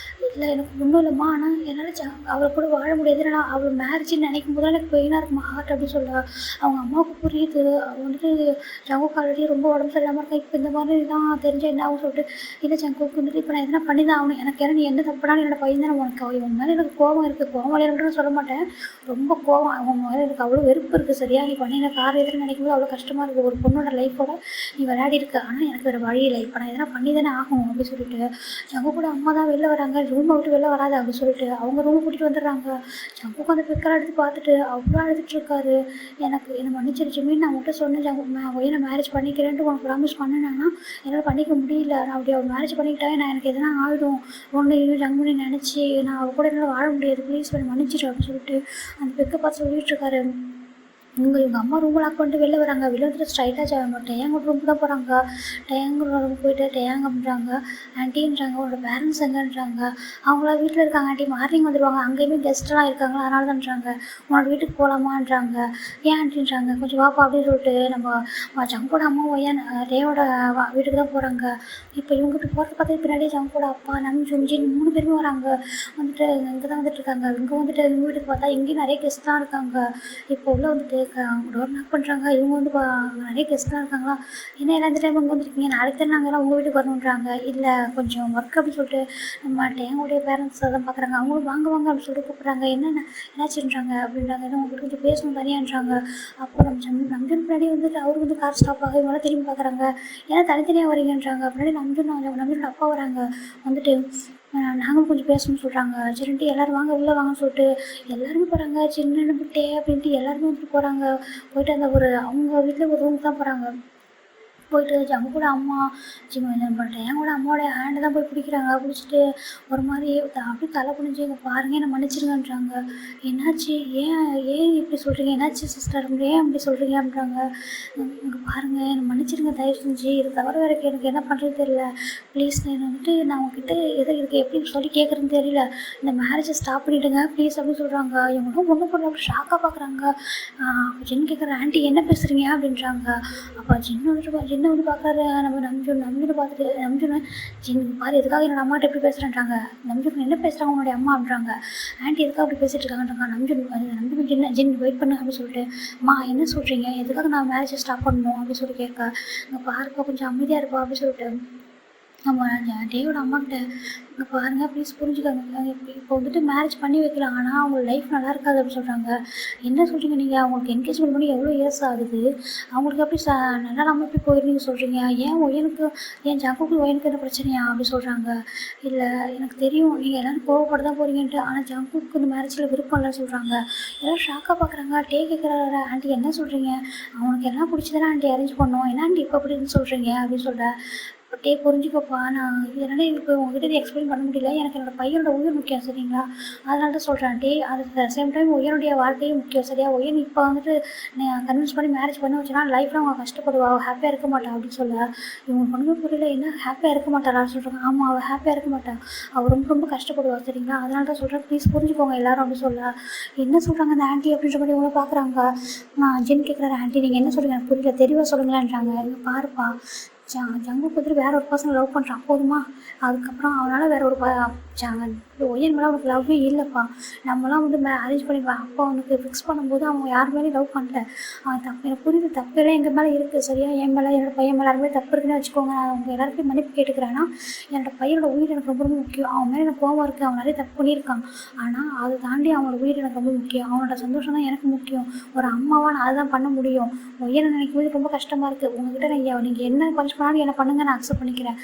இல்லை எனக்கு ஒன்றும் இல்லைம்மா, ஆனால் என்னால் அவளை கூட வாழ முடியாது, நான் அவள் மேரேஜ்னு நினைக்கும் போது எனக்கு பெயினாக இருக்குமா ஹார்ட் அப்படின்னு சொல்லுவா. அவங்க அம்மாவுக்கு புரியுது, வந்துட்டு ஜங்குக்கு ஆல்ரெடி ரொம்ப உடம்பு சரியில்லாமல் இருக்கா, இப்போ இந்த மாதிரி தான் தெரிஞ்சால் என்ன ஆகும் சொல்லிட்டு, இல்லை ஜங்குக்கு வந்துட்டு இப்போ நான் எதனா பண்ணி தான் ஆகணும், எனக்கு ஏன்னா நீ என்ன தப்புனாலும் என்னோட பையன் தான் உனக்கு இவன் மேலே எனக்கு கோபம் இருக்குது, கோபம் விளையாடுறேன்னு சொல்ல மாட்டேன், ரொம்ப கோபம் அவங்க மேலே எனக்கு அவ்வளோ வெறுப்பு இருக்குது சரியா. நீ பண்ணின கார் எதுன்னு நினைக்கும் போது அவ்வளோ கஷ்டமாக இருக்குது, ஒரு பொண்ணோட லைஃபோட நீ விளையாடி இருக்க, ஆனால் எனக்கு வேறு வழி இல்லை, இப்போ நான் எதனா பண்ணி தானே ஆகும் அப்படின்னு சொல்லிட்டு ஜங்கு கூட அம்மா தான் வெளில வராங்க, ரூமை விட்டு வெளில வராது அப்படின்னு சொல்லிட்டு அவங்க ரூமை கூட்டிகிட்டு வந்துடுறாங்க. ஜங்குக்கு அந்த பிக்கெல்லாம் எடுத்து பார்த்துட்டு அவ்வளோ அழுதுட்டுருக்காரு. என்னை மன்னிச்சிருச்சுமே, நான் உங்கள்கிட்ட சொன்னேன் ஜங்கு நான் மேரேஜ் பண்ணிக்கிறேன்ட்டு உனக்கு ப்ராமிஸ் பண்ணினேன்னா என்னால் பண்ணிக்க முடியல, நான் அப்படி அவள் மேரேஜ் பண்ணிக்கிட்டா நான் எனக்கு எதனா ஆகிடும், ஒன்று இன்னும் ஜங்குன்னு நினச்சி நான் அவள் கூட என்னால் வாழ முடியாது, ப்ளீஸ் என்னை மன்னிச்சிடு அப்படின்னு சொல்லிட்டு அந்த பிக்கை பார்த்து சொல்லிட்டு இருக்காரு. இவங்க அம்மா ரூம் லாக் பண்ணிட்டு வெளில வராங்க. வெளில வந்துட்டு ஸ்ட்ரைட்டாக டேயாங்கோட ரூமுக்கு தான் போகிறாங்க. டேயாங்கோட ரூம் போயிட்டு டேயாங்க அப்படின்றாங்க. ஆன்ட்டின்றாங்க உங்களோட பேரண்ட்ஸ் எங்கன்றாங்க. அவங்களாம் வீட்டில் இருக்காங்க ஆண்டி, மார்னிங் வந்துடுவாங்க, அங்கேயுமே கெஸ்ட்டெல்லாம் இருக்காங்களா அதனால தான்றாங்க. உன்னோட வீட்டுக்கு போகலாமான்றாங்க. ஏன் ஆண்டின்றாங்க, கொஞ்சம் வாப்பா அப்படின்னு சொல்லிட்டு நம்ம ஜங்கோட அம்மாவும் ஏன் டேயோட வீட்டுக்கு தான் போகிறாங்க. இப்போ இவங்ககிட்ட போகிறது பார்த்து பின்னாடியே ஜங்கோட அப்பா ஜின் 3 பேருமே வராங்க. வந்துட்டு இங்கே தான் வந்துட்டு இருக்காங்க. இங்கே வந்துட்டு இவங்க வீட்டுக்கு பார்த்தா இங்கேயும் நிறைய கெஸ்ட்லாம் இருக்காங்க. இப்போ உள்ள வந்துட்டு டோர் நாக் பண்ணுறாங்க. இவங்க வந்து நிறைய கெஸ்ட்லாம் இருக்காங்களா, என்ன எல்லாம் இந்த டைம் இங்கே வந்துருக்கீங்க, நாளைக்கு தான் நாங்கள் எல்லாம் உங்கள் வீட்டுக்கு வரணுன்றாங்க. இல்லை கொஞ்சம் ஒர்க் அப்படின்னு சொல்லிட்டு நம்ம எங்களுடைய பேரண்ட்ஸ் தான் பார்க்குறாங்க. அவங்களும் வாங்க வாங்க அப்படின்னு சொல்லிட்டு கூப்பிட்றாங்க. என்னென்ன என்னாச்சுன்றாங்க அப்படின்றாங்க. ஏன்னா உங்களுக்கு கொஞ்சம் பேசணும் தனியான்றாங்க. அப்போ நம்ம முன்னாடி வந்துட்டு அவர் வந்து கார் ஸ்டாப் ஆக இவங்களாம் திரும்பி பார்க்குறாங்க. ஏன்னா தனித்தனியாக வரீங்கன்றாங்க. முன்னாடி நம்பினோட அப்பா வராங்க. வந்துட்டு நாங்களும் கொஞ்சம் பேசணும்னு சொல்கிறாங்க. சரின்ட்டு எல்லோரும் வாங்க உள்ளே வாங்கன்னு சொல்லிட்டு எல்லாருமே போகிறாங்க. சின்ன விட்டே அப்படின்ட்டு எல்லாருமே வந்துட்டு போகிறாங்க. போயிட்டு அந்த அவங்க வீட்டில் ஒரு ரூமுக்கு தான் போகிறாங்க. போயிட்டு ஜங்கு கூட அம்மா என் கூட அம்மாவோட ஹேண்டு தான் போய் பிடிக்கிறாங்க. பிடிச்சிட்டு ஒரு மாதிரி அப்படியே தலை குனிஞ்சு இங்கே பாருங்கள் என்னை மன்னிச்சிருங்கன்றாங்க. என்னாச்சு, ஏன் இப்படி சொல்கிறீங்க, என்னாச்சு சிஸ்டர், ஏன் அப்படி சொல்கிறீங்க அப்படின்றாங்க. இங்கே பாருங்கள் என்னை மன்னிச்சிருங்க தயவு செஞ்சு, இது தவிர வேறு எனக்கு என்ன பண்ணுறது தெரியல, ப்ளீஸ் நான் உங்ககிட்ட இதுக்கு எப்படி சொல்லி கேட்குறதுன்னு தெரியல, இந்த மேரேஜை ஸ்டாப் பண்ணிவிடுங்க ப்ளீஸ் அப்படின்னு சொல்கிறாங்க. இவங்களும் ஒன்றும் பண்ணல, அப்படி ஷாக்காக பார்க்குறாங்க. ஜின்னு கேட்குற ஆண்டி என்ன பேசுகிறீங்க அப்படின்றாங்க. அப்போ ஜின்னு வந்து பார்க்குறாரு. நம்ம நம்ஜுன்னு பார்த்துட்டு ஜின்னு பாரு எதுக்காக என்னோட அம்மாட்ட எப்படி பேசுகிறேன்றாங்க. நம்ஜுன் என்ன பேசுகிறாங்க உன்னுடைய அம்மா அப்படின்றாங்க. ஆண்டி எதுக்காக அப்படி பேசிகிட்டு இருக்காங்கன்றாங்க. நம்ஜுன் ஜின் வெயிட் பண்ணு அப்படின்னு சொல்லிட்டு, அம்மா என்ன சொல்கிறீங்க, எதுக்காக நான் மேரேஜை ஸ்டாப் பண்ணணும் அப்படின்னு சொல்லி கேட்க, இங்கே பாருப்பா கொஞ்சம் அமைதியாக இருப்பா அப்படின்னு சொல்லிட்டு நம்ம டேயோட அம்மாக்கிட்ட, இங்கே பாருங்கள் ப்ளீஸ் புரிஞ்சுக்கோங்க, இப்போ வந்துட்டு மேரேஜ் பண்ணி வைக்கலாம், ஆனால் அவங்க லைஃப் நல்லா இருக்காது அப்படின்னு சொல்கிறாங்க. என்ன சொல்கிறீங்க நீங்கள், அவங்களுக்கு என்கேஜ்மெண்ட் பண்ணி எவ்வளோ இயர்ஸ் ஆகுது, அவங்களுக்கு எப்படி நல்லா நம்ம எப்படி போயிருந்தீங்க சொல்கிறீங்க, ஏன் ஜங்குக்கு ஒயனுக்கு என்ன பிரச்சனையா அப்படி சொல்கிறாங்க. இல்லை எனக்கு தெரியும் நீங்கள் எல்லோரும் கோவப்பட தான் போகிறீங்கன்ட்டு, ஆனால் ஜங்குக்கு இந்த மேரேஜில் விருப்பம் இல்லைன்னு சொல்கிறாங்க. எல்லாம் ஷாக்காக பார்க்குறாங்க. டே கேட்குறாரு, ஆண்டி என்ன சொல்கிறீங்க, அவனுக்கு எல்லாம் பிடிச்சதானே ஆண்டி அரேஞ்ச் பண்ணோம், என்ன ஆண்டி இப்போ அப்படின்னு சொல்கிறீங்க அப்படின்னு சொல்கிறேன். டே புரிஞ்சுக்கப்பா, நான் இதனால் இப்போ உங்ககிட்ட எக்ஸ்பிளைன் பண்ண முடியல, எனக்கு என்னோடய பையனோட உயிர் முக்கியம் சரிங்களா, அதனால தான் சொல்கிறேன் டே, அது சேம் டைம் உயனுடைய வாழ்க்கையும் முக்கியம் சரியா, உயன் இப்போ வந்துட்டு கன்வின்ஸ் பண்ணி மேரேஜ் பண்ணி வச்சுனா லைஃப்பில் அவங்க கஷ்டப்படுவா, அவள் ஹாப்பியாக இருக்க மாட்டாள் அப்படின்னு சொல்ல, இவங்க பொண்ணுமே புரியல, என்ன ஹாப்பியாக இருக்க மாட்டாளான்னு சொல்கிறாங்க. ஆமாம் அவள் ஹாப்பியாக இருக்க மாட்டாள், அவள் ரொம்ப ரொம்ப கஷ்டப்படுவா சரிங்களா, அதனால தான் சொல்கிறேன் ப்ளீஸ் புரிஞ்சுக்கோங்க எல்லாரும் அப்படின்னு சொல்ல. என்ன சொல்கிறாங்க அந்த ஆண்டி அப்படின்ற மாதிரி இவங்க பார்க்குறாங்க. நான் ஜின் கேட்குறாரு, ஆண்டி நீங்கள் என்ன சொல்கிறீங்க எனக்கு புரியல, தெளிவாக சொல்லுங்களேன்றாங்க. இங்கே பாருப்பா, ஜங்கு வந்துட்டு வேற ஒரு பர்சனை லவ் பண்ணுறான் போதுமா, அதுக்கப்புறம் அவனால் வேற ஒரு ஒய்யன் மேலே அவனுக்கு லவ்வே இல்லைப்பா, நம்மளாம் வந்து அரேஞ்ச் பண்ணிடுவான், அப்போ அவனுக்கு ஃபிக்ஸ் பண்ணும்போது அவங்க யார் மேலேயும் லவ் பண்ணல, அவன் எனக்கு புரியுது தப்பெல்லாம் எங்கள் மேலே இருக்குது சரியா, என் மேலே என்னோடய பையன் மேலே யாருமே தப்பு இருக்குன்னு வச்சுக்கோங்க, நான் அவங்க எல்லாருக்கும் மன்னிப்பு கேட்டுக்கிறேன்னா, என்னோட பையனோட உயிர் எனக்கு ரொம்ப ரொம்ப முக்கியம், அவன் மேலே எனக்கு கோவம் இருக்குது, அவன் நிறைய தப்பு பண்ணியிருக்கான், ஆனால் அதை தாண்டி அவனோட உயிர் எனக்கு ரொம்ப முக்கியம், அவனோட சந்தோஷம் தான் எனக்கு முக்கியம், ஒரு அம்மாவாக நான் அதுதான் பண்ண முடியும், ஒய்யனை நினைக்கும் போது ரொம்ப கஷ்டமாக இருக்குது, உங்ககிட்ட நீங்கள் என்ன பனிஷ் பண்ணாலும் என்ன பண்ணுங்க நான் அக்செப்ட் பண்ணிக்கிறேன்,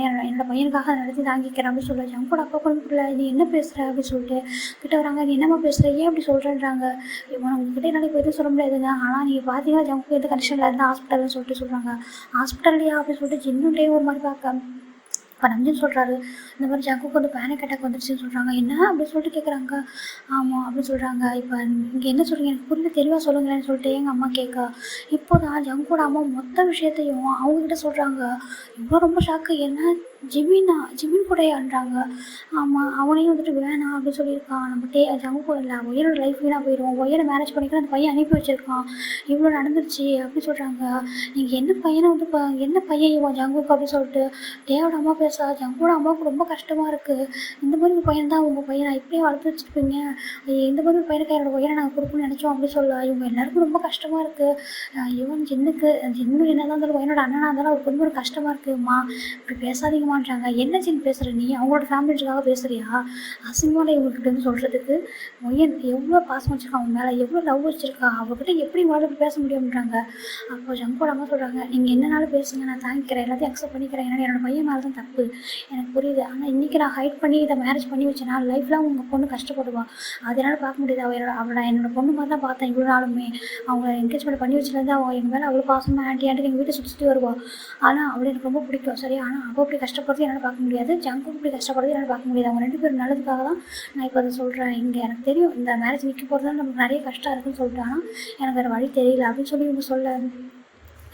என்னோட பையனுக்காக அதை நடத்தி தாங்கிக்கிறேன் அப்படின்னு சொல்ல. ஜங்கோட அப்பா கூட நீ என்ன பேசுகிற அப்படின்னு சொல்லிட்டு கிட்ட வராங்க. நீ என்னம்மா பேசுகிற, ஏன் அப்படி சொல்கிறேன்றாங்க. உங்ககிட்ட என்னால் இப்போ எதுவும் சொல்ல முடியாதுங்க, ஆனால் நீங்கள் பார்த்தீங்கன்னா ஜங்குக்கு எந்த கண்டிஷனில் இருந்தால் ஹாஸ்பிட்டல்னு சொல்லிட்டு சொல்கிறாங்க. ஹாஸ்பிட்டல்லையா அப்படின்னு சொல்லிட்டு ஜின்னுட்டே ஒரு மாதிரி பார்க்க இப்போ நம்ஜன் சொல்கிறாரு, இந்த மாதிரி ஜங்குக்கு வந்து பேனிக் அட்டாக் வந்துருச்சுன்னு சொல்கிறாங்க. என்ன அப்படின்னு சொல்லிட்டு கேட்குறாங்க. ஆமாம் அப்படின்னு சொல்கிறாங்க. இப்போ நீங்கள் என்ன சொல்கிறீங்க, எனக்கு புரியல, தெளிவாக சொல்லுங்களேன்னு சொல்லிட்டு எங்கள் அம்மா கேட்க, இப்போ தான் ஜங்கோட அம்மா மொத்த விஷயத்தையும் அவங்ககிட்ட சொல்கிறாங்க. இவ்வளோ ரொம்ப ஷாக்கு. என்ன ஜிமின் கூடயான்றாங்க. ஆமாம், அவனையும் வந்துட்டு வேணாம் அப்படின்னு சொல்லியிருக்கான். நம்ம ஜங்கு கூட இல்லை, ஒய்யனோட லைஃப் வீணாக போயிடும், ஒய்யனை மேரேஜ் பண்ணிக்கலாம் அந்த பையன் அனுப்பி வச்சுருக்கான், இவ்வளோ நடந்துருச்சு அப்படின்னு சொல்கிறாங்க. நீங்கள் என்ன பையனை வந்து என்ன பையன் இவன் ஜங்குக்கு அப்படின்னு சொல்லிட்டு தேவோட அம்மா பேச, ஜங்கோட அம்மாவுக்கு ரொம்ப கஷ்டமாக இருக்குது. இந்த மாதிரி ஒரு பையன் தான் உங்கள் பையனை இப்படியே வளர்த்து வச்சுருப்பீங்க, இந்த மாதிரி ஒரு பையனுக்கு என்னோட பையனை நாங்கள் கொடுக்கணும்னு நினச்சோம் அப்படின்னு சொல்ல, இவங்க எல்லாருக்கும் ரொம்ப கஷ்டமாக இருக்குது. இவன் ஜின்னு என்ன தான் இருந்தாலும் பையனோட அண்ணனாக இருந்தாலும் அவருக்கு ரொம்ப ஒரு கஷ்டமாக இருக்குமா, இப்படி பேசாதீங்கம்மான்றாங்க. என்ன ஜின் பேசுகிற, நீ அவங்களோட ஃபேமிலிக்காக பேசுகிறியா, அசிங்கமான இவங்ககிட்ட வந்து சொல்கிறதுக்கு. ஒய்யன் எவ்வளோ பாசம் வச்சுருக்கா அவன் மேலே, எவ்வளோ லவ் வச்சுருக்கா, அவர்கிட்ட எப்படி உங்களால் பேச முடியும்ன்றாங்க. அப்போ ஜங்கோட அம்மா சொல்கிறாங்க, நீங்கள் என்னனாலும் பேசுங்க, நான் தாங்கிக்கிறேன், எல்லாத்தையும் அக்செப்ட் பண்ணிக்கிறேன், ஏன்னா என்னோட பையன் மேலே தான் தப்பு, எனக்கு புரியுது. ஆனால் இன்றைக்கி நான் ஹைட் பண்ணி இதை மேரேஜ் பண்ணி வச்சேன்னா லைஃப்லாம் உங்கள் பொண்ணு கஷ்டப்படுவான், அதனால் பார்க்க முடியுது. அவளை என்னோட பொண்ணு மாதிரி தான் பார்த்தேன் இவ்வளோ நாளுமே. அவங்க என்கேஜ்மெண்ட் பண்ணி வச்சுலேருந்து அவள் எங்கள் மேலே அவ்வளோ பாசமாக ஆண்டி எங்கள் வீட்டை சுற்றி வருவாள். ஆனால் அவளை எனக்கு ரொம்ப பிடிக்கும், சரி. ஆனால் அவள் அப்படி கஷ்டப்படுறது என்னால் பார்க்க முடியாது, ஜங்குக்கு இப்படி கஷ்டப்படுறது என்னால் பார்க்க முடியாது. அவங்க 2 பேரும் நல்லதுக்காக தான் நான் இப்போ அதை சொல்கிறேன். இங்கே எனக்கு தெரியும் இந்த மேரேஜ் நிற்க போகிறது நமக்கு நிறைய கஷ்டம் இருக்குன்னு சொல்லிட்டு, ஆனால் எனக்கு வேறு வழி தெரியல அப்படின்னு சொல்லி இவங்க சொல்ல,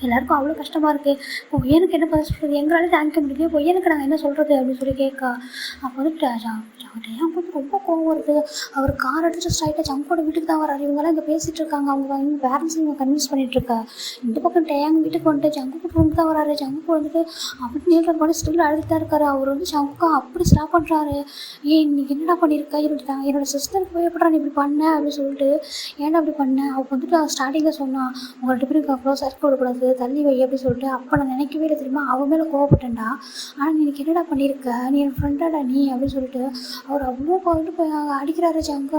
எல்லாருக்கும் அவ்வளோ கஷ்டமாக இருக்குது. இப்போ எனக்கு என்ன பதில் சொல்கிறது, எங்களால் தாங்கிக்க முடியல, இப்போ எனக்கு நாங்கள் என்ன சொல்கிறது அப்படின்னு சொல்லி கேட்க, அப்போ வந்துட்டு ஜங்கு வந்து ரொம்ப கோவம் வருது. அவர் கார் எடுத்துகிட்டு ஸ்ட்ரைட்டாக ஜங்கோட வீட்டுக்கு தான் வராரு. இவங்கெல்லாம் இங்கே பேசிகிட்டு இருக்காங்க, அவங்க பேரண்ட்ஸ் இவங்க கன்வின்ஸ் பண்ணிகிட்ருக்கா. இந்த பக்கம் டேங் வீட்டுக்கு வந்துட்டு ஜங்குக்கு ரூமுக்கு தான் வராரு. ஜங்குக்கு வந்துட்டு அப்படி நேரில் பண்ணி ஸ்டில் அழுதுட்டு தான் இருக்காரு. அவர் வந்து ஜங்குக்கா அப்படி ஸ்டாப் பண்ணுறாரு. ஏன் இன்னைக்கு என்னடா பண்ணியிருக்கா, என்னோட சிஸ்டருக்கு போய் எப்படா நீ இப்படி பண்ண அப்படின்னு சொல்லிட்டு, ஏன்டா அப்படி பண்ண, அவள் வந்துட்டு ஸ்டார்டிங்கில் சொன்னான் உங்கள் 2 பேரும் க்ளோஸாக இருக்க விடக்கூடாது, தள்ளி வை அப்படின்னு சொல்லிட்டு. அப்போ நான் நினைக்கவே இல்லை தெரியுமா, அவன் மேலே கோவப்பட்டேன்டா. ஆனால் நீ எனக்கு என்னடா பண்ணியிருக்க, நீ என் ஃப்ரெண்டாடா நீ அப்படின்னு சொல்லிட்டு அவர் அவ்வளோ போயிட்டு போய் அடிக்கிறாரு. ஜங்குக்கு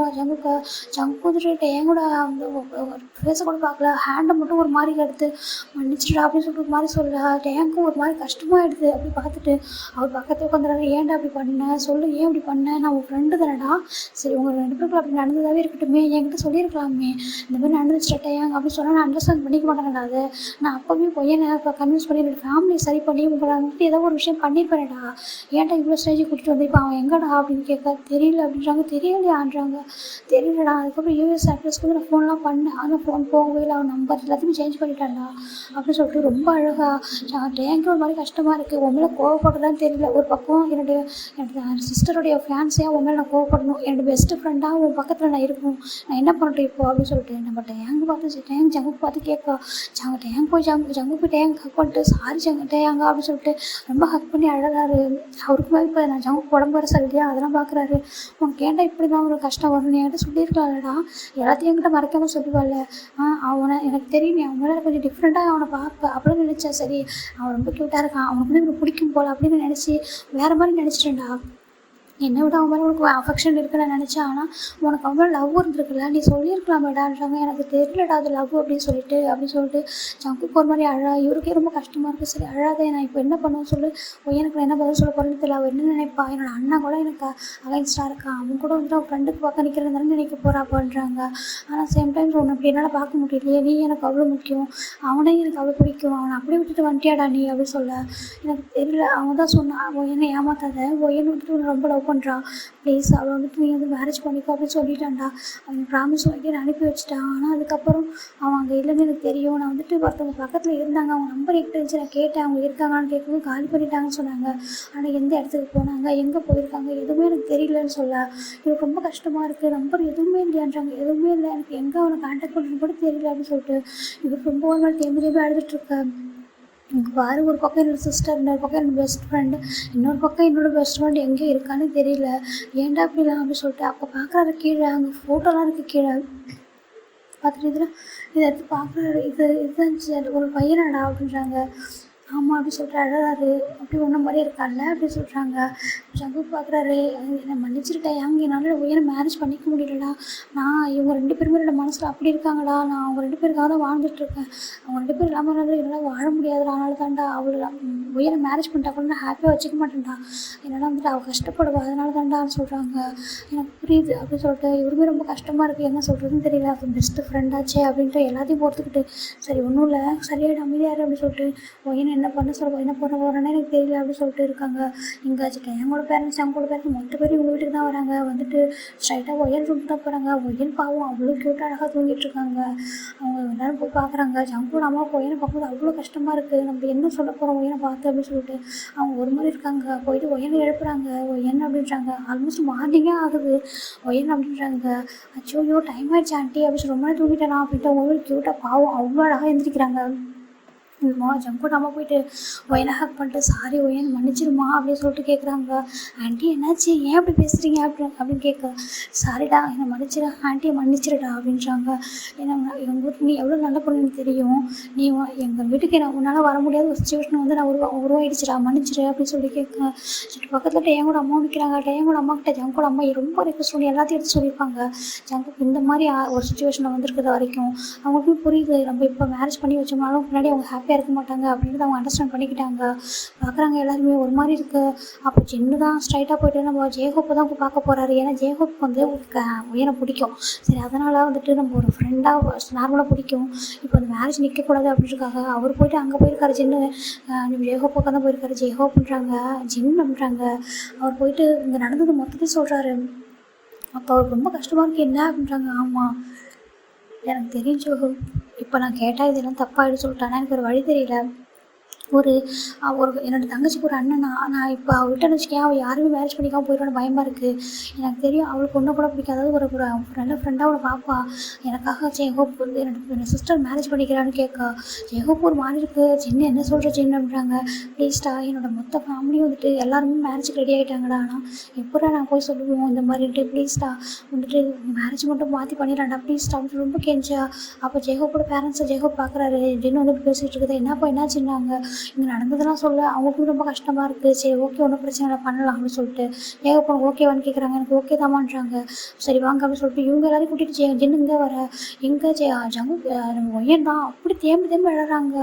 வந்துட்டு எங்கூட அந்த ஃபேஸை கூட பார்க்கல, ஹேண்டை மட்டும் ஒரு மாதிரி எடுத்து மன்னிச்சிடா அப்படின்னு சொல்லிட்டு ஒரு மாதிரி சொல்ல, டேங்கும் ஒரு மாதிரி கஷ்டமாகிடுது. அப்படி பார்த்துட்டு அவர் பக்கத்தில் உட்காந்துறாரு. ஏன்டா அப்படி பண்ண சொல்லு, ஏன் அப்படி பண்ண, நான் உன் ஃப்ரெண்டு தானடா, சரி உங்கள் 2 பேருக்குள்ள அப்படி நடந்ததாகவே இருக்கட்டுமே, என்கிட்ட சொல்லியிருக்கலாமே, இந்த மாதிரி நடந்துச்சுட்டா டேங் அப்படின்னு சொன்னால் நான் அண்டர்ஸ்டாண்ட் பண்ணிக்க மாட்டேன்டா. அது நான் அப்போவே பையனை இப்போ கன்வின்ஸ் பண்ணி என்னோடய ஃபேமிலியை சரி பண்ணி உங்களை வந்துட்டு ஏதோ ஒரு விஷயம் பண்ணியிருப்பேன்டா, ஏன்டா இவ்வளோ ஸ்டேஜுக்கு கூட்டிகிட்டு வந்து இப்போ அவன் எங்கடா அப்படின்னு கேட்க, தெரியல அப்படின்றாங்க. தெரியலையான்றாங்க. தெரியலடா. அதுக்கப்புறம் யூஎஸ் அட்ரஸ்க்கு வந்து நான் ஃபோன்லாம் பண்ணேன், ஆனால் ஃபோன் போகவே இல்லை, அவன் நம்பர் எல்லாத்தையுமே சேஞ்ச் பண்ணிட்டான்டா அப்படின்னு சொல்லிட்டு ரொம்ப அழகாக டேங்கு ஒரு மாதிரி கஷ்டமாக இருக்குது. உன் மேலே கோவப்படுறதான்னு தெரியல. ஒரு பக்கம் என்னோட சிஸ்டருடைய ஃபேன்ஸையாக உன் மேலே நான் கோவப்படணும், என்னோடய பெஸ்ட்டு ஃப்ரெண்டாக உன் பக்கத்தில் நான் இருக்கணும், நான் என்ன பண்ணுறேன் இப்போ அப்படின்னு சொல்லிட்டு நம்ம டேங்கு பார்த்து ஜங்குக்கு பார்த்து கேட்க, ஜங்கு போய் டேங்க் ஹக் பண்ணிட்டு சாரி டேங்க அப்படின்னு சொல்லிட்டு ரொம்ப ஹக் பண்ணி அழகாரு. அவருக்கு மேலே இப்போ நான் ஜங்குக்கு உடம்பு வர சரியா அதெல்லாம் பார்க்குறாரு. உனக்கு ஏன்டா இப்படி தான் ஒரு கஷ்டம் வரும், நீ என்கிட்ட சொல்லியிருக்கலாம்டா, எல்லாத்தையும் என்கிட்ட மறைக்காமல் சொல்லுவாள், அவனை எனக்கு தெரியும் நீ அவன் மேலே கொஞ்சம் டிஃப்ரெண்ட்டாக அவனை பார்ப்ப அப்படின்னு நினச்சேன். சரி அவன் ரொம்ப க்யூட்டாக இருக்கான், அவனுக்கு வந்து எனக்கு பிடிக்கும் போல் அப்படின்னு நினச்சி வேறு மாதிரி நினச்சிட்டேன்டா. என்னை விட அவன் மேலே உனக்கு அஃபெக்ஷன் இருக்குன்னு நினச்சேன், ஆனால் உனக்கு அவன் மேலே லவ் இருந்திருக்குல்ல, நீ சொல்லியிருக்கலாமேடான்றாங்க. எனக்கு தெரியலடா அது லவ் அப்படின்னு சொல்லிட்டு ஜங்குக்கு ஒரு மாதிரி இவருக்கே ரொம்ப கஷ்டமாக இருக்குது. சரி அழாதே, நான் இப்போ என்ன பண்ணுவேன்னு சொல்லி எனக்கு நான் என்ன பதில் சொல்ல போகிறேன்னு தெரியல. அவள் என்ன நினைப்பா, என்னோட அண்ணா கூட எனக்கு அகைன்ஸ்டாக இருக்கான், அவன் கூட வந்துட்டு அவன் ஃப்ரெண்டுக்கு பார்க்க நிற்கிறதானே நினைக்க போகிறாப்பான்றாங்க. ஆனால் சேம் டைம்ஸ் உன்னை அப்படி என்னால் பார்க்க முடியலையே, நீ எனக்கு அவ்வளோ முக்கியம், அவனையும் எனக்கு அவ்வளோ பிடிக்கும், அவனை அப்படியே விட்டுட்டு வந்துட்டியாடா நீ அப்படின்னு சொல்ல, எனக்கு தெரியல. அவன் தான் சொன்னான், அவன் என்ன ஏமாத்தாத, என்ன விட்டுட்டு உன்னை ரொம்ப லவ் பண்ணுறான், ப்ளீஸ் அவளை வந்துட்டு நீ வந்து மேரேஜ் பண்ணிக்கோ அப்படின்னு சொல்லிட்டான்டா. அவன் ப்ராமிஸ் வாங்கி நான் அனுப்பி வச்சுட்டான். ஆனால் அதுக்கப்புறம் அவன் அங்கே இல்லைன்னு எனக்கு தெரியும். நான் வந்துட்டு ஒருத்தவங்க பக்கத்தில் இருந்தாங்க, அவங்க நம்பர் என்கிட்ட இருந்துச்சு, நான் கேட்டேன், அவங்க இருக்காங்கன்னு கேட்கவும் காலி பண்ணிட்டாங்கன்னு சொன்னாங்க. ஆனால் எந்த இடத்துக்கு போனாங்க, எங்கே போயிருக்காங்க எதுவுமே எனக்கு தெரியலன்னு சொல்ல, எனக்கு ரொம்ப கஷ்டமாக இருக்குது, நம்பர் எதுவுமே இல்லையான்றாங்க. எதுவுமே இல்லை, எனக்கு எங்கே அவனை கான்டாக்ட் பண்ணுறது கூட தெரியல அப்படின்னு சொல்லிட்டு இவருக்கு ரொம்ப ஒரு மாதிரி தேம்பி அழுதுட்டுருக்கேன். இங்கே பாரு, ஒரு பக்கம் என்னோடய சிஸ்டர், இன்னொரு பக்கம் என்னோடய பெஸ்ட் ஃப்ரெண்டு, இன்னொரு பக்கம் என்னோடய பெஸ்ட் ஃப்ரெண்டு எங்கே இருக்கான்னு தெரியல, ஏன்டா அப்படிலாம் அப்படின்னு சொல்லிட்டு அப்போ பார்க்குறாரு. கீழே அங்கே ஃபோட்டோலாம் இருக்குது, கீழே பார்த்துட்டு இதை எடுத்து பார்க்குறாரு. இதுதான் ஒரு பையனாடா அப்படின்றாங்க. ஆமாம் அப்படி சொல்லிட்டு அழகாரு. அப்படி ஒன்றை மாதிரி இருக்கான்ல அப்படி சொல்கிறாங்க. ஜங்குக் பார்க்குறாரு, என்னை மன்னிச்சிருக்கா ஏங்க, என்னால் உயர மேரேஜ் பண்ணிக்க முடியலடா. இவங்க 2 பேருமே என்னோட மனசில் அப்படி இருக்காங்கடா. நான் அவங்க 2 பேருக்காக தான் வாழ்ந்துட்டுருக்கேன். அவங்க 2 பேரும் இல்லாமல் இருந்தாலும் என்னால் வாழ முடியாதுடா. அதனால தான்டா அவளை உயர மேரேஜ் பண்ணிட்டா கூட நான் ஹாப்பியாக வச்சுக்க மாட்டேன்டா. என்னால் வந்துட்டு அவள் கஷ்டப்படுவா. அதனால தான்டான்னு சொல்கிறாங்க. எனக்கு புரியுது அப்படின்னு சொல்லிட்டு இவருமே ரொம்ப கஷ்டமாக இருக்குது, என்ன சொல்கிறதுன்னு தெரியல. அது பெஸ்ட்டு ஃப்ரெண்டாச்சே அப்படின்ட்டு எல்லாத்தையும் பொறுத்துக்கிட்டு சரி ஒன்றும் இல்லை சரியாயிடும் அமைதியாரு அப்படின்னு சொல்லிட்டு என்ன பண்ண சொல்ல என்ன பண்ண போகிறேன்னு எனக்கு தெரியல அப்படின்னு சொல்லிட்டு இருக்காங்க. இங்கே எங்களோட பேரண்ட்ஸ் அவங்களோட பேரண்ட்ஸ் மொத்த பேர் இவங்க வீட்டுக்கு தான் வராங்க. வந்துட்டு ஸ்ட்ரைட்டாக ஒயல் ரூம் தான் போகிறாங்க. ஒயல் பாவம் அவ்வளோ க்யூட்டாக அழகாக தூங்கிட்டு இருக்காங்க. அவங்க எல்லோரும் போய் பார்க்குறாங்க. ஜங்கோட அம்மாவுக்கு ஒயனை பார்க்கும்போது அவ்வளோ கஷ்டமாக இருக்குது. நம்ம என்ன சொல்ல போகிறோம் ஒயனை பார்த்து அப்படின்னு சொல்லிட்டு அவங்க ஒரு மாதிரி இருக்காங்க. போயிட்டு ஒயனை எழுப்புறாங்க. ஒயன் அப்படின்றாங்க. ஆல்மோஸ்ட் மார்னிங்கே ஆகுது. ஒயன் அப்படின்றாங்க. அச்சோ டைம் ஆயிடுச்சு ஆண்டி அப்படின்னு சொல்லி ரொம்ப நேரம் தூங்கிட்டேனா அப்படின்ட்டு அவங்க க்யூட்டாக பாவம் அவ்வளோ அழகாக எழுந்திரிக்கிறாங்க. ஜங்கோட அம்மா போயிட்டு ஒயனை ஹக் பண்ணிட்டு சாரி ஒயன் மன்னிச்சிருமா அப்படின்னு சொல்லிட்டு கேட்குறாங்க. ஆண்டி என்னாச்சு ஏன் அப்படி பேசுகிறீங்க அப்படின்னு கேட்க சாரிடா என்னை மன்னிச்சிட ஆண்டியை மன்னிச்சிடடா அப்படின்றாங்க. ஏன்னா எங்கள் நீ எவ்வளோ நல்ல பொண்ணுன்னு தெரியும். நீ எங்கள் வீட்டுக்கு உன்னால் வர முடியாத ஒரு சுச்சுவேஷன் வந்து நான் உருவாயிடுச்சுடா மன்னிச்சிடு அப்படின்னு சொல்லி கேட்க சுட்டு பக்கத்தில் டேங்கோட அம்மா நிற்கிறாங்க. டேங்கோட அம்மா கிட்ட ஜங்கோட அம்மா ரொம்ப ரெக்வஸ்ட் பண்ணி எல்லாத்தையும் எடுத்து சொல்லியிருப்பாங்க. ஜங்குக்கு இந்த மாதிரி ஒரு சுச்சுவேஷனில் வந்துருக்கிற வரைக்கும் அவங்களுக்கும் புரியுது. நம்ம இப்போ மேரேஜ் பண்ணி வச்சோம்னாலும் முன்னாடி அவங்க ஹாப்பியாக இருக்க மாட்டாங்க அப்படின்னு அவங்க அண்டர்ஸ்டாண்ட் பண்ணிக்கிட்டாங்க. பார்க்குறாங்க எல்லாருமே ஒரு மாதிரி இருக்குது. அப்போ சின்ன தான் ஸ்ட்ரைட்டாக போய்ட்டு நம்ம ஜெயஹோப்பை தான் பார்க்க போகிறாரு. ஏன்னா ஜெயஹோப் வந்து உயனை பிடிக்கும். சரி அதனால் வந்துட்டு நம்ம ஒரு ஃப்ரெண்டாக நார்மலாக பிடிக்கும். இப்போ அந்த மேரேஜ் நிற்கக்கூடாது அப்படின்றக்காக அவர் போய்ட்டு அங்கே போயிருக்காரு. சின்ன ஜெயஹோப் பக்கம் தான் போயிருக்காரு. ஜெயஹோப்ன்றாங்க ஜின் அப்படின்றாங்க. அவர் போயிட்டு இங்கே நடந்தது மொத்தத்தையும் சொல்கிறாரு. அப்போ அவருக்கு ரொம்ப கஷ்டமாக இருக்குது. என்ன அப்படின்றாங்க. ஆமாம் எனக்கு தெரிஞ்சு இப்போ நான் கேட்டால் இதெல்லாம் தப்பாகிடு சொல்லிட்டானா எனக்கு ஒரு வழி தெரியல. ஒரு என்னோடய தங்கச்சிக்கு ஒரு அண்ணன் நான் இப்போ அவள்கிட்ட வச்சுக்கேன். அவள் யாருமே மேரேஜ் பண்ணிக்காமல் போயிடுவான்னு பயமாக இருக்குது. எனக்கு தெரியும் அவளுக்கு ஒன்றும் கூட பிடிக்காது. அதாவது ஒரு நல்ல ஃப்ரெண்டாக அவளை பார்ப்பா. எனக்காக ஜெயஹோப் வந்து என்னோட சிஸ்டர் மேரேஜ் பண்ணிக்கிறான்னு கேட்கா. ஜெயஹோப் ஒரு மாதிரி இருக்குது. சின்ன என்ன சொல்கிற சின்ன அப்படின்றாங்க. ப்ளீஸ்டா என்னோட மொத்த ஃபேமிலியும் வந்துட்டு எல்லாருமே மேரேஜுக்கு ரெடி ஆகிட்டாங்கடா. ஆனால் எப்படா நான் போய் சொல்லுவோம் இந்த மாதிரிட்டு ப்ளீஸ்டா வந்துட்டு மேரேஜ் மட்டும் மாற்றி பண்ணிடலாம்டா ப்ளீஸ்டா அப்படின்னு ரொம்ப கெஞ்சா. அப்போ ஜெயஹோப்போட பேரண்ட்ஸை ஜெயஹோப் பார்க்குறாரு. ஜென்னு வந்து பேசிகிட்டு இருக்குது. என்னப்பா என்னாச்சுன்னாங்க. இங்கே நடந்ததெல்லாம் சொல்ல அவங்களுக்கும் ரொம்ப கஷ்டமாக இருக்குது. சரி ஓகே ஒன்றும் பிரச்சனை இல்லை பண்ணலாம் அப்படின்னு சொல்லிட்டு ஏகப்போ ஓகேவான்னு கேட்குறாங்க. எனக்கு ஓகே தாமான்றாங்க. சரி வாங்க அப்படின்னு சொல்லிட்டு இவங்க எல்லாரையும் கூட்டிகிட்டு ஜின்னுங்க வர எங்கே ஜங்குக் ஒயன் தான் அப்படி தேம்பி விளையாடுறாங்க.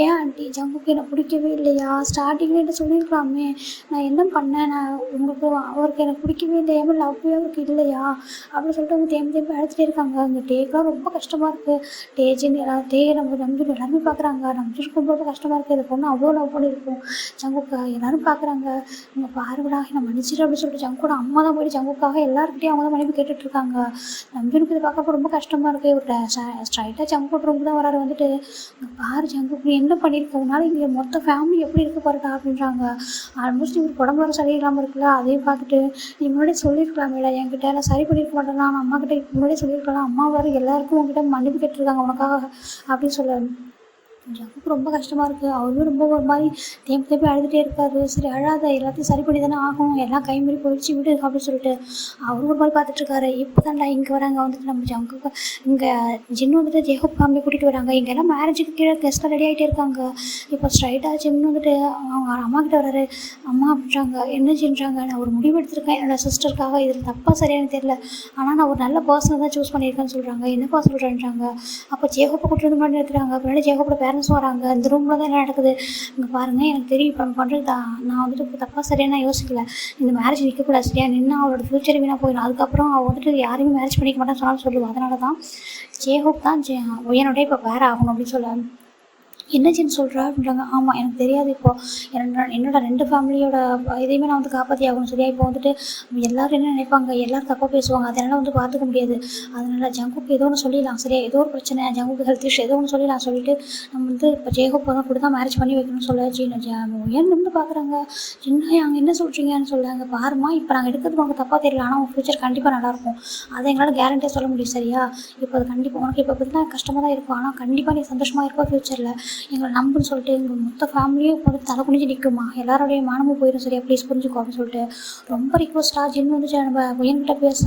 ஏன் ஆண்டி ஜங்குக்கு என்னை பிடிக்கவே இல்லையா? ஸ்டார்டிங்கில் என்ன சொல்லியிருக்கலாமே. நான் என்ன பண்ணேன்? நான் உங்களுக்கு அவருக்கு எனக்கு பிடிக்கவே இல்லை. ஏன் லவ்வே அவருக்கு இல்லையா அப்படின்னு சொல்லிட்டு அவங்க தேம்பி அழைச்சிட்டே இருக்காங்க. அந்த டேக்கெலாம் ரொம்ப கஷ்டமாக இருக்குது. டேஜின்னு நம்ம நம்பி எல்லாருமே பார்க்குறாங்க. நம்பிட்டு ரொம்ப கஷ்டமாக இருக்குது. பொண்ணு அவ்வளோ லவ் பண்ணியிருக்கும் ஜங்குக்கா. எல்லோரும் பார்க்குறாங்க. இங்கே பாருடா என்னை மன்னிச்சிடு அப்படின்னு சொல்லிட்டு ஜங்கோட அம்மா தான் போய்ட்டு ஜங்குக்காக எல்லாருக்கிட்டையும் அவங்க தான் மன்னிப்பு கேட்டுட்ருக்காங்க. நம்பினுக்கு இதை பார்க்கப்போ ரொம்ப கஷ்டமாக இருக்குது. ஒரு ஸ்ட்ரைட்டாக ஜங்கோட ரொம்ப தான் வராரு. வந்துட்டு இங்கே பாரு ஜங்குக்கு நீ என்ன பண்ணியிருக்க, உன்னால இங்கே மொத்த ஃபேமிலி எப்படி இருக்க பாருடா அப்படின்றாங்க. ஆல்மோஸ்ட் இவர் உடம்பு வர சரியில்லாமல் இருக்குல்ல, அதையும் பார்த்துட்டு நீ முன்னாடியே சொல்லியிருக்கலாமேடா என்கிட்ட, நான் சரி பண்ணியிருக்க மாட்டேன். நான் அம்மா கிட்டே முன்னாடியே சொல்லியிருக்கலாம். அம்மா வர எல்லாருக்கும் உங்ககிட்ட மன்னிப்பு கேட்டிருக்காங்க உனக்காக அப்படின்னு சொல்ல ஜங்குக்கு ரொம்ப கஷ்டமாக இருக்குது. அவருமே ரொம்ப ஒரு மாதிரி தேம்பி அழுதுகிட்டே இருக்காரு. சரி அழாத எல்லாத்தையும் சரி பண்ணி தானே ஆகும், எல்லாம் கைமீறி போயிடுச்சு விடு அப்படின்னு சொல்லிட்டு அவரும் ஒரு மாதிரி பார்த்துட்ருக்காரு. இப்போ தான்டா இங்கே வராங்க. வந்துட்டு நம்ம ஜங்குக்கு இங்கே ஜின்னு வந்துட்டு ஜெயஹோப் ஃபேமிலி கூட்டிகிட்டு வராங்க. இங்கே எல்லாம் மேரேஜுக்கு கீழே கெஸ்ட்டாக ரெடி ஆகிட்டே இருக்காங்க. இப்போ ஸ்ட்ரைட்டாக ஜின்னு வந்துட்டு அவங்க அம்மா கிட்ட வராரு. அம்மா அப்படின்றாங்க. என்ன ஜின்றாங்க, நான் ஒரு முடிவு எடுத்திருக்கேன் என்னோடய சிஸ்டருக்காக. இதில் தப்பாக சரியானு தெரியல, ஆனால் நான் ஒரு நல்ல பர்சனை தான் சூஸ் பண்ணியிருக்கேன்னு சொல்கிறாங்க. என்னப்பா சொல்கிறேன்றாங்க. அப்போ ஜெயஹோப்பை கூட்டிட்டு வந்து முன்னாடி எடுத்துகிறாங்க. முன்னாடி ஜெயஹோப்போட பேரண்ட்ஸும் வராங்க. இந்த ரூமில் தான் என்ன நடக்குது இங்கே பாருங்கள். எனக்கு தெரியும் இப்போ நம்ம பண்ணுறது தான். நான் வந்துட்டு இப்போ தப்பாக சரியாக நான் யோசிக்கல. இந்த மேரேஜ் நிற்கக்கூடாது சரியா, நின்று அவளோட ஃப்யூச்சர் வீணாக போயிடும். அதுக்கப்புறம் அவள் வந்துட்டு யாரையும் மேரேஜ் பண்ணிக்க மாட்டேன்னு சொன்னாலும் சொல்லுவாள். அதனால தான் ஜெயஹோப் தான் உயனோட இப்போ வேறு ஆகணும் அப்படின்னு சொல்ல என்ன ஜின் சொல்கிறா அப்படின்றாங்க. ஆமாம் எனக்கு தெரியாது. இப்போது என்னோட 2 ஃபேமிலியோட இதையுமே நான் வந்து காப்பாற்றி ஆகணும் சரியா. இப்போ வந்துட்டு எல்லோரும் என்ன நினைப்பாங்க, எல்லோரும் தப்பாக பேசுவாங்க, அதனால் வந்து பார்த்துக்க முடியாது. அதனால் ஜங்குக்கு ஏதோ ஒன்று சொல்லிடலாம் சரியா. ஏதோ ஒரு பிரச்சனை ஜங்குக்கு ஹெல்த் இஷ்யூ ஏதோ ஒன்று சொல்லிடலாம் சொல்லிட்டு நம்ம வந்து இப்போ ஜெயஹோப் தான் கூட தான் மேரேஜ் பண்ணி வைக்கணும்னு சொல்ல ஏன் நின்று பார்க்குறாங்க. சின்ன அங்கே என்ன சொல்கிறீங்கன்னு சொல்லுவாங்க. பாருமா இப்போ நாங்கள் எடுக்கிறதுக்கு உனக்கு தப்பாக தெரியல, ஆனால் உங்கள் ஃப்யூச்சர் கண்டிப்பாக நல்லாயிருக்கும். அதை எங்களால் கேரண்டியாக சொல்ல முடியும் சரியா. இப்போ அது கண்டிப்பாக உனக்கு இப்போ பார்த்தீங்கன்னா கஷ்டமாக தான் இருக்கும், ஆனால் கண்டிப்பாக நீ சந்தோஷமாக இருப்பா ஃப்யூச்சரில். எங்களை நம்புன்னு சொல்லிட்டு எங்கள் மொத்த ஃபேமிலியும் இப்போ வந்து தலை குனிஞ்சு நிற்குமா, எல்லாரோடைய மானமும் போயிடும் சரியா, ப்ளீஸ் புரிஞ்சுக்கோ அப்படின்னு சொல்லிட்டு ரொம்ப ரிக்வஸ்ட்டாக ஜின் வந்துச்சு நம்ம உயன்கிட்ட பேச.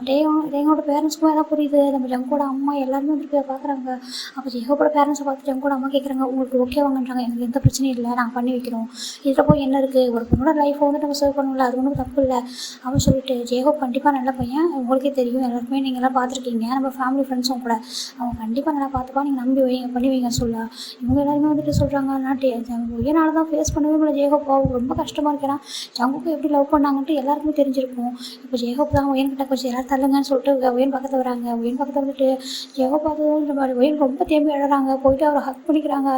டேங்கோட பேரண்ட்ஸ்க்கும் எல்லாம் புரியுது, நம்ம ஜங்கோட அம்மா எல்லாருமே வந்துட்டு போய் பார்க்குறாங்க. அப்போ ஜெகோட பேரண்ட்ஸை பார்த்து ஜங்கோட அம்மா கேட்குறாங்க, உங்களுக்கு ஓகே வாங்கன்றாங்க. எனக்கு எந்த பிரச்சனையும் இல்லை, நாங்கள் பண்ணி வைக்கிறோம், இதில் போய் என்ன இருக்குது, ஒரு பொண்ணோட லைஃப்பை வந்துட்டு நம்ம சேவ் பண்ணல, அது ஒன்றும் தப்பு இல்லை அப்படின்னு சொல்லிட்டு ஜெயகோ கண்டிப்பாக நல்ல பையன், உங்களுக்கே தெரியும், எல்லாருமே நீங்கள் எல்லாம் பார்த்துருக்கீங்க, நம்ம ஃபேமிலி ஃப்ரெண்ட்ஸும் கூட, அவங்க கண்டிப்பாக நல்லா பார்த்துப்பா, நீங்கள் நம்பி வைங்க பண்ணி வைங்க சொல்ல. இவங்க எல்லாருமே வந்துட்டு சொல்கிறாங்க, நான் உயனால தான் ஃபேஸ் பண்ணவே முடியல ஜெயகோப்பா, ரொம்ப கஷ்டமாக இருக்கிறான், ஜங்குக்கு எப்படி லவ் பண்ணாங்கன்ட்டு எல்லாருக்குமே தெரிஞ்சிருக்கும். இப்போ ஜெயகோப் தான் உயன்கிட்ட கொஞ்சம் எல்லாரும் தள்ளுங்கன்னு சொல்லிட்டு உயன் பக்கத்தில் வராங்க. உயன் பக்கத்தில் வந்துட்டு ஜெயகோப் பார்த்ததும் இந்த மாதிரி உயன் ரொம்ப தேம்பி அழறாங்க. போயிட்டு அவரை ஹக் பண்ணிக்கிறாங்க.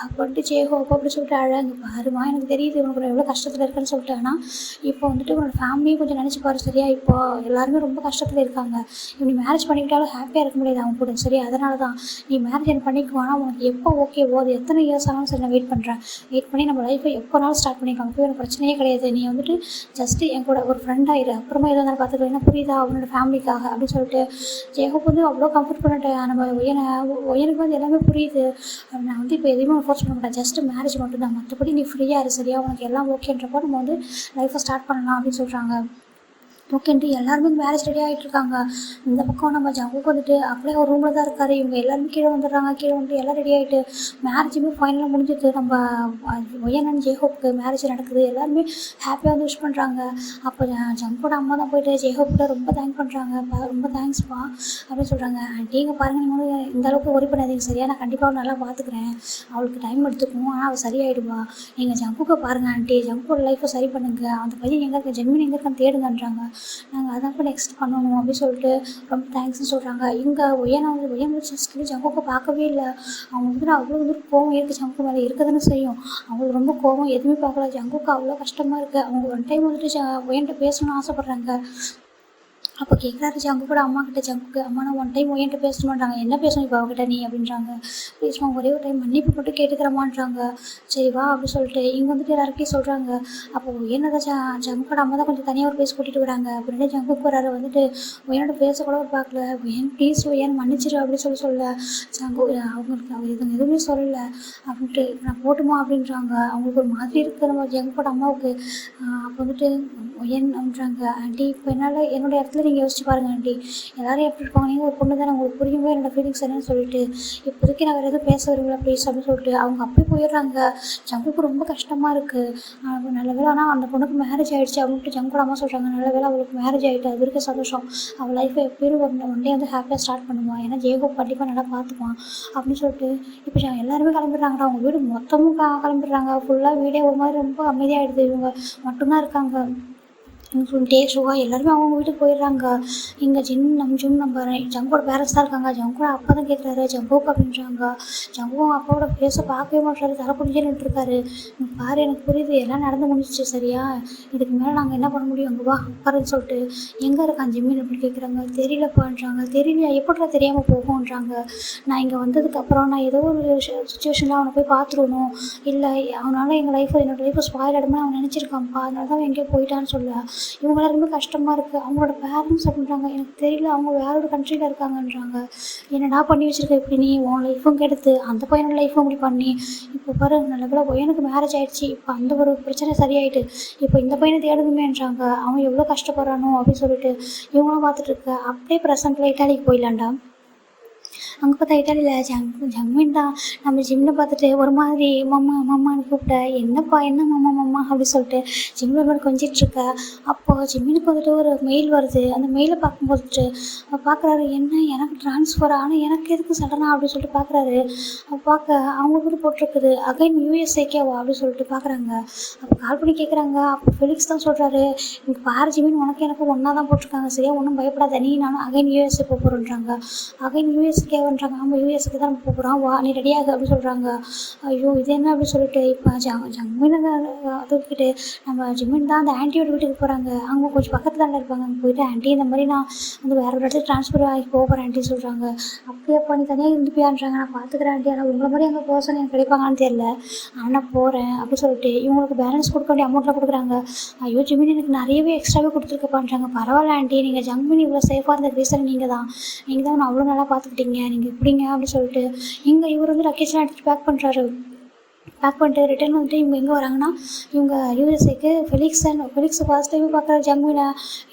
ஹக் பண்ணிட்டு ஜெயகோப் அப்படி சொல்லிட்டு அழகாங்க, பாருமா எனக்கு தெரியுது உனக்கு எவ்வளோ கஷ்டத்தில் இருக்குன்னு சொல்லிட்டு. ஆனால் இப்போ வந்துட்டு உன்னோட ஃபேமிலியும் கொஞ்சம் நினச்சி பாரு சரியா, இப்போ எல்லாருமே ரொம்ப கஷ்டத்தில் இருக்காங்க, இப்படி மேரேஜ் பண்ணிக்கிட்டாலும் ஹாப்பியாக இருக்க முடியாது அவங்க கூட சரியா, அதனால தான் நீ மேரேஜ் எனக்கு பண்ணிக்குவானா உனக்கு எப்போ ஓகேவோ அது எத்தனை இயர்ஸ் ஆனாலும் சரி நான் வெயிட் பண்ணுறேன், வெயிட் பண்ணி நம்ம லைஃப்பை எப்போனாலும் ஸ்டார்ட் பண்ணிக்கலாம், இப்போ எனக்கு பிரச்சனையே கிடையாது, நீ வந்துட்டு ஜஸ்ட்டு என் கூட ஒரு ஃப்ரெண்ட் ஆயிரு, அப்புறமா எதாவது இருந்தாலும் பார்த்துக்கலாம், என்ன புரியுதா அவனோட ஃபேமிலிக்காக அப்படின்னு சொல்லிட்டு ஜெயகோப் வந்து அவ்வளோ கம்ஃபர்ட் பண்ணிட்டேன். நம்ம உயனுக்கு வந்து எல்லாமே புரியுது, நான் வந்து இப்போ எதுவுமே ஃபோர்ஸ் பண்ண மாட்டேன், ஜஸ்ட்டு மேரேஜ் மட்டும் தான், மற்றபடி நீ ஃப்ரீயாக இரு சரியா, உனக்கு எல்லாம் ஓகேன்றப்போ நம்ம வந்து லைஃப்பை ஸ்டார்ட் பண்ணலாம் அப்படின்னு சொல்கிறாங்க. ஓகேன்ட்டு எல்லாருமே மேரேஜ் ரெடி ஆகிட்டு இருக்காங்க. இந்த பக்கம் நம்ம ஜங்குக்கு வந்துட்டு அப்படியே ஒரு ரூமில் தான் இருக்காரு. இவங்க எல்லாருமே கீழே வந்துடுறாங்க. கீழே வந்துட்டு எல்லாம் ரெடி ஆகிட்டு மேரேஜுமே ஃபைனலாக முடிஞ்சிது. நம்ம ஒயன் அண்ட் ஜெயஹோப்புக்கு மேரேஜ் நடக்குது. எல்லாருமே ஹாப்பியாக வந்து விஷ் பண்ணுறாங்க. அப்போ ஜங்கோட அம்மா தான் போய்ட்டு ஜெயஹோப்கிட்ட ரொம்ப தேங்க் பண்ணுறாங்க. ரொம்ப தேங்க்ஸ்ப்பா அப்படின்னு சொல்கிறாங்க. ஆண்டிங்க பாருங்கள், நீங்கள் இந்த அளவுக்கு ஒரி பண்ணாதீங்க சரியா, நான் கண்டிப்பாக அவள் நல்லா பார்த்துக்குறேன், அவளுக்கு டைம் எடுத்துக்கும், ஆனால் அவள் சரியாயிடுவா. நீங்கள் ஜங்குக்கு பாருங்கள் ஆண்டி, ஜங்கோட லைஃப்பை சரி பண்ணுங்க, அந்த பையன் எங்கே இருக்க ஜென்மின் எங்கே இருக்கான்னு தேடுங்கன்றாங்க. நாங்கள் அதான் இப்போ நெக்ஸ்ட் பண்ணணும் அப்படின்னு சொல்லிட்டு ரொம்ப தேங்க்ஸ்ன்னு சொல்கிறாங்க. இங்கே ஒய்யன் சொல்லி ஜங்குக்கு பார்க்கவே இல்லை. அவங்க வந்துட்டு அவ்வளோ வந்துட்டு கோவம் இருக்குது, ஜங்கு மேலே இருக்கதானே செய்யும். அவங்களுக்கு ரொம்ப கோவம், எதுவுமே பார்க்கல. ஜங்குக்கு அவ்வளோ கஷ்டமாக இருக்குது. அவங்க ஒன் டைம் வந்துட்டு ஒய்யன்ட்ட பேசணும்னு ஆசைப்பட்றாங்க. அப்போ கேட்குறாரு ஜங்கு கூட அம்மா கிட்ட, ஜங்குக்கு அம்மா நான் ஒன் டைம் ஒய்யன்ட்ட பேச மாட்டாங்க, என்ன பேசணும் இப்போ அவகிட்ட நீ அப்படின்றாங்க. பேசுமா ஒரே ஒரு டைம் மன்னிப்பு மட்டும் கேட்டுக்கிறமான்றாங்க. சரி வா அப்படின்னு சொல்லிட்டு இங்கே வந்துட்டு எல்லாருக்கிட்டையும் சொல்கிறாங்க. அப்போ ஒய்யனோட ஜங்குக்கோட அம்மா தான் கொஞ்சம் தனியாக ஒரு பேச கூட்டிகிட்டு வராங்க. அப்படின்னு ஜங்குக்கு வராரு. வந்துட்டு ஒய்யனோட பேச கூட பார்க்கல. ஒய்யன் ப்ளீஸ் ஒய்யன் மன்னிச்சிரு அப்படின்னு சொல்ல ஜங்கு அவங்களுக்கு அவர் எதுவுமே சொல்லலை அப்படின்ட்டு நான் போட்டுமா அப்படின்றாங்க. அவங்களுக்கு ஒரு மாதிரி இருக்குது நம்ம ஜங்குக்கோட அம்மாவுக்கு. அப்போ வந்துட்டு ஒய்யன் அப்படின்றாங்க, ஆண்டி இப்போ என்னால் என்னோடய இடத்துல நீங்கள் யோசிச்சு பாருங்கள் ஆண்டி, எல்லோரும் எப்படி இருப்பாங்க, நீங்கள் ஒரு பொண்ணு தானே, உங்களுக்கு புரியுமே என்னோடய ஃபீலிங்ஸ் என்னன்னு சொல்லிட்டு இப்போதைக்கு நான் வேறு எதுவும் பேச வருங்களா ப்ளீஸ் அப்படின்னு சொல்லிட்டு அவங்க அப்படி போயிடுறாங்க. ஜங்குக்கு ரொம்ப கஷ்டமாக இருக்குது. நல்ல வேலை ஆனால் அந்த பொண்ணுக்கு மேரேஜ் ஆகிடுச்சு அப்படின்ட்டு ஜங்கோட அம்மா சொல்கிறாங்க. நல்ல வேலை அவளுக்கு மேரேஜ் ஆகிட்டு, அது வரைக்கும் சந்தோஷம், அவள் லைஃப்பை எப்பயும் ஒன் டே வந்து ஹாப்பியாக ஸ்டார்ட் பண்ணுவான், ஏன்னா ஜெயகோப் கண்டிப்பாக நல்லா பார்த்துப்பான் அப்படின்னு சொல்லிட்டு இப்போ எல்லாருமே கிளம்பிடுறாங்கடா. அவங்க வீடு மொத்தமும் கிளம்பிடுறாங்க. ஃபுல்லாக வீடே ஒரு மாதிரி ரொம்ப அமைதியாகிடுது. இவங்க மட்டும்தான் இருக்காங்க. டே ஷோவா எல்லாருமே அவங்க வீட்டுக்கு போயிடுறாங்க. இங்கே நம்ம ஜங்கோட பேரண்ட்ஸ் தான் இருக்காங்க. ஜங்கோட அப்பா தான் கேட்குறாரு ஜங்குக்கு அப்படின்றாங்க. ஜங்குவும் அப்பாவோட ஃபேஸை பார்க்கவே மாட்டாரு, தலை குடிஞ்சே நின்றுருக்காரு. பாரு எனக்கு புரியுது, எல்லாம் நடந்து முடிஞ்சிச்சு சரியா, இதுக்கு மேலே நாங்கள் என்ன பண்ண முடியும், அங்கே வா உட்காருன்னு சொல்லிட்டு எங்கே இருக்கான் ஜிம்மின் அப்படின்னு கேட்குறாங்க. தெரியலப்பான்றாங்க. தெரியலையா, எப்படிலாம் தெரியாமல் போகும்ன்றாங்க. நான் இங்கே வந்ததுக்கப்புறம் நான் ஏதோ ஒரு சுச்சுவேஷனில் அவனை போய் பார்த்துருணும், இல்லை அவனால் எங்கள் என்னோடய லைஃப்பை ஸ்பாயில் ஆகிடுமே அவன் நினச்சிருக்கான்ப்பா, அதனால தான் அவன் எங்கேயோ போயிட்டான்னு சொல்ல. இவங்க எல்லாருமே கஷ்டமாக இருக்குது. அவங்களோட பேரண்ட்ஸ் அப்படின்றாங்க, எனக்கு தெரியல அவங்க வேற ஒரு கண்ட்ரியில் இருக்காங்கன்றாங்க. என்னடா பண்ணி வச்சுருக்க இப்படி, நீ உன் லைஃப்பும் கெடுத்து அந்த பையனோட லைஃப்பும் இப்படி பண்ணி, இப்போ பாரு நல்ல வேலை பையனுக்கு மேரேஜ் ஆகிடுச்சு, இப்போ அந்த ஒரு பிரச்சனை சரியாயிட்டு, இப்போ இந்த பையனை தேடுதுமேன்றாங்க. அவன் எவ்வளோ கஷ்டப்படுறானோ அப்படின்னு சொல்லிட்டு இவங்களும் பார்த்துட்டு இருக்க. அப்படியே ப்ரெசென்ட்டில் இட்டாலிக்கு போயிடலான்டா. அங்கே பார்த்தா இட்டாலியில் ஜங்மின் தான் நம்ம ஜிம்மில் பார்த்துட்டு ஒரு மாதிரி மம்மான்னு கூப்பிட்ட, என்னப்பா என்ன மம்மா அப்படி சொல்லிட்டு ஜிம்மில் கொஞ்சிட்ருக்க. அப்போது ஜிம்மினுக்கு வந்துட்டு ஒரு மெயில் வருது. அந்த மெயிலை பார்க்கும்போது பார்க்குறாரு, என்ன எனக்கு ட்ரான்ஸ்ஃபர் ஆனால் எனக்கு எதுக்கு சடனாக அப்படின்னு சொல்லிட்டு பார்க்குறாரு. பார்க்க அவங்க கூட போட்டிருக்குது அகைன் யூஎஸ்ஏக்கேவா அப்படின்னு சொல்லிட்டு பார்க்குறாங்க. அப்போ கால் பண்ணி கேட்குறாங்க. அப்போ ஃபெலிக்ஸ் தான் சொல்கிறாரு, இங்கே பாரு ஜிம்மின் உனக்கு எனக்கு ஒன்றா தான் போட்டிருக்காங்க சரியா, ஒன்றும் பயப்படாத, நீ நானும் அகைன் யூஎஸ்ஏ போகிறோன்றாங்க. அகைன் யூஎஸ்ஏ பண்ணுறாங்க. நம்ம யூஎஸ்க்கு தான் நம்ம போகிறோம், வா நீ ரெடியாக அப்படின்னு சொல்கிறாங்க. ஐயோ இது என்ன அப்படின்னு சொல்லிட்டு இப்போ ஜம்மின் தூக்கிட்டு நம்ம ஜிம்மின் தான் அந்த ஆண்டியோட வீட்டுக்கு போகிறாங்க. அவங்க கொஞ்சம் பக்கத்தில் தான் இருப்பாங்க. அங்கே போயிட்டு ஆண்டி இந்த மாதிரி நான் வந்து வேறு ஒரு இடத்துல ட்ரான்ஸ்ஃபர் ஆகி போகிறேன் ஆண்டி சொல்கிறாங்க. அப்படியேப்பா நீ தனியாக இருந்துப்பியான்றாங்க. நான் பார்த்துக்கிறேன் ஆண்டி, ஆனால் உங்களை மாதிரி அங்கே பர்சன் எனக்கு கிடைப்பாங்கன்னு தெரியல, ஆனால் போகிறேன் அப்படின்னு சொல்லிட்டு இவங்களுக்கு பேலன்ஸ் கொடுக்க வேண்டிய அமௌண்ட்டில் கொடுக்குறாங்க. ஐயோ ஜிம்மின் எனக்கு நிறையவே எக்ஸ்ட்ராவே கொடுத்துருக்கப்பான்றாங்க. பரவாயில்ல ஆண்டி, நீங்கள் ஜங்மின் இவ்வளோ சேஃபாக இருந்த ரீசன் நீங்கள் தான் நான் அவ்வளோ நல்லா பார்த்துக்கிட்டீங்க, நீங்கள் எப்படிங்க அப்படின்னு சொல்லிட்டு இவர் வந்து லக்கேஜ்லாம் எடுத்துகிட்டு பேக் பண்ணுறாரு. பேக் பண்ணிட்டு ரிட்டர்ன் வந்துட்டு இவங்க எங்கே வராங்கன்னா இவங்க யூஎஸ்ஏக்கு ஃபெலிக்ஸ் ஃபர்ஸ்ட் டைம் பார்க்குற ஜங்குவினை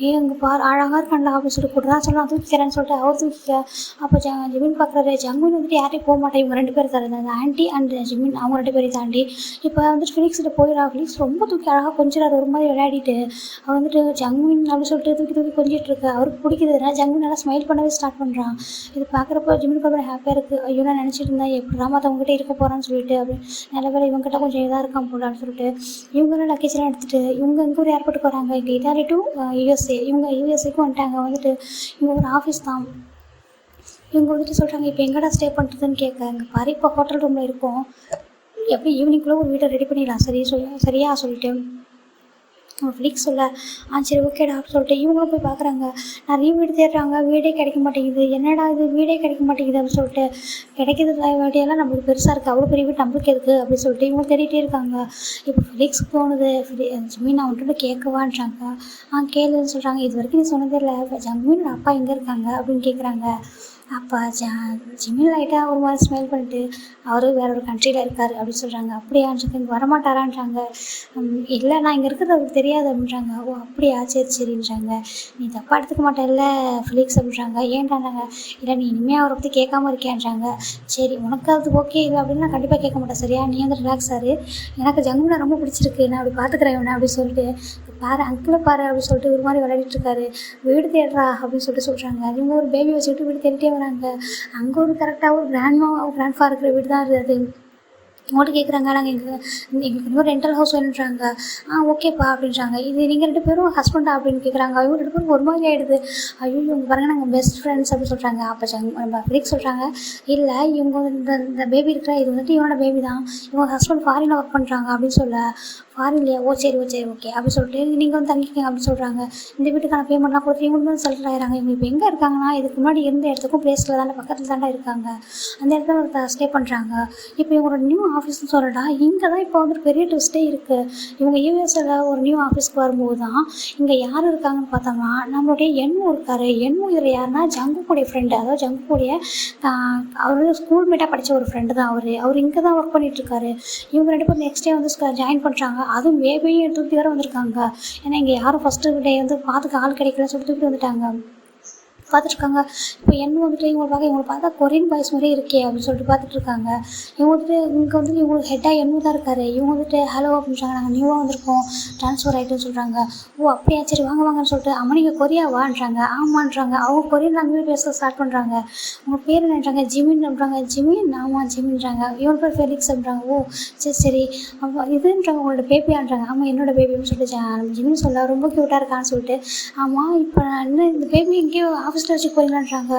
இங்கே அழகாக இருக்காண்டா அப்படின்னு சொல்லி கூட்டுறான். சொல்லலாம் தூக்கிக்கிறேன்னு சொல்லிட்டு அவர் தூக்கிக்க. அப்போ ஜிமின் பார்க்குறாரு. ஜங்குவின் வந்துட்டு யாரையும் போக மாட்டேன், இவங்க 2 பேர் தரது அந்த ஆன்ட்டி அண்ட் ஜிமின் அவங்க 2 பேரையும் தாண்டி இப்போ வந்துட்டு ஃபெலிக்ஸ்கிட்ட போயிடா. ஃபெலிக்ஸ் ரொம்ப தூக்கி அழகாக கொஞ்சிறாரு ஒரு மாதிரி விளையாடிட்டு. அவர் வந்துட்டு ஜங்குவின் அப்படின்னு சொல்லிட்டு தூக்கி கொஞ்சிட்டு இருக்கு. அவருக்கு பிடிக்குதுன்னா ஜங்குவின் நல்லா ஸ்மைல் பண்ணவே ஸ்டார்ட் பண்ணுறான். இது பார்க்குறப்போ ஜிமினுக்கு ரொம்ப ஹாப்பியாக இருக்குது. ஐயோ நான் நினச்சிட்டு இருந்தேன் எப்படிடா மற்றவங்ககிட்ட இருக்க போகிறான்னு சொல்லிட்டு அப்படின்னு நல்ல வேலை இவங்ககிட்ட கொஞ்சம் இதாக இருக்கான் போலான்னு சொல்லிட்டு இவங்களாம் லக்கேஜெலாம் எடுத்துகிட்டு இவங்க இங்கே ஒரு ஏர்போர்ட்டுக்கு வராங்க. இங்கே இட்டாலி டு யூஎஸ்ஏ. இவங்க யூஎஸ்ஏக்கும் வந்துட்டாங்க. வந்துட்டு இவங்க ஒரு ஆஃபீஸ் தான். இவங்க வந்துட்டு சொல்கிறாங்க இப்போ எங்கடா ஸ்டே பண்ணுறதுன்னு கேட்க. இங்கே பாரு இப்போ ஹோட்டல் ரூமில் இருக்கோம், எப்படி ஈவினிங்குள்ளே ஒரு வீட்டை ரெடி பண்ணிடலாம் சரியா சொல்லிட்டு ஃபெலிக்ஸ் சொல்ல சரி ஓகேடா அப்படின்னு சொல்லிட்டு இவங்களும் போய் பார்க்குறாங்க. நிறைய வீடு தேடுறாங்க, வீடே கிடைக்க மாட்டேங்குது. என்னடா இது வீடே கிடைக்க மாட்டேங்குது அப்படின்னு சொல்லிட்டு கிடைக்கிது வீடியெல்லாம் நம்மளுக்கு பெருசாக இருக்குது, அவ்வளோ பெரிய வீடு நம்மளுக்கு எதுக்கு அப்படின்னு சொல்லிட்டு இவங்க தேடிட்டே இருக்காங்க. இப்போ ஃபெலிக்ஸுக்கு தோணுது ஜமீன் அவன்கிட்ட கேட்கவான்றாங்க. கேளுன்னு சொல்கிறாங்க. இது வரைக்கும் நீ சொன்னதே இல்லை, ஜமீனோட அப்பா எங்கே இருக்காங்க அப்படின்னு கேட்குறாங்க. அப்போ ஜிமின் லைட்டாக ஒரு மாதிரி ஸ்மைல் பண்ணிட்டு அவர் வேற ஒரு கண்ட்ரியில் இருக்கார் அப்படின்னு சொல்கிறாங்க. அப்படியான்றாங்க. இங்கே வரமாட்டாரான்றாங்க. இல்லை நான் இங்கே இருக்கிறது அவருக்கு தெரியாது அப்படின்றாங்க. ஓ அப்படியா சரின்றாங்க. நீ தப்பாக எடுத்துக்க மாட்டேன்ல ஃபெலிக்ஸ் அப்படின்றாங்க. ஏன்டாங்க. இல்லை நீ இனிமேல் அவரை பற்றி கேட்காம இருக்கேன்றாங்க. சரி உனக்கு அது ஓகே இல்லை அப்படின்னு நான் கண்டிப்பாக கேட்க மாட்டேன் சரியா, நீ வந்து ரிலாக்ஸ் ஆறு, எனக்கு ஜங்குனை ரொம்ப பிடிச்சிருக்கு, நான் அப்படி பார்த்துக்கிறேன் இவனை அப்படின்னு சொல்லிட்டு பாரு அங்கிளை பாரு அப்படின்னு சொல்லிட்டு ஒரு மாதிரி விளையாடிட்டு இருக்காரு. வீடு தேடுறா அப்படின்னு சொல்லிட்டு சொல்கிறாங்க. இவங்க ஒரு பேபி வச்சுக்கிட்டு வீடு தேடிட்டே வராங்க. அங்கே ஒரு கரெக்டாக ஒரு கிராண்ட்ஃபா இருக்கிற வீடு தான் அது. அவங்கள்ட்ட கேட்குறாங்க. நாங்கள் எங்களுக்கு இன்னும் ரெண்டல் ஹவுஸ் வேணுன்றாங்க. ஓகேப்பா அப்படின்றாங்க. இது நீங்கள் 2 பேரும் ஹஸ்பண்டா அப்படின்னு கேட்குறாங்க. இவங்க 2 பேரும் ஒரு மாதிரி ஆகிடுது. ஐயோ இவங்க பாருங்கள் நாங்கள் பெஸ்ட் ஃப்ரெண்ட்ஸ் அப்படின்னு சொல்கிறாங்க. அப்போ நம்ம ஃபெலிக்ஸ் சொல்கிறாங்க இல்லை இவங்க இந்த பேபி இருக்கிற இது வந்துட்டு இவனோட பேபி தான், இவங்க ஹஸ்பண்ட் ஃபாரினில் ஒர்க் பண்ணுறாங்க அப்படின்னு சொல்ல. ஃபாரின்லையா சரி ஓகே அப்படின்னு சொல்லிட்டு நீங்கள் வந்து தங்கிக்கங்க அப்படின்னு சொல்கிறாங்க. இந்த வீட்டுக்கான பேமெண்ட்லாம் கொடுத்து இவங்களுக்கு வந்து செலக்ட் ஆகிறாங்க. இவங்க இப்போ எங்கே இருக்காங்கன்னா இதுக்கு முன்னாடி இருந்த இடத்துக்கும் பிளேஸில் தானே பக்கத்தில் தானே இருக்காங்க, அந்த இடத்துல ஸ்டே பண்ணுறாங்க. இப்போ இவங்களோட நியூ ஆஃபீஸ்னு சொல்லடா இங்கே தான் இப்போ வந்துட்டு பெரிய ட்விஸ்ட்டே இருக்குது. இவங்க யூஎஸ்ஏல ஒரு நியூ ஆஃபீஸ்க்கு வரும்போது தான் இங்கே யார் இருக்காங்கன்னு பார்த்தோம்னா நம்மளுடைய எண்ணு இருக்கார். எண்ணு இதில் யாருன்னா ஜங்குக்கூடிய ஃப்ரெண்டு, அதாவது ஜங்குக்கூடிய அவர் ஸ்கூல் மேட்டாக படித்த ஒரு ஃப்ரெண்டு தான் அவர் இங்கே தான் ஒர்க் பண்ணிகிட்ருக்காரு. இவங்க 2 பேரும் நெக்ஸ்ட் டே வந்து ஜாயின் பண்ணுறாங்க. அதுவும் பேபியும் தூக்கி வேறு வந்திருக்காங்க. ஏன்னா இங்கே யாரும் ஃபஸ்ட்டு டே வந்து பார்த்துக்க ஆள் கிடைக்கலன்னு சொல்லிட்டு தூக்கிட்டு வந்துட்டாங்க. பார்த்துட்ருக்காங்க. இப்போ வந்துட்டு இவங்களை பார்த்தா கொரியன் பாய்ஸ் மாதிரியே இருக்கே அப்படின்னு சொல்லிட்டு பார்த்துட்ருக்காங்க. இவங்க வந்துட்டு இங்கே வந்துட்டு இவங்களுக்கு ஹெட்டாக தான் இருக்காரு. இவங்க வந்துட்டு ஹலோ அப்படின்றாங்க. நாங்கள் நியூவாக வந்திருக்கோம், ட்ரான்ஸ்ஃபர் ஆகிட்டுன்னு சொல்கிறாங்க. ஓ அப்படியா சரி வாங்கன்னு சொல்லிட்டு அம்மா நீங்கள் கொரியாவான்றாங்க. ஆமான்றாங்க. அவங்க கொரியன் லாங்குவேஜ் பேச ஸ்டார்ட் பண்ணுறாங்க. உங்கள் பேர் என்னன்றாங்க. ஜிமின் அப்படின்றாங்க. ஜிமின் ஆமாம் ஜிமின்றாங்க. இவன் பேர் ஃபெலிக்ஸ் அப்படின்றாங்க. ஓ சரி அப்போ இதுன்றாங்க. உங்களோட பேபியான்றாங்க. ஆமாம் என்னோட பேபின்னு சொல்லிட்டு ஜிமின் சொல்ல ரொம்ப க்யூட்டாக இருக்கான்னு சொல்லிட்டு ஆமாம் இப்போ இன்னும் இந்த பேபி எங்கேயோ ஆஃபீஸ் வச்சு போயிடலான்றாங்க.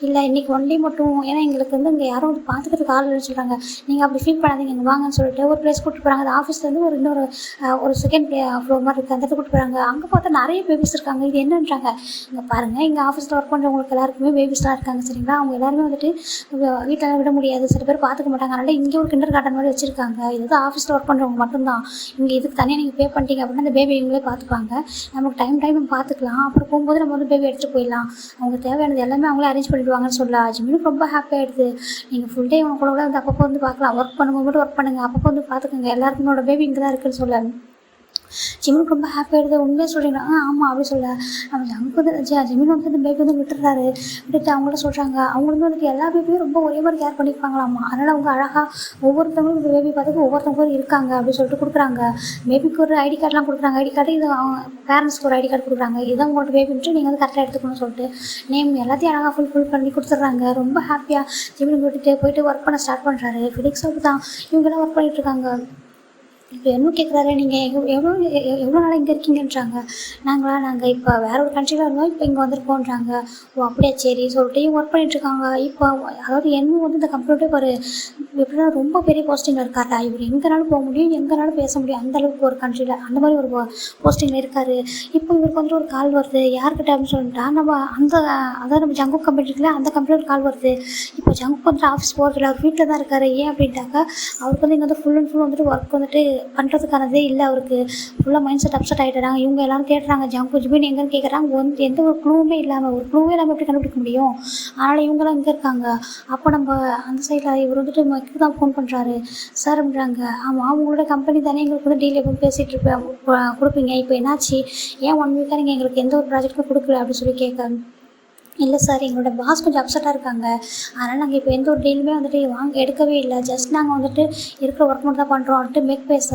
இல்லை இன்றைக்கி ஒன் டே மட்டும், ஏன்னா எங்களுக்கு வந்து இங்கே யாரும் வந்து பார்த்துக்கிறதுக்கு ஆள் இல்லைன்னு சொல்கிறாங்க. நீங்கள் அப்படி ஃபீல் பண்ணாதீங்க இங்கே வாங்கன்னு சொல்லிட்டு ஒரு பிளேஸ் கூப்பிட்டு போகிறாங்க. அந்த ஆஃபீஸ்லேருந்து ஒரு செகண்ட் ஃப்ளோர் மாதிரி இருக்குது, அந்த இடத்துல கூப்பிட்டு போகிறாங்க. அங்கே பார்த்தா நிறைய பேபிஸ் இருக்காங்க. இது என்னன்றாங்க. இங்கே பாருங்கள் இங்கே ஆஃபீஸில் ஒர்க் பண்ணுறவங்களுக்கு எல்லாருக்குமே பேபிஸ்லாம் இருக்காங்க சரிங்களா. அவங்க எல்லாருமே வந்துட்டு வீட்டில் விட முடியாது, சில பேர் பார்த்துக்க மாட்டாங்க. அதனால் இங்கே ஒரு கிண்டர் கார்டன் மாதிரி வச்சுருக்காங்க. இது வந்து ஆஃபீஸில் ஒர்க் பண்ணுறவங்க மட்டும்தான். இங்கே இதுக்கு தனியாக நீங்கள் பே பண்ணிட்டீங்க அப்படின்னா அந்த பேபி இவங்களே பார்த்துப்பாங்க. நமக்கு டைம் பார்த்துக்கலாம். அப்புறம் போகும்போது நம்ம வந்து பேபி எடுத்துகிட்டு போயிடலாம். அவங்க தேவையானது எல்லாமே அவங்களே அரேஞ்ச் பண்ணிவிடுவாங்கன்னு சொல்லலாம். ஜிமினுக்கு ரொம்ப ஹாப்பி ஆகிடுது. நீங்கள் ஃபுல் டே அவங்க கூட வந்து அப்பப்போ வந்து பார்க்கலாம். ஒர்க் பண்ணும்போது மட்டும் ஒர்க் பண்ணுங்கள், அப்பப்போ வந்து பார்த்துக்கோங்க. எல்லாருக்குமோட பேபி இங்கே தான் இருக்குன்னு சொல்லலாம். ஜிமினுக்கு ரொம்ப ஹாப்பியாக இருக்குது. உண்மையாக சொல்கிறீங்களா? ஆமாம் அப்படி சொல்ல நம்ம அங்கே வந்து ஜிமின் வந்து இந்த பேபி வந்து விட்டுறாரு. விட்டுட்டு அவங்கள்ட்ட சொல்கிறாங்க. அவங்க வந்துட்டு எல்லா பேபியும் ரொம்ப ஒரே மாதிரி கேர் பண்ணிப்பாங்களாம்மா. அதனால் அவங்க அழகாக ஒவ்வொருத்தவங்களும் இந்த பேபி பார்த்துக்கு ஒவ்வொருத்தவங்களும் இருக்காங்க அப்படின்னு சொல்லிட்டு கொடுக்குறாங்க. பேபிக்கு ஒரு ஐடி கார்டெலாம் கொடுக்குறாங்க. ஐடி கார்டு இது அவங்க பேரண்ட்ஸ்க்கு ஒரு ஐடி கார்டு கொடுக்குறாங்க. இதான் உங்களோட பேபின்ட்டு நீங்கள் வந்து கரெக்டாக எடுத்துக்கணும்னு சொல்லிட்டு நேம் எல்லாத்தையும் அழகாக ஃபுல் பண்ணி கொடுத்துட்றாங்க. ரொம்ப ஹாப்பியாக ஜிமின் விட்டுட்டு போயிட்டு ஒர்க் பண்ண ஸ்டார்ட் பண்ணுறாரு. ஃபெலிக்ஸ் தான் இவங்கெல்லாம் ஒர்க் பண்ணிகிட்ருக்காங்க. இப்போ என்ன கேட்குறாரு, நீங்கள் எவ்வளோ நாளாக இங்கே இருக்கீங்கன்றாங்க. நாங்கள் இப்போ வேறு ஒரு கண்ட்ரியில் இருந்தோம், இப்போ இங்கே வந்திருக்கோன்றாங்க. ஓ அப்படியா சரி சொல்லிட்டு இவங்க ஒர்க் பண்ணிகிட்ருக்காங்க. இப்போ அதாவது வந்து இந்த கம்ப்யூட்டர் ஒரு எப்படின்னா ரொம்ப பெரிய போஸ்டிங்கில் இருக்காரா. இவர் எங்கேனாலும் போக முடியும், எங்கேனாலும் பேச முடியும், அந்தளவுக்கு ஒரு கண்ட்ரியில் அந்த மாதிரி ஒரு போஸ்டிங்கில் இருக்கார். இப்போ இவருக்கு வந்து ஒரு கால் வருது. யார்கிட்ட அப்படின்னு சொல்லிட்டா நம்ம அதாவது நம்ம ஜங்கு கம்பெனிக்குள்ள அந்த கம்பெனியோட கால் வருது. இப்போ ஜங்கு வந்துட்டு ஆஃபீஸ் போகிறதில்ல, அவர் வீட்டில் தான் இருக்கார். ஏன் அப்படின்ட்டாக்கா அவருக்கு வந்து இங்கே வந்து ஃபுல் அண்ட் ஃபுல் வந்துட்டு ஒர்க் வந்துட்டு பண்ணுறதுக்கானதே இல்லை அவருக்கு. ஃபுல்லாக மைண்ட் செட் அப்செட் ஆகிட்டுறாங்க. இவங்க எல்லோரும் தேடுறாங்க ஜிமின் எங்கேன்னு கேட்குறாங்க. எந்த ஒரு க்ளூவுமே இல்லாமல், ஒரு க்ளூவே நம்ம எப்படி கண்டுபிடிக்க முடியும்? அதனால் இவங்களாம் இங்கே இருக்காங்க. அப்போ நம்ம அந்த சைடில் இவர் வந்துட்டு மைக்கு தான் ஃபோன் பண்ணுறாரு. சார் அப்படின்றாங்க. ஆமாம், அவங்களோட கம்பெனி தானே எங்களுக்கு வந்து டீல் எப்போ பேசிகிட்டு இருப்பேன் கொடுப்பீங்க, இப்போ என்னாச்சு, ஏன் 1 வீக்காக நீங்கள் எங்களுக்கு எந்த ஒரு ப்ராஜெக்ட்டுமே கொடுக்கல அப்படின்னு சொல்லி கேட்க, இல்லை சார் எங்களோட பாஸ் கொஞ்சம் அப்செட்டாக இருக்காங்க, அதனால் நாங்கள் இப்போ எந்த ஒரு டீலுமே வந்துட்டு எடுக்கவே இல்லை. ஜஸ்ட் நாங்கள் வந்துட்டு இருக்கிற ஒர்க் மட்டும் தான் பண்ணுறோம் அப்படின்ட்டு மேக் பேச.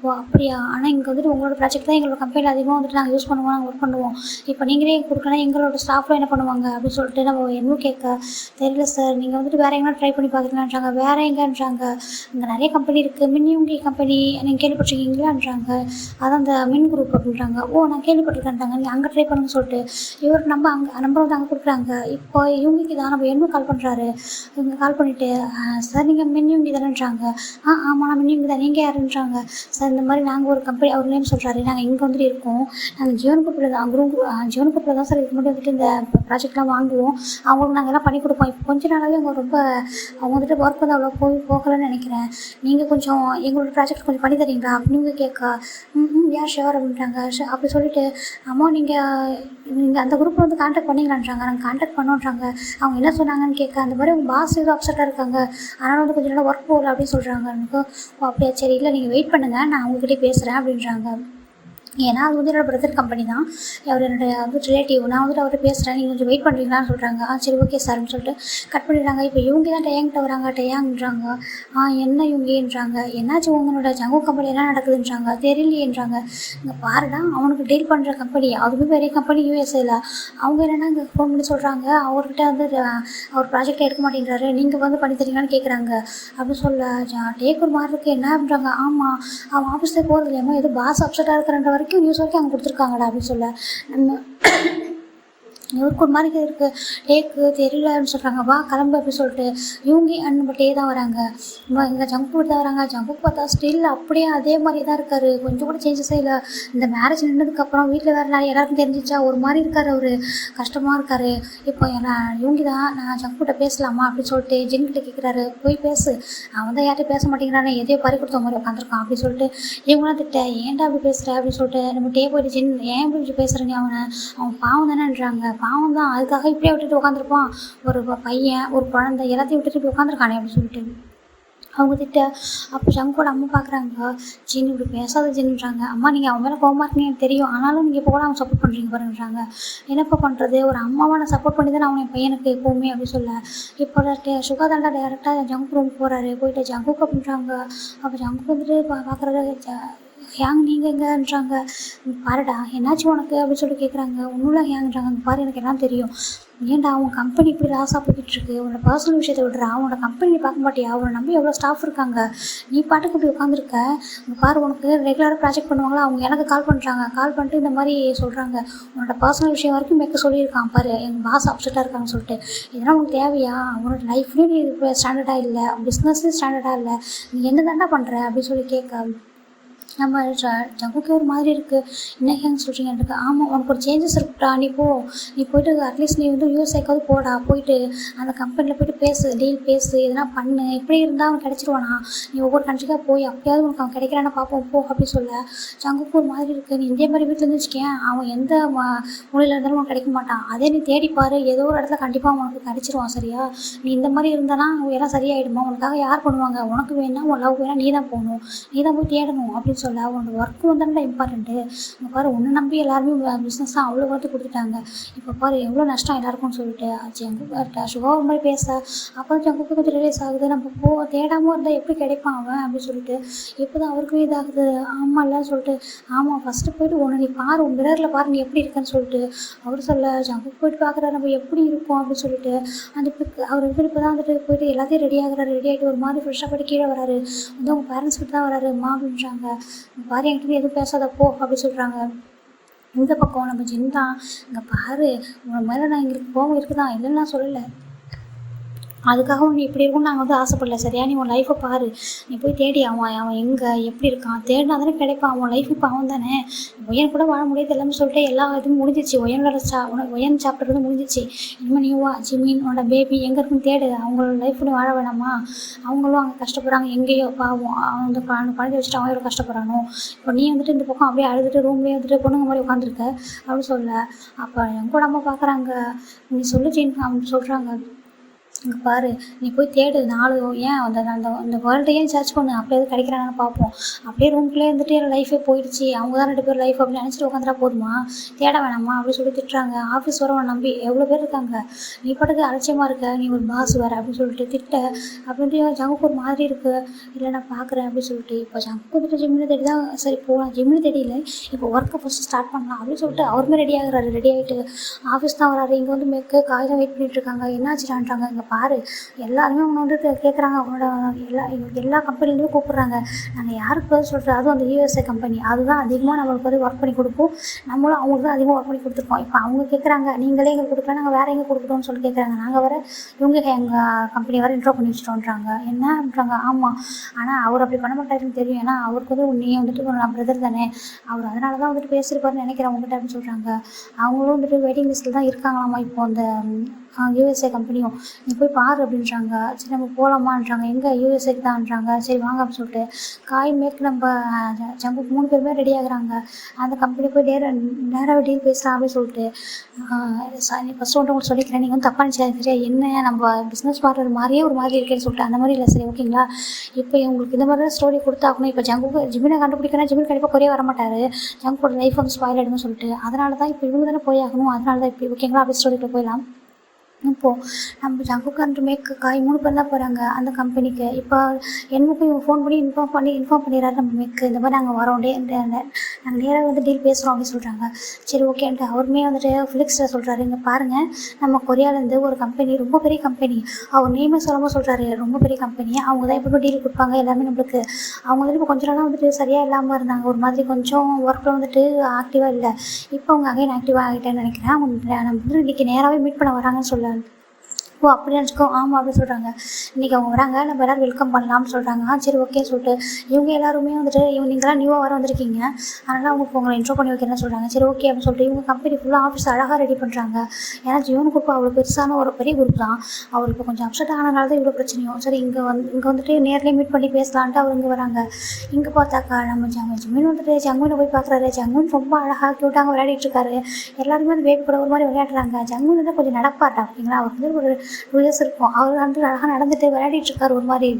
ஓ அப்படியா, ஆனால் இங்கே வந்துட்டு உங்களோட ப்ராஜெக்ட் தான் எங்களோட கம்பெனியில் அதிகமாக வந்துட்டு நாங்கள் யூஸ் பண்ணுவோம், நாங்கள் ஒர்க் பண்ணுவோம். இப்போ நீங்களே கொடுக்கலாம், எங்களோட ஸ்டாஃப்லாம் என்ன பண்ணுவாங்க அப்படின்னு சொல்லிட்டு நம்ம என்ன கேட்க, தெரியல சார் நீங்கள் வந்துட்டு வேறு எங்கன்னா ட்ரை பண்ணி பார்க்குறீங்களான்றாங்க. வேறு எங்கேன்றாங்க, இங்கே நிறைய கம்பெனி இருக்குது, மின்யூங்கி கம்பெனி நீங்கள் கேள்விப்பட்டிருக்கீங்களான்றாங்க. அதான் அந்த மின் குரூப் அப்படின்றாங்க. ஓ நான் கேள்விப்பட்டிருக்கேன்றாங்க, நீங்கள் அங்கே ட்ரை பண்ணுன்னு சொல்லிட்டு இவர் நம்ம நம்பர் வந்து அங்கே கொடுக்குறாங்க. இப்போ இவங்களுக்கு தான் நம்ம என்ன கால் பண்ணுறாரு. இவங்க கால் பண்ணிவிட்டு, சார் நீங்கள் மின்யூங்கி தானேன்றாங்க. ஆமாம் நான் மின்யூங்கி தான், நீங்கள் யாருன்றாங்க. சார் இந்த மாதிரி நாங்கள் ஒரு கம்பெனி, அவர் நேம் சொல்கிறாரு, நாங்கள் இங்கே வந்துட்டு இருக்கோம், நாங்கள் ஜீவன் குரூப்பில் தான் ஜீவன் குரூப்பில் தான் சார் இதுக்கு முன்னாடி வந்துட்டு இந்த ப்ராஜெக்ட்லாம் வாங்குவோம், அவங்களுக்கு நாங்கள் எல்லாம் பண்ணி கொடுப்போம். இப்போ கொஞ்ச நாளாகவே அவங்க வந்துட்டு ஒர்க் வந்து அவ்வளோ போகலைன்னு நினைக்கிறேன், நீங்கள் கொஞ்சம் எங்களோட ப்ராஜெக்ட் கொஞ்சம் பண்ணி தரீங்களா அப்படின்னு கேட்க, யார் ஷேர் அப்படின்றாங்க. அப்படி சொல்லிவிட்டு, அம்மா நீங்கள் அந்த குரூப்பில் வந்து கான்டாக்ட் பண்ணிங்களான்றாங்க. நாங்கள் கான்டாக்ட் பண்ணோன்றாங்க. அவங்க என்ன சொன்னாங்கன்னு கேட்க, அந்த மாதிரி உங்கள் பாஸ் ஏதோ அப்செட்டாக இருக்காங்க, அதனால் வந்து கொஞ்சம் நாள் ஒர்க் போகல அப்படின்னு சொல்கிறாங்க. எனக்கு ஓ அப்படியா, சரி இல்லை நீங்கள் வெயிட் பண்ணுங்கள், நான் அவங்ககிட்டே பேசுகிறேன் அப்படின்றாங்க. ஏன்னா அது வந்து என்னோடய பிரதர் கம்பெனி தான், அவர் என்னோடய வந்து ரிலேட்டிவ், நான் வந்துட்டு அவர்கிட்ட பேசுகிறேன், நீங்கள் கொஞ்சம் வெயிட் பண்ணுறீங்களான்னு சொல்கிறாங்க. சரி ஓகே சார்னு சொல்லிட்டு கட் பண்ணிடுறாங்க. இப்போ இவங்க தான் டேயாங்கிட்ட வராங்க. டேயாங்கன்றாங்க. என்ன இவங்கன்றாங்க, என்னாச்சு உங்களோட ஜங்கு கம்பெனி என்ன நடக்குதுன்றாங்க. தெரியலையேன்றாங்க. இங்கே பாருடா, அவனுக்கு டீல் பண்ணுற கம்பெனி, அதுவுமே பெரிய கம்பெனி யூஎஸ்ஏல, அவங்க என்னென்னா இங்கே ஃபோன் பண்ணி சொல்கிறாங்க, அவர்கிட்ட வந்து அவர் ப்ராஜெக்டை எடுக்க மாட்டேங்கிறாரு, நீங்கள் வந்து பண்ணி தரீங்களான்னு கேட்குறாங்க. அப்படின்னு சொல்ல டேக் ஒரு மாதிரி இருக்குது. என்ன அப்படின்றாங்க. ஆமாம் அவன் ஆஃபீஸில் போகிறது இல்லையாமோ, எது பாஸ் அப்செட்டாக இருக்கிறன்ற வரைக்கும் நியூஸ் வரைக்கும் அவங்க கொடுத்துருக்காங்கடா அப்படின்னு சொல்ல, நம்ம இவருக்கு ஒரு மாதிரி இருக்குது. டேக்கு தெரியலன்னு சொல்கிறாங்க. வா கிளம்பு அப்படின்னு சொல்லிட்டு இவங்க நம்ம டே தான் வராங்க. இங்கே ஜங்கு தான் வராங்க. ஜங்கு பார்த்தா ஸ்டில் அப்படியே அதே மாதிரி தான் இருக்கார், கொஞ்சம் கூட சேஞ்சஸே இல்லை. இந்த மேரேஜ் நின்றதுக்கப்புறம் வீட்டில் வேறு நிறைய எல்லாருக்கும் தெரிஞ்சிச்சா, ஒரு மாதிரி இருக்கார், அவர் கஷ்டமாக இருக்கார். இப்போ இவங்க தான், நான் ஜங்குகிட்ட பேசலாமா அப்படின்னு சொல்லிட்டு ஜின்கிட்ட கேட்குறாரு. போய் பேசு, அவன் தான் யார்ட்டையும் பேச மாட்டேங்கிறானே, எதையோ பறி கொடுத்த மாதிரி உட்காந்துருக்கான் அப்படின்னு சொல்லிட்டு இவங்களாம் திட்ட, ஏன்டா அப்படி பேசுகிற அப்படின்னு சொல்லிட்டு நம்ம டே போயிட்டு ஜின் ஏன் இப்படி பேசுகிறேன், அவன் பாவம் தானேன்றாங்க. பாவம் தான், அதுக்காக இப்படியே விட்டுட்டு உட்காந்துருப்பான், ஒரு பையன் ஒரு குழந்தை எல்லாத்தையும் விட்டுட்டு இப்படி உட்காந்துருக்கானே அப்படின்னு சொல்லிட்டு அவங்க திட்ட. அப்போ ஜங்கோட அம்மா பார்க்குறாங்க. ஜின் இப்படி பேசாத ஜின்னுறாங்க. அம்மா நீங்கள் அவன் மேலே கோவமாக இருக்கீங்க எனக்கு தெரியும், ஆனாலும் நீங்கள் இப்போ கூட அவன் சப்போர்ட் பண்ணுறீங்க பாருன்றாங்க. என்னப்பா பண்ணுறது, ஒரு அம்மாவை நான் சப்போர்ட் பண்ணி தானே அவன் என் பையனுக்கு எப்போவுமே அப்படின்னு சொல்ல. இப்போ சுகாதாண்டா டேரெக்டாக ஜங்கு ரூம் போகிறாரு. போயிட்டு ஜங்குக்கு அப்படின்றாங்க. அப்போ ஜங்கு வந்துட்டு பார்க்குறது, ஹேங் நீங்கள் எங்கேன்றாங்க. பாருடா என்னாச்சு உனக்கு அப்படின்னு சொல்லி கேட்குறாங்க. ஒன்றும் ஹேங்கிறாங்க. பாரு எனக்கு எல்லாம் தெரியும், ஏன்டா அவன் கம்பெனி இப்படி லாஸாக போய்கிட்டுருக்கு, உன்னோட பர்சனல் விஷயத்தை விடுறா, அவனோட கம்பெனி பார்க்க மாட்டியா, அவனை நம்பி எவ்வளோ ஸ்டாஃப் இருக்காங்க, நீ பாட்டுக்கு இப்படி உட்காந்துருக்க. பாரு உனக்கு ரெகுலராக ப்ராஜெக்ட் பண்ணுவாங்களா, அவங்க எனக்கு கால் பண்ணுறாங்க, கால் பண்ணிட்டு இந்த மாதிரி சொல்கிறாங்க, உன்னோட பர்சனல் விஷயம் வரைக்கும் மேற்க சொல்லியிருக்கான் பாரு, எங்கள் பாஸ் அப்செட்டாக இருக்காங்கன்னு சொல்லிட்டு. இதெல்லாம் உனக்கு தேவையா, அவனோட லைஃப்லேயும் நீ இப்போ ஸ்டாண்டர்டாக இல்லை, பிஸ்னஸ்லேயும் ஸ்டாண்டர்டாக இல்லை, நீ என்ன தாண்டா பண்ணுற அப்படின்னு சொல்லி கேட்க, நம்ம ஜங்குக்கு ஒரு மாதிரி இருக்குது. என்ன ஹேங் சொல்கிறீங்கன்னு இருக்குது. ஆமாம் உனக்கு ஒரு சேஞ்சஸ் இருக்குடா, நீ போய்ட்டு அட்லீஸ்ட் நீ வந்து யூஎஸ்ஏக்காவது போடா, போயிட்டு அந்த கம்பெனியில் போய்ட்டு பேசு, டீல் பேசு, எதனா பண்ணு, இப்படி இருந்தால் அவன் கிடச்சிருவானா, நீ ஒவ்வொரு கண்ட்ரிக்காக போய் அப்போயாவது உனக்கு அவன் கிடைக்கிறான்னு பார்ப்போம் போ அப்படின்னு சொல்ல. ஜங்குக்கு ஒரு மாதிரி இருக்குது. நீ இதே மாதிரி வீட்டில் இருந்து வச்சுக்கேன், அவன் எந்த மொழியில் இருந்தாலும் உனக்கு கிடைக்க மாட்டான், அதே நீ தேடிப்பார், ஏதோ ஒரு இடத்துல கண்டிப்பாக உனக்கு கிடச்சிருவான் சரியா. நீ இந்த மாதிரி இருந்தானா எல்லாம் சரியாயிடுமா, உனக்காக யார் பண்ணுவாங்க, உனக்கு வேணா உன் லவ் வேணா நீ தான் போகணும், நீ தான் போய் தேடணும் அப்படின்னு சொல்ல. அவனோட ஒர்க்கு வந்து இம்பார்ட்டண்ட்டு. இங்கே பாரு உன்னை நம்பி எல்லாருமே பிஸ்னஸ் தான் அவ்வளோ வந்து கொடுத்துட்டாங்க, இப்போ பாரு எவ்வளோ நஷ்டம் எல்லாருக்கும்னு சொல்லிட்டு ஜங்கு சுகா ஒரு மாதிரி பேச. அப்போ ஜங்குக்கு கொஞ்சம் ரிலீஸ் ஆகுது, நம்ம தேடாமல் இருந்தால் எப்படி கிடைப்பான் அவன் அப்படின்னு சொல்லிட்டு. இப்போ தான் அவருக்குமே இதாகுது. ஆமாம் இல்லைன்னு சொல்லிட்டு, ஆமாம் ஃபஸ்ட்டு போய்ட்டு உன்னை நீ பாரு, உன் மிரரில் பாரு நீ எப்படி இருக்கன்னு சொல்லிட்டு அவர் சொல்ல. ஜங்குக்கு போய்ட்டு பார்க்குறாரு நம்ம எப்படி இருப்போம் அப்படின்னு சொல்லிட்டு. அந்த அவர் வந்து இப்போ தான் வந்துட்டு போய்ட்டு எல்லாத்தையும் ரெடி ஆகுறாரு. ரெடி ஆகிட்டு ஒரு மாதிரி ஃப்ரெஷ்ஷாக போய்ட்டு கீழே வராரு. வந்து அவங்க பேரண்ட்ஸ் கிட்ட தான் வராரு. அம்மா அப்படின்றாங்க, பாரு என்கிட்ட எதுவும் பேசாத போ அப்படி சொல்கிறாங்க. இந்த பக்கம் நம்ம ஜின் தான், இங்கே பாரு உன் மேலே நான் எங்களுக்கு கோவம் இருக்குதான், இல்லைன்னு நான் சொல்லலை, அதுக்காக நீ இப்படி இருக்கும்னு நாங்கள் வந்து ஆசைப்படல சரியா. நீ உன் லைஃப்பை பாரு, நீ போய் தேடி அவன் எங்கே எப்படி இருக்கான் தேடினா தானே கிடைப்பான். அவன் லைஃப் இப்போ அவன் தானே. ஒயன் கூட வாழ முடியாது எல்லாமே சொல்லிட்டு எல்லா இதுவும் முடிஞ்சிச்சு. ஒயனோட ஒயன் சாப்டர் வந்து முடிஞ்சிச்சு. இனிமேல் நீவா ஜிமின் உன்னோட பேபி எங்கே இருக்குன்னு தேடு. அவங்களோட லைஃப் நீ வாழ வேணாமா? அவங்களும் அங்கே கஷ்டப்படுறாங்க எங்கேயோ பாவம். அவன் வந்து குழந்தை வச்சுட்டு அவன் எவ்வளோ கஷ்டப்படுறானோ. இப்போ நீ வந்துட்டு இந்த பக்கம் அப்படியே அழுதுட்டு ரூம்லேயே வந்துட்டு பொண்ணுங்க மாதிரி உட்காந்துருக்க அப்படின்னு சொல்ல. அப்போ என் கூட அம்மா பார்க்குறாங்க. நீ சொல்லு ஜின் அப்படின்னு சொல்கிறாங்க. இங்கே பாரு, நீ போய் தேடு 4 ஏன் அந்த அந்த அந்த வேர்ல்டையே சர்ச் பண்ணு, அப்படியே எது கிடைக்கிறாங்கன்னு பார்ப்போம். அப்படியே ரூம்குள்ளே இருந்துட்டு என் லைஃபே போயிடுச்சு, அவங்க தான் 2 பேர் லைஃப் அப்படின்னு நினச்சிட்டு உட்காந்துட்டா போதுமா? தேட வேணாமா அப்படின்னு சொல்லி திட்டுறாங்க. ஆஃபீஸ் வர உன்னை நம்பி எவ்வளோ பேர் இருக்காங்க, நீ பாட்டுக்கு அலட்சியமாக இருக்க, நீ ஒரு பாஸ் வேறு அப்படின்னு சொல்லிட்டு திட்ட. அப்படின்ட்டு ஜங்குக்கு ஒரு மாதிரி இருக்குது. இல்லை நான் பார்க்குறேன் அப்படின்னு சொல்லிட்டு இப்போ ஜங்கு வந்துட்டு ஜிம்மில் தேடி தான் சரி போகலாம். ஜிம்மில் தெரியல, இப்போ ஒர்க்கை ஃபஸ்ட்டு ஸ்டார்ட் பண்ணலாம் அப்படின்னு சொல்லிட்டு அவருமே ரெடி ஆகுறாரு. ரெடி ஆகிட்டு ஆஃபீஸ் தான் வராரு. இங்கே வந்து மேற்கு காய் தான் வெயிட் பண்ணிட்டு இருக்காங்க. என்னாச்சுடான்றாங்க. இங்கே பாரு, எல்லாருமே அவங்க வந்துட்டு கேட்குறாங்க. அவனோட எல்லா கம்பெனிலையுமே கூப்பிட்றாங்க. நாங்கள் யாருக்கு பதில் சொல்கிறது, அதுவும் அந்த யூஎஸ்ஏ கம்பெனி அதுதான் அதிகமாக நம்மளுக்கு வந்து ஒர்க் பண்ணி கொடுப்போம். நம்மளும் அவங்களுக்கு தான் அதிகமாக ஒர்க் பண்ணி கொடுத்துருக்கோம். இப்போ அவங்க கேட்குறாங்க, நீங்களே எங்களுக்கு கொடுக்கலாம், நாங்கள் வேறு எங்கே கொடுக்குறோம்னு சொல்லி கேட்குறாங்க. நாங்கள் வேறு இவங்க எங்கள் கம்பெனி வேறு இன்ட்ரோ பண்ணி வச்சுட்டோன்றாங்க. என்ன அப்படின்றாங்க. ஆமாம், ஆனால் அவர் அப்படி பண்ண மாட்டாருன்னு தெரியும். ஏன்னா அவருக்கு வந்து நீ வந்துட்டு ஒரு பிரதர் தானே, அவர் அதனால தான் வந்துட்டு பேசியிருப்பாருன்னு நினைக்கிறேன் உங்ககிட்ட அப்படின்னு சொல்கிறாங்க. அவங்களும் வந்துட்டு வெயிட்டிங் லிஸ்ட்டில் தான் இருக்காங்களாமா இப்போ அந்த யூஎஸ்ஏ கம்பெனியும். நீ போய் பாரு அப்படின்றாங்க. சரி நம்ம போகலாமான்றாங்க. எங்கே யூஎஸ்ஏக்கு தான்ன்றாங்க. சரி வாங்க அப்படின்னு சொல்லிட்டு காய் மேற்கு நம்ம ஜங்குக்கு 3 பேருமே ரெடி ஆகுறாங்க. அந்த கம்பெனி போய் நேராக டீல் பேசலாம் அப்படின்னு சொல்லிட்டு நீ ஃபஸ்ட்டு உங்களுக்கு சொல்லிக்கிறேன், நீங்கள் வந்து தப்பாக நினச்சாங்க சரியா. என்ன நம்ம பிஸ்னஸ் பண்ணுறது மாதிரியே ஒரு மாதிரி இருக்கேன்னு சொல்லிட்டு அந்த மாதிரி இல்லை சரி ஓகேங்களா. இப்போ உங்களுக்கு இந்த மாதிரி தான் ஸ்டோரி கொடுத்தாக்கணும். இப்போ ஜங்குக்கு ஜிமினை கண்டுபிடிக்கணும். ஜிமின் கண்டிப்பாக குறைய வர மாட்டார். ஜங்கோட லைஃப் வந்து ஸ்பாயில் ஆகிடும்னு சொல்லிட்டு அதனால தான் இப்போ இவங்க தானே போய் ஆகணும். அதனால தான் இப்போ ஓகேங்களா அப்படி ஸ்டோரிக்குள்ளே போயிடலாம். இப்போது நம்ம ஜங்குக்கு அண்ட் மேற்கு காய் 3 பேர் தான் போகிறாங்க அந்த கம்பெனிக்கு. இப்போ என்னக்கும் இவங்க ஃபோன் பண்ணி இன்ஃபார்ம் பண்ணிடுறாரு நம்ம மேற்கு, இந்த மாதிரி நாங்கள் வரோம் நாங்கள் நேராக வந்து டீல் பேசுகிறோம் அப்படின்னு சொல்கிறாங்க. சரி ஓகேன்ட்டு அவருமே வந்துட்டு ஃபிலிக்ஸில் சொல்கிறாரு. இங்கே பாருங்கள், நம்ம கொரியாவிலேருந்து ஒரு கம்பெனி, ரொம்ப பெரிய கம்பெனி, அவர் நேமே சொல்லாமல் சொல்கிறாரு, ரொம்ப பெரிய கம்பெனி, அவங்க தான் எப்பவுமே டீல் கொடுப்பாங்க எல்லாமே நம்மளுக்கு. அவங்க வந்துட்டு இப்போ கொஞ்ச நாளாக வந்துட்டு சரியாக இல்லாமல் இருந்தாங்க, ஒரு மாதிரி கொஞ்சம் ஒர்க்கில் வந்துட்டு ஆக்டிவாக இல்லை. இப்போ அவங்க அகைன் ஆக்டிவாக ஆகிட்டேன்னு நினைக்கிறேன். அவங்க நம்ம வந்து இன்றைக்கி நேராகவே மீட் பண்ண வராங்கன்னு சொல்ல. ஓ அப்படி நினச்சிக்கோ. ஆமாம் அப்படின்னு சொல்கிறாங்க. இன்றைக்கி அவங்க வராங்க, நம்ம எல்லோரும் வெல்கம் பண்ணலாம்னு சொல்கிறாங்க. சரி ஓகே சொல்லிட்டு இவங்க எல்லாருமே வந்துட்டு நீங்களாம் நியூவாக வர வந்திருக்கீங்க, அதனால் அவங்க உங்களை இன்ட்ரோ பண்ணி வைக்கிறேன்னு சொல்கிறாங்க. சரி ஓகே அப்படின்னு சொல்லிட்டு இவங்க கம்பெனி ஃபுல்லாக ஆஃபீஸ் அழகாக ரெடி பண்ணுறாங்க. ஏன்னா ஜியோன் குரூப் அவ்வளோ பெருசான ஒரு பெரிய குரூப் தான். அவர் இப்போ கொஞ்சம் அப்செட் ஆனதுனால தான் இவ்வளோ பிரச்சனையும். சரி இங்கே வந்துட்டு நேர்லேயே மீட் பண்ணி பேசலான்ட்டு அவர் இங்கே வராங்க. இங்கே பார்த்தாக்கா நம்ம ஜிமின் வந்துட்டு ஜங்குனை போய் பார்க்குறாரு. ஜங்குன் ரொம்ப அழகாக க்யூட்டாக விளையாடிட்டு இருக்காரு. எல்லாருமே வந்து பேபி கூட ஒரு மாதிரி விளையாடுறாங்க. ஜங்குன் வந்து கொஞ்சம் நடப்பாட்டா அப்படிங்களா, அவர் வந்து ஒரு 2 இயர்ஸ் இருக்கும். அவர் வந்து அழகாக நடந்துட்டு விளையாடிட்டு இருக்காரு ஒரு மாதிரி.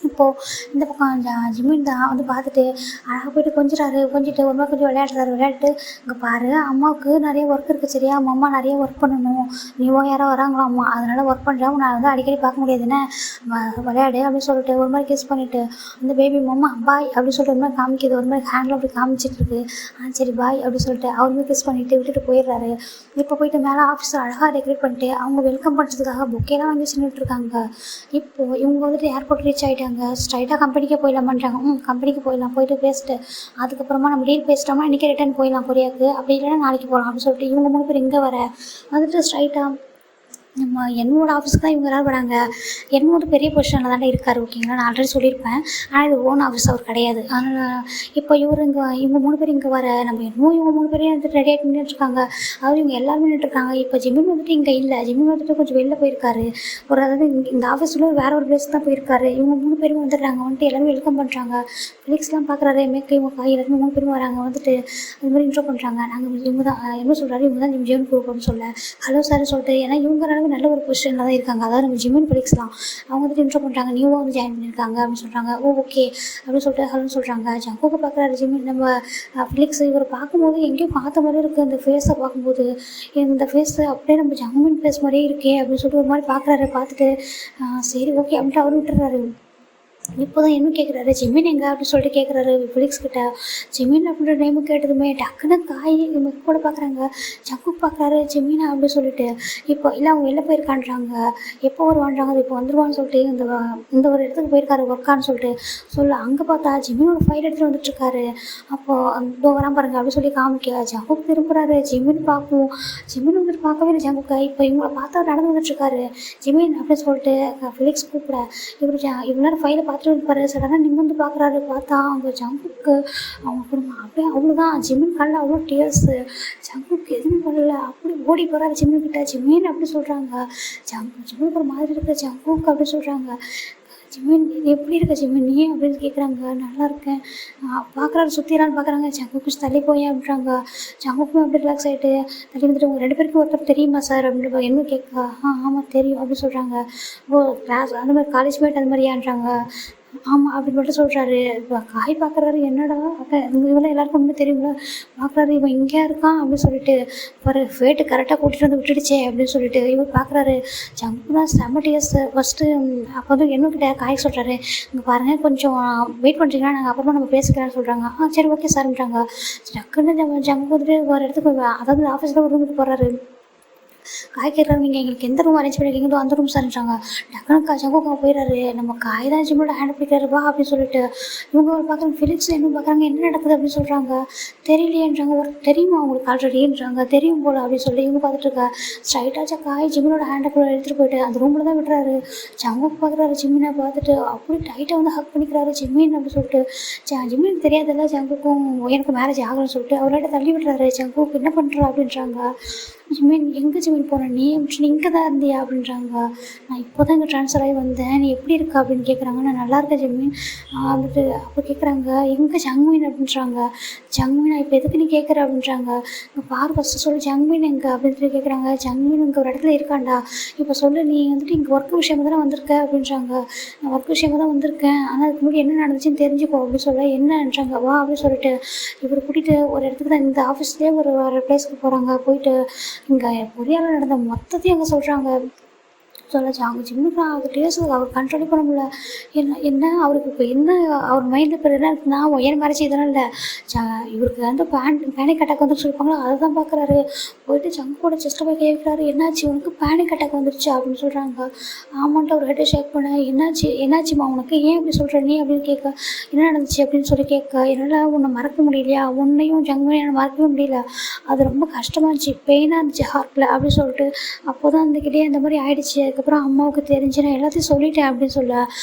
இப்போது இந்த பக்கம் ஜிமின் தான் வந்து பார்த்துட்டு அழகாக போய்ட்டு கொஞ்சிட்டு ஒரு மாதிரி கொஞ்சம் விளையாடிட்டு இங்கே பாரு, அம்மாவுக்கு நிறைய ஒர்க் இருக்குது சரியா, அம்மா நிறைய ஒர்க் பண்ணணும், நீவோ யாரோ வராங்களோ அம்மா, அதனால் ஒர்க் பண்ணுறேன், நான் வந்து அடிக்கடி பார்க்க முடியாதுன்னு விளையாடு அப்படின்னு சொல்லிட்டு ஒரு மாதிரி கிஸ் பண்ணிவிட்டு அந்த பேபி மம்மா பாய் அப்படின்னு சொல்லிட்டு ஒரு மாதிரி காமிக்கிது, ஒரு மாதிரி ஹேண்டில் அப்படி காமிச்சிட்டு இருக்கு. சரி பாய் அப்படின்னு சொல்லிட்டு அவருமே கிஸ் பண்ணிவிட்டு விட்டுட்டு போயிடுறாரு. இப்போ போயிட்டு மேலே ஆஃபீஸில் அழகாக டெக்கரேட் பண்ணிட்டு அவங்க வெல்கம் பண்ணுறதுக்காக பொக்கேலாம் வாங்கி நின்றுட்டு இருக்காங்க. இப்போது இவங்க வந்துட்டு ஏர்போர்ட் ரீச் ஆகிட்டாங்க. ஸ்ட்ரைட்டாக கம்பெனிக்கே போயிடலாமான்றாங்க. கம்பெனிக்கு போயிடலாம், போயிட்டு பேசிட்டு அதுக்கப்புறமா நம்ம டீல் பேசிட்டோம்னா இன்றைக்கி ரிட்டர்ன் போயிடலாம் கொரியாவுக்கு, அப்படி இல்லைன்னா நாளைக்கு போகலாம் அப்படின்னு சொல்லிட்டு இவங்க 3 பேர் இங்கே வர வந்துட்டு ஸ்ட்ரைட்டாக நம்ம என்னோட ஆஃபீஸ்க்கு தான் இவங்க எல்லாரும் வராங்க. என்னோட பெரிய பொசிஷனில் தானே இருக்கார் ஓகேங்களா, நான் ஆல்ரெடி சொல்லியிருப்பேன். ஆனால் இது ஓன் ஆஃபீஸ் அவர் கிடையாது. அதனால் இப்போ இவங்க 3 பேர் இங்கே வர நம்ம இன்னும் இவங்க 3 பேரையும் வந்துட்டு ரெடி ஆகிட்டு நின்றுட்டுருக்காங்க. அதாவது இவங்க எல்லாருமே நின்றுட்டுருக்காங்க. இப்போ ஜிமின் வந்துட்டு இங்கே இல்லை, ஜிமின் வந்துட்டு கொஞ்சம் வெளில போயிருக்காரு. அதாவது இந்த ஆஃபீஸில் வேறு ஒரு பிளேஸ் தான் போயிருக்காரு. இவங்க 3 பேரும் வந்துடுறாங்க. வந்துட்டு எல்லாருமே வெல்கம் பண்ணுறாங்க. ஃபிலிக்ஸ்லாம் பார்க்குறாரு, மேற்கு இவங்க எல்லாருமே 3 பேரும் வராங்க. வந்துட்டு அது மாதிரி இன்ட்ரோ பண்ணுறாங்க. நாங்கள் இவங்க தான் என்ன சொல்கிறாரு, இவங்க தான் ஜிம் குரூப் அப்படின்னு சொல்ல ஹலோ சார் சொல்லிட்டு, ஏன்னா இவங்க நல்ல ஒரு பொசிஷனில் தான் இருக்காங்க. அதாவது நம்ம ஜிமின் ஃபிலிக்ஸ்லாம் அவங்க வந்துட்டு இன்ட்ரோ பண்ணுறாங்க, நியூவாக வந்து ஜாயின் பண்ணியிருக்காங்க அப்படின்னு சொல்கிறாங்க. ஓகே அப்படின்னு சொல்லிட்டு ஹலோன்னு சொல்கிறாங்க. ஜங்குக்கு பார்க்குறாரு ஜிமின், நம்ம ஃபிலிக்ஸ் இவரை பார்க்கும்போது எங்கேயோ பார்த்த மாதிரி இருக்குது, அந்த ஃபேஸை பார்க்கும்போது இந்த ஃபேஸு அப்படியே நம்ம ஜங்குமின் ஃபேஸ் மாதிரியே இருக்கே அப்படின்னு சொல்லிட்டு ஒரு மாதிரி பார்க்குறாரு. பார்த்துட்டு சரி ஓகே அப்படின்ட்டு அவர் விட்டுறாரு. இப்போ தான் இன்னும் கேட்குறாரு, ஜிமின் எங்கே அப்படின்னு சொல்லிட்டு கேட்குறாரு ஃபிலிக்ஸ் கிட்ட. ஜிமின் அப்படின்ற நேமு கேட்டதுமே டக்குன்னு காய் இவங்க கூட பார்க்குறாங்க. ஜங்குக் பார்க்குறாரு ஜிமினா அப்படின்னு சொல்லிட்டு. இப்போ இல்லை அவங்க வெளில போயிருக்கான்றாங்க, எப்போ வருவான்றாங்க, அது இப்போ வந்துடுவான்னு சொல்லிட்டு இந்த ஒரு இடத்துக்கு போயிருக்காரு ஒர்க்கான்னு சொல்லிட்டு அங்கே பார்த்தா ஜிமினோட ஃபைல் எடுத்துகிட்டு வந்துட்டுருக்காரு. அப்போது இதோ வரான் பாருங்க அப்படின்னு சொல்லி காமிக்க ஜங்குக் திரும்புறாரு. ஜிமின் பார்ப்போம், ஜிமின் வந்துட்டு பார்க்கவே இல்லை ஜங்குக்கை. இப்போ இவங்களை பார்த்தா நடந்து வந்துட்டுருக்காரு ஜிமின் அப்படின்னு சொல்லிட்டு ஃபிலிக்ஸ் கூப்பிட. இவ்வளோ நேரம் ஃபைலை பார்த்துட்டு இருப்பாரு. சடனாக நிமிர்ந்து பார்க்குறாரு. பார்த்தா அவங்க ஜங்குக்கு அவங்க குடும்பம் அப்படியே அவ்வளோதான். ஜிமின் கண்ணில் அவ்வளோ டியர்ஸு. ஜங்குக்கு எதுவுமே பண்ணல, அப்படி ஓடி போகிறாரு ஜிமின் கிட்ட. ஜிமின் அப்படி சொல்கிறாங்க. ஜிமினுக்கு ஒரு மாதிரி இருக்குது ஜங்குக்கு அப்படி சொல்கிறாங்க. ஜிமின் எப்படி இருக்க ஜிமின் நீ அப்படின்னு கேட்குறாங்க. நல்லா இருக்கேன் பார்க்குறாரு. சுற்றிடலான்னு பார்க்குறாங்க. ஜங்குக்கு தள்ளி போய் அப்படின்றாங்க. ஜங்குக்கும் அப்படி ரிலாக்ஸ் ஆகிட்டு தள்ளி வந்துட்டு உங்கள் 2 பேருக்கும் ஒருத்தர் தெரியுமா சார் அப்படின்னு என்ன கேட்க. ஆமாம் தெரியும் அப்படின்னு சொல்கிறாங்க. ஓ கிளாஸ் அந்த மாதிரி காலேஜ் மேட் அந்த மாதிரியான்றாங்க. ஆமாம் அப்படின்னு மட்டும் சொல்கிறாரு. இப்போ காய் பார்க்குறாரு. என்னடா அப்போ இவங்களாம் எல்லாருக்கும் ஒன்றுமே தெரியுங்களா பார்க்குறாரு. இவன் இங்கே இருக்கான் அப்படின்னு சொல்லிட்டு பாரு ஃபேட்டு கரெக்டாக கூட்டிகிட்டு வந்து விட்டுடுச்சே அப்படின்னு சொல்லிட்டு இவர் பார்க்குறாரு. ஜங்குனா செம்ம டிஎஸ் ஃபஸ்ட்டு. அப்போ வந்து என்னக்கிட்ட காய் சொல்கிறாரு, இங்கே பாருங்கள் கொஞ்சம் வெயிட் பண்ணுறீங்கன்னா நாங்கள் அப்புறமா நம்ம பேசிக்கலாம்னு சொல்கிறாங்க. சரி ஓகே சார்ன்றாங்க. டக்குன்னு ஜங்கு வந்துட்டு ஒரு இடத்துக்கு அதாவது ஆஃபீஸில் ஒரு ரூமுக்கு போகிறாரு. காய் கேட்குறாரு, நீங்கள் எங்களுக்கு எந்த ரூம் அரேஞ்ச் பண்ணிருக்கீங்களோ அந்த ரூம் சார்ன்றாங்க. டக்குனு ஜங்குக்கு போயிடறாரு. நம்ம காய் தான் ஜிம்மோட ஹேண்ட் பிடிக்கிறாருப்பா அப்படின்னு சொல்லிட்டு இவங்க பார்க்குறாங்க. ஃபிலிக்ஸ் என்ன பார்க்குறாங்க, என்ன நடக்குது அப்படின்னு சொல்கிறாங்க. தெரியலையேன்றாங்க. ஒரு தெரியுமா அவங்களுக்கு ஆல்ரெடின்றாங்க. தெரியும் போல் அப்படின்னு சொல்லி இவங்க பார்த்துட்டு இருக்கா. ஸ்ட்ரைட்டாக காய் ஜிம்மனோட ஹேண்டை கூட எடுத்துகிட்டு போயிட்டு அந்த ரூமில் தான் விடுறாரு. ஜங்குக்கு பார்க்குறாரு. ஜிம்மினை பார்த்துட்டு அப்படி டைட்டாக வந்து ஹக் பண்ணிக்கிறாரு ஜிம்மின் அப்படின்னு சொல்லிட்டு. ஜிம்மினுக்கு தெரியாதுல்ல ஜங்குக்கும் எனக்கு மேரேஜ் ஆகணும்னு சொல்லிட்டு அவர்கிட்ட தள்ளி விடுறாரு. ஜங்குக்கு என்ன பண்ணுறா அப்படின்றாங்க. ஜிமின் எங்கே ஜிமின் போன நீ அப்படின்னு இங்கே தான் இருந்தியா அப்படின்றாங்க. நான் இப்போ தான் இங்கே ட்ரான்ஸ்ஃபர் ஆகி வந்தேன், நீ எப்படி இருக்கா அப்படின்னு கேட்குறாங்க. நான் நல்லா இருக்கேன் ஜிமின் வந்துட்டு. அப்போ கேட்குறாங்க எங்கே ஜங்மீன் அப்படின்றாங்க. ஜங்மீனா இப்போ எதுக்கு நீ கேட்குற அப்படின்றாங்க. இங்கே பார் ஃபஸ்ட்டு சொல்லு ஜங்மீன் எங்கே அப்படின்னு கேட்குறாங்க. ஜங்மீன் இங்கே ஒரு இடத்துல இருக்காண்டா, இப்போ சொல்லு நீ வந்துட்டு இங்கே ஒர்க் விஷயமாக தானே வந்திருக்க அப்படின்றாங்க. நான் ஒர்க் விஷயமாக தான் வந்திருக்கேன், ஆனால் அதுக்கு முன்னாடி என்ன நடந்துச்சுன்னு தெரிஞ்சுக்கோ அப்படின்னு சொல்ல. என்னன்றாங்க. வா அப்படின்னு சொல்லிட்டு இவர் கூட்டிகிட்டு ஒரு இடத்துக்கு தான் இந்த ஆஃபீஸ்லேயே ஒரு பிளேஸ்க்கு போகிறாங்க. போயிட்டு இங்கே கொரியாவில் நடந்த மொத்தத்தையும் அங்கே சொல்கிறாங்க. அவங்க ஜிம்முக்கு அவர் பேசுறது அவர் கண்ட்ரோலே பண்ண முடியல. என்ன அவருக்கு இப்போ என்ன அவர் மைண்டில் இப்போ என்ன இருக்குன்னா ஒயர் மேரேஜ் இதெல்லாம் இல்லை. இவருக்கு வந்து பேனிக் அட்டாக் வந்துட்டு சொல்லியிருப்பாங்களோ அதை தான் பார்க்குறாரு. போயிட்டு ஜங்கோட செஸ்ட்டில் போய் கேட்குறாரு, என்னாச்சு உனக்கு பேனிக் அட்டாக் வந்துருச்சு அப்படின்னு சொல்கிறாங்க. ஆமான்ட்டு அவர் ஹெட்டை ஷேக் பண்ண. என்னாச்சுமா உனக்கு, ஏன் இப்படி சொல்கிற நீ அப்படின்னு கேட்க. என்ன நடந்துச்சு அப்படின்னு சொல்லி கேட்க. என்னால் உன்னை மறக்க முடியலையா, உன்னையும் ஜங்கனையும் என்னை மறக்கவே முடியல, அது ரொம்ப கஷ்டமாக இருந்துச்சு, பெயினாக இருந்துச்சு ஹார்ட்டில் அப்படின்னு சொல்லிட்டு. அப்போ தான் அந்தக்கிட்டே அந்த மாதிரி ஆகிடுச்சு. அதுக்கப்புறம் அம்மாவுக்கு தெரிஞ்சு நான் எல்லாத்தையும் சொல்லிட்டேன் அப்படின்னு சொல்ல.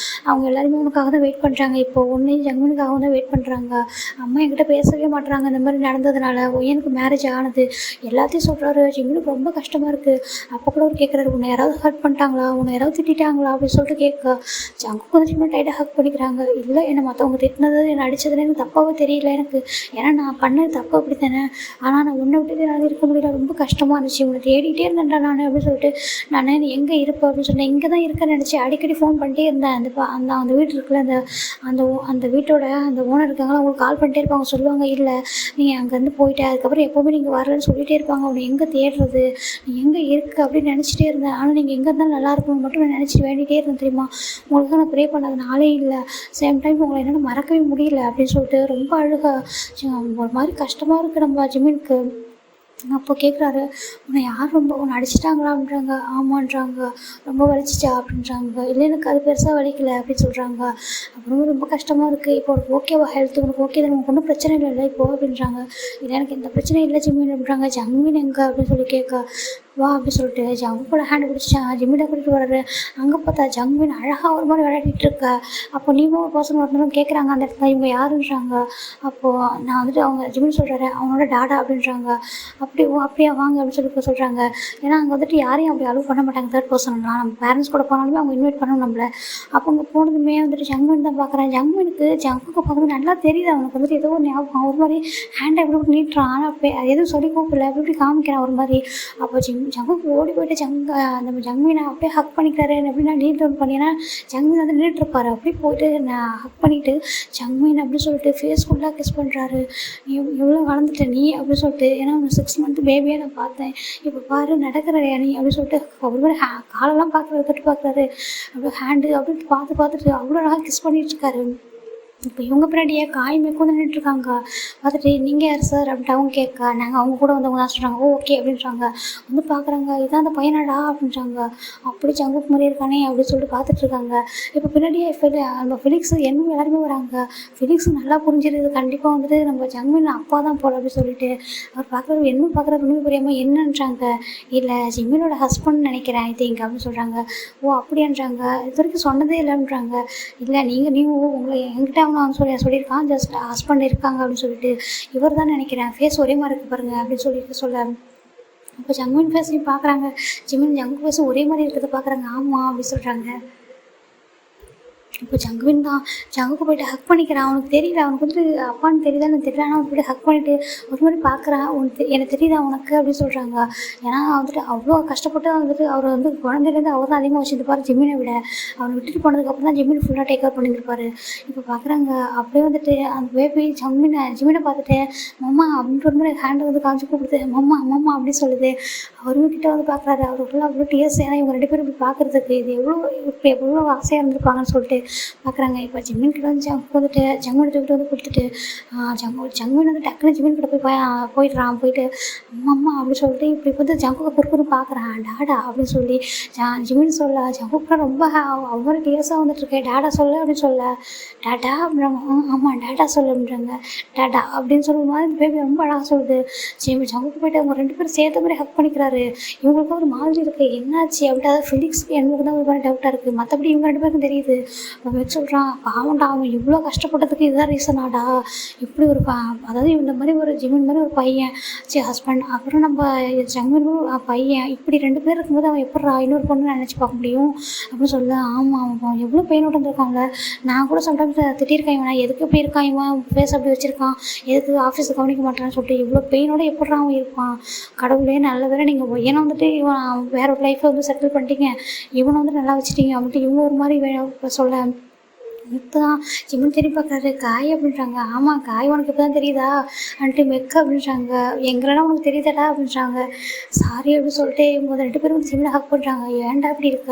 அவங்க எல்லாருமே உனக்காக தான் வெயிட் பண்ணுறாங்க, இப்போ உன்னையும் ஜங்கனுக்காக தான் வெயிட் பண்ணுறாங்க. அம்மா என்கிட்ட பேசவே மாட்டுறாங்க இந்த மாதிரி நடந்ததுனால. எனக்கு மேரேஜ் ஆனது எல்லாத்தையும் சொல்கிறாரு. ஜிம்முக்கு ரொம்ப கஷ்டமாக இருக்குது. அப்போ கூட அவர் கேட்குறாரு, உன்னை யாராவது ஹர்ட் பண்ணிட்டாங்களா, உன்னை யாராவது திட்டாங்களா அப்படின்னு சொல்லிட்டு கேட்க. ஜங்குக்கு வந்து ஜிம்மு டைட்டாக ஹக் பண்ணிக்கிறாங்க. இல்லை என்னை மற்றவங்க திட்டினது என்னை அடித்ததுன்னு எனக்கு தப்பாகவே தெரியல எனக்கு, ஏன்னா நான் பண்ணது தப்பு அப்படி தானே, ஆனால் நான் உன்னை விட்டு என்னால் இருக்க முடியல, ரொம்ப கஷ்டமாக இருந்துச்சு, உன்னை தேடிட்டே இருந்தேன்டா நான் அப்படின்னு சொல்லிட்டு. நான் எங்கே இருப்பேன் அப்படின்னு சொன்னேன். இங்கே தான் இருக்கேன்னு நினச்சி அடிக்கடி ஃபோன் பண்ணிட்டே இருந்தேன். அந்த வீட்டு இருக்குல்ல, அந்த வீட்டோட அந்த ஓனர் இருக்காங்களா, அவங்களுக்கு கால் பண்ணிட்டே இருப்பாங்க. சொல்லுவாங்க இல்லை நீ அங்கேருந்து போயிட்டேன், அதுக்கப்புறம் எப்போவுமே நீங்கள் வரலன்னு சொல்லிகிட்டே இருப்பாங்க. அவனை எங்கே தேடுறது, நீ எங்கே இருக்குது அப்படின்னு நினச்சிட்டே இருந்தேன். ஆனால் நீங்கள் எங்கே இருந்தாலும் நல்லா இருக்கணும்னு மட்டும் நான் நினச்சி வேண்டிகிட்டே இருந்தேன் தெரியுமா, உங்களுக்கு நான் ப்ரே பண்ணாத நாளே இல்லை, சேம் டைம் உங்களை என்னால் மறக்கவே முடியல அப்படின்னு சொல்லிட்டு ரொம்ப அழுக. ஒரு மாதிரி கஷ்டமாக இருக்குது நம்ம ஜிமினுக்கு. அப்போ கேட்குறாரு, உன்னை யார் உன்னை அடிச்சிட்டாங்களா அப்படின்றாங்க. ஆமான்றாங்க. ரொம்ப வலிச்சிச்சா அப்படின்றாங்க. இல்லை எனக்கு அது பெருசாக வலிக்கலை அப்படின்னு சொல்கிறாங்க. அப்புறம் ரொம்ப கஷ்டமாக இருக்குது, இப்போ உனக்கு ஓகேவா ஹெல்த், உனக்கு ஓகே தான், உனக்கு ஒன்றும் பிரச்சனை இல்லை இப்போ அப்படின்றாங்க. இல்லை எனக்கு எந்த பிரச்சனையும் இல்லை ஜிம்மின் அப்படின்றாங்க. ஜங்மீன் எங்கே அப்படின்னு சொல்லி கேட்க. வா அப்படின்னு சொல்லிட்டு ஜங்கோட ஹேண்டு பிடிச்சா ஜிம்மினை கூட்டிகிட்டு வர்றாரு. அங்கே பார்த்தா ஜங்மீன் அழகாக ஒரு மாதிரி விளையாடிட்டு இருக்க. அப்போ நீங்களும் ஒரு பர்சன் வரணும் கேட்குறாங்க அந்த இடத்துல. இவங்க யாருன்றாங்க. அப்போது நான் வந்துட்டு அவங்க ஜிம்மின் சொல்கிறாரு அவனோட டாடா அப்படின்றாங்க. அப்படியா வாங்க அப்படின்னு சொல்லி சொல்கிறாங்க. ஏன்னா அங்கே வந்துட்டு யாரையும் அப்படி அலோவ் பண்ண மாட்டாங்க தேர்ட் பர்சன்லாம். நம்ம பேரண்ட்ஸ் கூட போனாலுமே அவங்க இன்வைட் பண்ணணும் நம்மளை. அப்போ அங்கே போனதுமே வந்துட்டு ஜங்மீன் தான் பார்க்குறேன். ஜங்குக்கு பார்க்கும்போது நல்லா தெரியுது அவனுக்கு வந்துட்டு ஏதோ ஒரு ஞாபகம், ஒரு மாதிரி ஹேண்டை எப்படி நீட்டுறான். ஆனால் எதுவும் சொல்லி கூப்பிடல, எப்படி காமிக்கிறான் ஒரு மாதிரி. அப்போ ஜங்குக்கு ஓடி போயிட்டு அந்த ஜங்மீனை அப்படியே ஹக் பண்ணிக்கிறாரு. எப்படின்னா நீட் டவுன் பண்ணினா ஜங்மீன் வந்து நின்றுட்டுருப்பாரு. அப்படியே போயிட்டு நான் ஹக் பண்ணிவிட்டு ஜங்மீன் அப்படின்னு சொல்லிட்டு ஃபேஸ் ஃபுல்லாக கிஸ் பண்ணுறாரு. எவ்வளோ வளர்ந்துட்ட நீ அப்படின்னு சொல்லிட்டு, ஏன்னா 6 மந்த் பேபியாக நான் பார்த்தேன், இப்போ பாரு நடக்கிறையா நீ அப்படின்னு சொல்லிட்டு அவர் மாதிரி காலெல்லாம் பார்க்குறாரு, தொட்டு பார்க்குறாரு, அப்படியே ஹேண்டு அப்படின்னு பார்த்துட்டு அவ்வளோ அழகாக கிஸ் பண்ணிட்டு இருக்காரு. இப்போ இவங்க பின்னாடி ஏன் காய் மேற்க வந்து நின்றுட்டுருக்காங்க. பார்த்துட்டு நீங்கள் யார் சார் அப்படின்ட்டு அவங்க கேட்க, நாங்கள் அவங்க கூட வந்தவங்க தான் சொல்கிறாங்க. ஓகே அப்படின்றாங்க. வந்து பார்க்குறாங்க, இதான் அந்த பையனாடா அப்படின்றாங்க. அப்படி ஜங்குக்கு மாதிரி இருக்கானே அப்படின்னு சொல்லிட்டு பார்த்துட்ருக்காங்க. இப்போ பின்னாடியே நம்ம ஃபிலிக்ஸ் என்ன எல்லாருமே வராங்க. ஃபிலிக்ஸ் நல்லா புரிஞ்சிருது, கண்டிப்பாக வந்துட்டு நம்ம ஜங்குமின் அப்பா தான் போல அப்படின்னு சொல்லிட்டு அவர் பார்க்குறது என்ன பார்க்குறது ஒன்றுமே புரியாமல் என்னன்றாங்க. இல்லை ஜிம்மினோட ஹஸ்பண்ட் நினைக்கிறேன் ஐ திங்க் அப்படின்னு சொல்கிறாங்க. ஓ அப்படின்றாங்க. இது வரைக்கும் சொன்னதே இல்லைன்றாங்க. இல்லை நீங்கள் உங்களை என்கிட்ட அவன் சொல்லியிருக்கான், ஜஸ்ட் ஹஸ்பண்ட் இருக்காங்க அப்படின்னு சொல்லிட்டு. இவர் தான் நினைக்கிறேன், ஃபேஸ் ஒரே மாதிரி இருக்கு பாருங்க அப்படின்னு சொல்லிட்டு சொல்ல. இப்போ ஜங்குவின் ஃபேஸ்லையும் பார்க்குறாங்க, ஜங்கு ஃபேஸும் ஒரே மாதிரி இருக்கிறத பார்க்குறாங்க. ஆமாம் அப்படின்னு சொல்கிறாங்க. இப்போ ஜங்குவின் தான் ஜங்குக்கு போய்ட்டு ஹக் பண்ணிக்கிறான். அவனுக்கு தெரியல, அவனுக்கு வந்து அப்பான்னு தெரியுதா எனக்கு தெரியல, ஆனால் அவன் போய்ட்டு ஹக் பண்ணிவிட்டு ஒரு மாதிரி பார்க்குறான். உனக்கு எனக்கு தெரியுதா உனக்கு அப்படின்னு சொல்கிறாங்க. ஏன்னா வந்துட்டு அவ்வளோ கஷ்டப்பட்டு வந்துட்டு அவர் வந்து குழந்தைலேருந்து அவர் தான் அதிகமாக வச்சுருப்பார் ஜிம்மினை விட. அவனை விட்டுட்டு போனதுக்கப்புறம் தான் ஜிம்மின் ஃபுல்லாக டேக் கேர் பண்ணியிருப்பார். இப்போ பார்க்குறாங்க, அப்படியே வந்துட்டு அந்த பேபி ஜிம்மினை பார்த்துட்டு மம்மா அப்படின்ற ஒரு மாதிரி ஹேண்டை வந்து காமிச்சு கூப்பிடுது. மம்மா மம்மா அப்படின்னு சொல்லுது. அவரும் கிட்டே வந்து பார்க்குறாரு. அவர் ஃபுல்லாக அவ்வளோ டிஎஸ், ஏன்னா இவங்க 2 பேரும் இப்படி பார்க்குறதுக்கு இது எவ்வளோ ஆசையாக இருந்திருப்பாங்கன்னு சொல்லிட்டு பார்க்குறாங்க. இப்போ ஜிம்மின் கிட்ட வந்து ஜங்குவின் தூக்கிட்டு வந்து கொடுத்துட்டு ஜங்குவின் வந்து டக்குனு ஜிம்மின் கிட்ட போயிடுறான். போயிட்டு அம்மா அப்படின்னு சொல்லிட்டு இப்படி வந்து ஜங்குக்கு பொறுப்புன்னு பார்க்குறான். டாடா அப்படின்னு சொல்லி ஜிம்மின் சொல்ல, ஜங்குக்கு ரொம்ப அவ்வளோ டிஎஸாக வந்துட்டுருக்கேன். டாடா சொல்ல அப்படின்னு சொல்ல, டாடா அப்படின்றாங்க. ஆமாம் டாடா சொல்ல அப்படின்றாங்க. டாடா அப்படின்னு சொல்லும் போது இந்த பேபி ரொம்ப அழகாக சொல்லுது. ஜங்குக்கு போயிட்டு அவங்க 2 பேரும் சேர்த்த மாதிரி ஹக் பண்ணிக்கிறாரு. இவங்களுக்கு ஒரு மாதிரி இருக்குது, என்னாச்சு அப்படின்ட்டு. அதாவது ஃபிலிக்ஸ்க்கு எனக்கு தான் ஒரு மாதிரி டவுட்டாக இருக்குது, மற்றபடி இவங்க 2 பேருக்கும் தெரியுது. அவன் சொல்கிறான், பாவண்டா அவன் இவ்வளோ கஷ்டப்பட்டதுக்கு இதுதான் ரீசனாடா. இப்படி ஒரு அதாவது இந்த மாதிரி ஒரு ஜிம்மின் மாதிரி ஒரு பையன் ஹஸ்பண்ட், அப்புறம் நம்ம ஜங்குவின் பையன், இப்படி 2 பேர் இருக்கும்போது அவன் எப்படா இன்னொரு பொண்ணு நினச்சி பார்க்க முடியும் அப்படின்னு சொல்ல. ஆமாம் அவன் எவ்வளோ பெயினோட்டு வந்திருக்காங்க. நான் கூட சம்டைம்ஸ் திட்டிருக்கேன், இவன் எதுக்கு இப்படி இருக்கான், இவன் ஃபேஸ் அப்படி வச்சுருக்கான், எதுக்கு ஆஃபீஸில் கவனிக்க மாட்டான்னு சொல்லிட்டு. இவ்வளோ பெயினோட எப்படா அவன் இருப்பான். கடவுளே நல்ல வேலை நீங்கள் பையனை வந்துட்டு இவன் வேற ஒரு லைஃப்பை வந்து செட்டில் பண்ணிட்டீங்க, இவனை வந்து நல்லா வச்சுட்டீங்க அப்படின்ட்டு இவங்க ஒரு மாதிரி சொல்ல. இப்போ தான் ஜிம்மின் திரும்பி பார்க்குறாரு. காய் அப்படின்றாங்க. ஆமாம் காய் உனக்கு இப்போ தான் தெரியுதா அப்படின்ட்டு. மெக்க அப்படின்றாங்க. எங்களெல்லாம் உனக்கு தெரியுதாடா அப்படின்றாங்க. சாரி அப்படின்னு சொல்லிட்டு இவங்க 2 பேரும் வந்து ஜிம்மில் ஹக் பண்ணுறாங்க. ஏன்டா இப்படி இருக்க,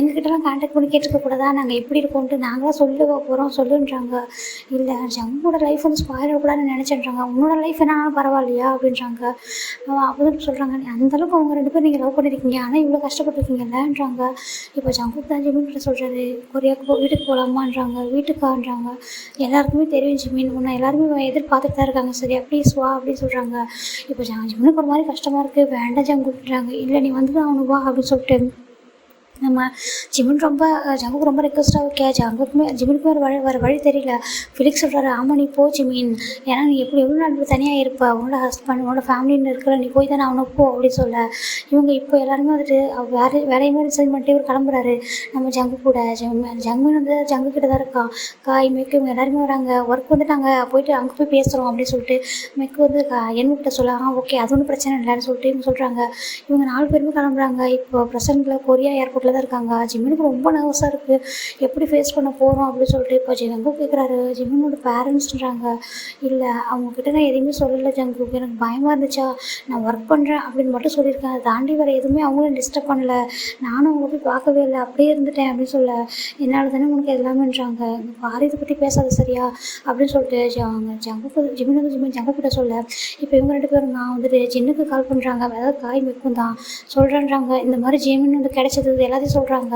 எங்ககிட்டலாம் கான்டாக்ட் பண்ணி கேட்டுருக்கக்கூடாதா, நாங்கள் எப்படி இருக்கோன்ட்டு நாங்களாம் சொல்ல போகிறோம் சொல்லுன்றாங்க. இல்லை ஜங்கோட லைஃப் வந்து ஸ்பாயில் ஆகக்கூடாதுன்னு நினச்சின்றாங்க. உன்னோட லைஃப் என்னாலும் பரவாயில்லையா அப்படின்றாங்க. அப்படின்னு சொல்கிறாங்க. அந்தளவுக்கு அவங்க 2 பேரும் நீங்கள் லவ் பண்ணியிருக்கீங்க, ஆனால் இவ்வளோ கஷ்டப்பட்டுருக்கீங்கல்லன்றாங்க. இப்போ ஜங்குக்கு தான் ஜிம்மின் கிட்ட சொல்கிறாரு, கொரியாவுக்கு வீட்டுக்கு போகலாமான்றாங்க. வீட்டுக்கான்றாங்க. எல்லாருக்குமே தெரியும் ஜிம்மின் உன்னை எல்லாருமே எதிர்பார்த்துட்டு தான் இருக்காங்க, சரியா ப்ளீஸ் வா அப்படின்னு சொல்கிறாங்க. இப்போ ஜிம்மினுக்கு ஒரு மாதிரி கஷ்டமாக இருக்குது. வேண்டாம் ஜங்குன்றாங்க. இல்லை நீ வந்து தான் அவனு வா அப்படின்னு சொல்லிட்டு நம்ம ஜிம்மின் ஜங்குக்கு ரொம்ப ரெக்வஸ்ட்டாக இருக்கே. ஜிம்மினுக்கு வேறு வழி தெரியல. ஃபிலிக்ஸ் சொல்கிறாரு, ஆமாம் நீ போ ஜிம்மின், ஏன்னா நீ எவ்வளோ நாள் தனியாக இருப்ப, உன்னோட ஹஸ்பண்ட் உன்னோட ஃபேமிலின்னு இருக்கிற, நீ போய் தானே அவனை போ அப்படின்னு சொல்ல. இவங்க இப்போ எல்லாருமே வந்துட்டு வேலையுமே ரிசைன் பண்ணிட்டு இவர் கிளம்புறாரு. நம்ம ஜங்கு கூட ஜங்குமின் வந்து ஜங்கு கிட்ட தான் இருக்கான். காய் மெக்கு இவங்க எல்லாருமே வராங்க. ஒர்க் வந்துட்டு அங்கே போயிட்டு அங்கே போய் பேசுகிறோம் அப்படின்னு சொல்லிட்டு மெக்கு வந்து கிட்ட சொல்ல, ஓகே அது ஒன்றும் பிரச்சனை இல்லைன்னு சொல்லிட்டு இவங்க சொல்கிறாங்க. இவங்க 4 பேருமே கிளம்புறாங்க. இப்போ ப்ரெசென்ட்டில் கொரியா ஏர்போர்ட் தான் இருக்காங்க. ஜிம்மினுக்கு ரொம்ப நர்வஸாக இருக்குது, எப்படி ஃபேஸ் பண்ண போகிறோம் அப்படின்னு சொல்லிட்டு. இப்போ ஜங்கு கேட்குறாரு, ஜிம்மினோட பேரண்ட்ஸ்ன்றாங்க. இல்லை அவங்கக்கிட்ட நான் எதுவுமே சொல்லலை ஜங்கு, எனக்கு பயமாக இருந்துச்சா, நான் ஒர்க் பண்ணுறேன் அப்படின்னு மட்டும் சொல்லியிருக்கேன், அதை தாண்டி வேறு எதுவுமே அவங்களும் டிஸ்டர்ப் பண்ணல, நானும் அவங்கள போய் பார்க்கவே இல்லை, அப்படியே இருந்துட்டேன் அப்படின்னு சொல்ல. என்னால் தானே உனக்கு எல்லாமேன்றாங்க. பாரு இதை பற்றி பேசாத சரியா அப்படின்னு சொல்லிட்டு ஜங்கு கிட்ட சொல்ல. இப்போ இவங்க 2 பேரும் நான் வந்துட்டு ஜின்னுக்கு கால் பண்ணுறாங்க. அதாவது காய் மெக்கும் தான் சொல்கிறேன்றாங்க. இந்த மாதிரி ஜிம்மின் வந்து கிடைச்சது எல்லாத்தையும் சொல்கிறாங்க.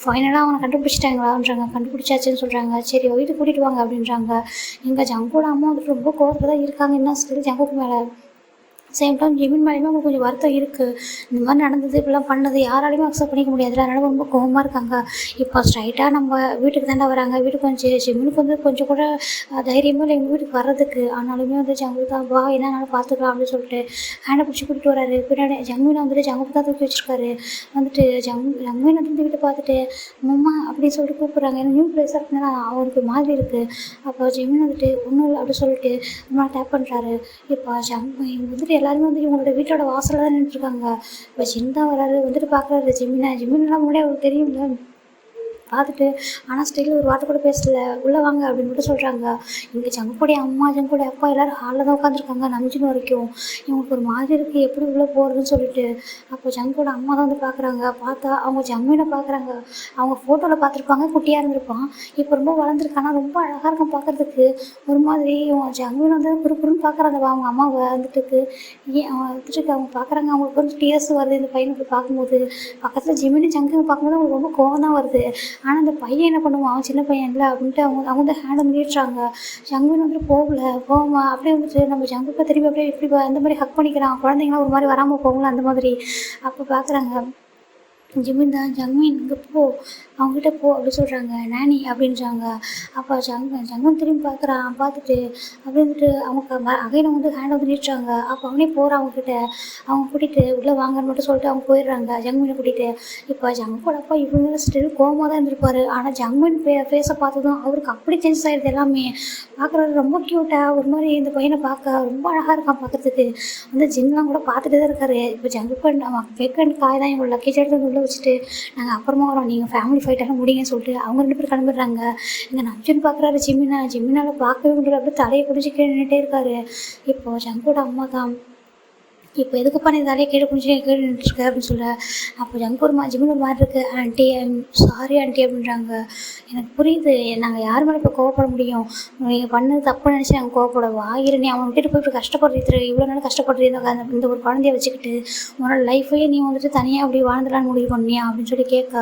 ஃபைனலாக அவனை கண்டுபிடிச்சிட்டாங்களான்றாங்க. கண்டுபிடிச்சாச்சுன்னு சொல்கிறாங்க. சரி வீட்டுக்கு கூட்டிகிட்டு வாங்க அப்படின்றாங்க. எங்கள் ஜங்கோட அம்மா வந்துட்டு ரொம்ப கோவத்தில் தான் இருக்காங்க இன்னும் ஸ்டில் ஜங்குக்கு மேலே. சேம் டைம் ஜிம்மின் மேலேயுமே அவங்களுக்கு கொஞ்சம் வருத்தம் இருக்குது. இந்த மாதிரி நடந்தது, இப்படிலாம் பண்ணது யாராலையுமே அக்செப்ட் பண்ணிக்க முடியாது. அதனால் ரொம்ப கோவமாக இருக்காங்க. இப்போ ஸ்ட்ரைட்டாக நம்ம வீட்டுக்கு தாண்டா வராங்க. வீட்டுக்கு வந்து ஜிம்மினுக்கு வந்து கொஞ்சம் கூட தைரியமாக இல்லை எங்கள் வீட்டுக்கு வர்றதுக்கு. ஆனாலுமே வந்து ஜங்கு தான் வா என்னன்னாலும் பார்த்துக்கலாம் அப்படின்னு சொல்லிட்டு ஹேண்டை பிடிச்சி கூட்டிகிட்டு வராரு. பின்னாடி ஜங்குவினை வந்துட்டு ஜங்குக்கு தான் தூக்கி வச்சிருக்காரு. வந்துட்டு ஜங்குவினை வந்து வீட்டை பார்த்துட்டு அம்மா அப்படின்னு சொல்லிட்டு கூப்பிட்றாங்க. ஏன்னா நியூ பிளேஸாக இருக்குன்னா அவருக்கு மாதிரி இருக்குது. அப்போ ஜிம்மின் வந்துட்டு ஒன்றும் இல்லை அப்படின்னு சொல்லிட்டு அம்மா டேப் பண்ணுறாரு. இப்போ வந்துட்டு எல்லாருமே வந்து இவங்களோட வீட்டோட வாசலில் தான் நின்றுருக்காங்க. இப்போ ஜின் தான் வராரு, வந்துட்டு பார்க்குறாரு ஜிமின்லாம் முன்னாடி அவருக்கு தெரியும்ல. பார்த்துட்டு ஆனால் ஸ்டில் ஒரு வார்த்தை கூட பேசல. உள்ளே வாங்க அப்படின்னு மட்டும் சொல்கிறாங்க. இங்கே ஜங்குடைய அம்மா ஜங்குடைய அப்பா எல்லோரும் ஹாலில் தான் உட்காந்துருக்காங்க நம்பிச்சின்னு வரைக்கும். இவங்களுக்கு ஒரு மாதிரி இருக்குது எப்படி உள்ளே போகிறதுன்னு சொல்லிட்டு. அப்போ ஜங்கோட அம்மா தான் வந்து பார்க்குறாங்க. பார்த்தா அவங்க ஜம்மீனை பார்க்குறாங்க. அவங்க ஃபோட்டோவில் பார்த்துருப்பாங்க, குட்டியாக இருந்திருப்பான். இப்போ ரொம்ப வளர்ந்துருக்கானா, ரொம்ப அழகாக இருக்கும் பார்க்குறதுக்கு. ஒரு மாதிரி இவங்க ஜம்மீன் வந்து குறுக்குறுன்னு பார்க்குறாங்க அவங்க அம்மாவை வந்துட்டு. அவன் வந்துட்டு அவங்க பார்க்குறாங்க. அவங்களுக்கு வந்து டிஎஸ் வருது இந்த பையனை போய் பார்க்கும்போது. பக்கத்தில் ஜிமினி ஜங்கு பார்க்கும்போது அவங்களுக்கு ரொம்ப கோவம் தான் வருது. ஆனால் அந்த பையன் என்ன பண்ணுவான், அவன் சின்ன பையன் இல்லை அப்படின்ட்டு அவங்க வந்து ஹேண்டை நீட்டுறாங்க. ஜங்குன்னு வந்துட்டு போகாமல் அப்படியே வந்துட்டு நம்ம ஜங்குப்பை திரும்பி அப்படியே எப்படி அந்த மாதிரி ஹக் பண்ணிக்கிறான். குழந்தைங்களாம் ஒரு மாதிரி வராமல் போகல அந்த மாதிரி. அப்போ பார்க்குறாங்க ஜிமின் தான். ஜங்மீன் இங்கே போ, அவங்ககிட்ட போ அப்படி சொல்கிறாங்க. நானி அப்படின்றாங்க. அப்போ ஜங்கன் திரும்பி பார்க்குறான். பார்த்துட்டு அப்படின்ட்டு அவங்க அகைனை வந்து ஹேண்டை வந்து நீட்டுறாங்க. அப்போ அவனே போகிறான் அவங்ககிட்ட. அவங்க கூட்டிகிட்டு உள்ளே வாங்கன்னு மட்டும் சொல்லிட்டு அவங்க போயிடுறாங்க ஜங்மீனை கூட்டிகிட்டு. இப்போ ஜங்கோட அப்பா இவங்க ஸ்டில் கோவமாக தான் இருந்திருப்பார். ஆனால் ஜங்மீன் ஃபேஸை பார்த்ததும் அவருக்கு அப்படி சேஞ்ச் ஆகிடுது எல்லாமே. பார்க்குறது ரொம்ப க்யூட்டாக ஒரு மாதிரி இந்த பையனை பார்க்க ரொம்ப அழகாக இருக்கான் பார்க்குறதுக்கு. வந்து ஜின்லாம் கூட பார்த்துட்டு தான் இருக்காரு. இப்போ ஜங்குப்பன் அவன் கேட்கண்ட் காய் தான் இவங்க லக்கேஜ் எடுத்து உள்ளே வச்சுட்டு நாங்கள் அப்புறமா வரோம், நீங்கள் ஃபேமிலி ஃபைட்டெல்லாம் முடியுங்கன்னு சொல்லிட்டு அவங்க 2 பேர் கிளம்பிடுறாங்க. இங்கே நம்ஜன் பார்க்குறாரு ஜிமினால் பார்க்கவே முடியல. அப்படியே தலையை பிடிச்சி கீழே நின்றுட்டே இருக்காரு. இப்போது ஜங்கோட அம்மா தான் இப்போ எதுக்குப்பா நீ தலையை கீழே குடிச்சு கீழே நின்றுருக்க அப்படின்னு சொல்ல. அப்போ ஜங்கு ஒரு ஜிமின் ஒரு மாதிரி இருக்குது. ஆண்டி சாரி ஆண்டி அப்படின்றாங்க. எனக்கு புரியுது, நாங்கள் யார் மேலே இப்போ கோவப்பட முடியும், நீங்கள் பண்ணது தப்பு நினச்சி நாங்கள் கோவப்படவா இல்லை நீ அவனை விட்டுட்டு போய் இப்போ கஷ்டப்படுறது இவ்வளோ நாள் கஷ்டப்படுறீங்க இந்த ஒரு குழந்தைய வச்சுக்கிட்டு உன்னோட லைஃபையே நீ வந்துட்டு தனியாக அப்படி வாழ்ந்துலான்னு முடிவு பண்ணியா அப்படின்னு சொல்லி கேட்க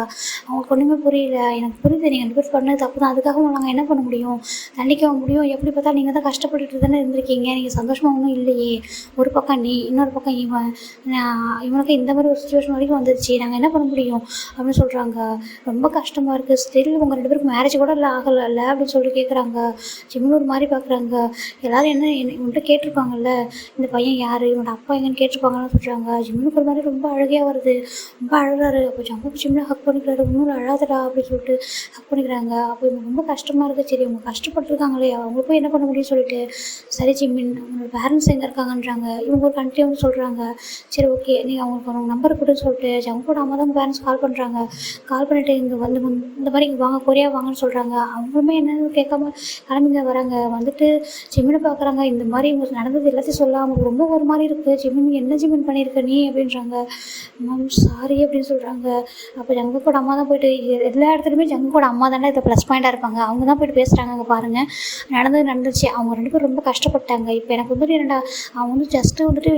அவங்களுக்கு ஒன்றுமே புரியல. எனக்கு புரியுது நீங்கள் 2 பேர் பண்ணது தப்பு தான், அதுக்காக நாங்கள் என்ன பண்ண முடியும், தண்டிக்க முடியும், எப்படி பார்த்தா நீங்கள் தான் கஷ்டப்பட்டுட்டு தானே இருந்திருக்கீங்க, நீங்கள் சந்தோஷமாக ஒன்றும் இல்லையே, ஒரு பக்கம் நீ இன்னொரு பக்கம் இவனுக்கு இந்த மாதிரி ஒரு சுச்சுவேஷன் வரைக்கும் வந்துருச்சு, நாங்கள் என்ன பண்ண முடியும் அப்படின்னு சொல்கிறாங்க. ரொம்ப கஷ்டமாக இருக்குது, ஸ்டில் உங்கள் 2 பேருக்கு மேரேஜ் கூட ஆகலை அப்படின்னு சொல்லி கேட்குறாங்க. ஜிம்னு ஒரு மாதிரி பார்க்குறாங்க. எல்லோரும் என்ன இவன்கிட்ட கேட்டிருப்பாங்கல்ல இந்த பையன் யார், இவனோட அப்பா எங்கன்னு கேட்டிருப்பாங்கன்னு சொல்கிறாங்க. ஜிம்னுக்கு ஒரு மாதிரி ரொம்ப அழகையாக வருது, ரொம்ப அழுகிறாரு. அப்போ ஜிம்மில் ஹக் பண்ணிக்கிறாரு. இன்னொரு அழாதடா அப்படின்னு சொல்லிட்டு ஹக் பண்ணிக்கிறாங்க. அப்போ இவங்க ரொம்ப கஷ்டமாக இருக்குது. சரி அவங்க கஷ்டப்பட்டுருக்காங்களே அவங்க போய் என்ன பண்ண முடியும்னு சொல்லிட்டு சரி ஜிம்மின் உங்களோட பேரண்ட்ஸ் எங்கே இருக்காங்கன்றாங்க. இவங்க ஒரு கண்ட்ரி வந்து சொல்கிறாங்க. சரி ஓகே நீங்கள் அவங்களுக்கு அவங்க நம்பர் கொடுன்னு சொல்லிட்டு ஜங்கோட அம்மா தான் பேரண்ட்ஸ் கால் பண்ணுறாங்க. கால் பண்ணிவிட்டு இங்கே வந்து இந்த மாதிரி இங்கே வாங்க கொரியா வாங்கன்னு சொல்கிறாங்க. அவங்களுமே என்னன்னு கேட்காம கிளம்பிங்க வராங்க. வந்துட்டு ஜிம்மினை பார்க்குறாங்க. இந்த மாதிரி இவங்களுக்கு நடந்தது எல்லாத்தையும் சொல்ல அவங்களுக்கு ரொம்ப ஒரு மாதிரி இருக்குது. ஜிம்மின் என்ன ஜிம்மின் பண்ணியிருக்க நீ அப்படின்றாங்க. மேம் சாரி அப்படின்னு சொல்கிறாங்க. அப்போ ஜங்கோட அம்மா தான் போய்ட்டு எல்லா இடத்துலையுமே ஜங்கோட அம்மா தானே இதை ப்ளஸ் பாயிண்ட்டாக இருப்பாங்க. அவங்க தான் போய்ட்டு பேசுகிறாங்க. அங்கே பாருங்கள் நடந்துச்சு. அவங்க 2 பேரும் ரொம்ப கஷ்டப்பட்டாங்க. இப்போ எனக்கு வந்துட்டு என்னடா அவங்க வந்து ஜஸ்ட்டு வந்துட்டு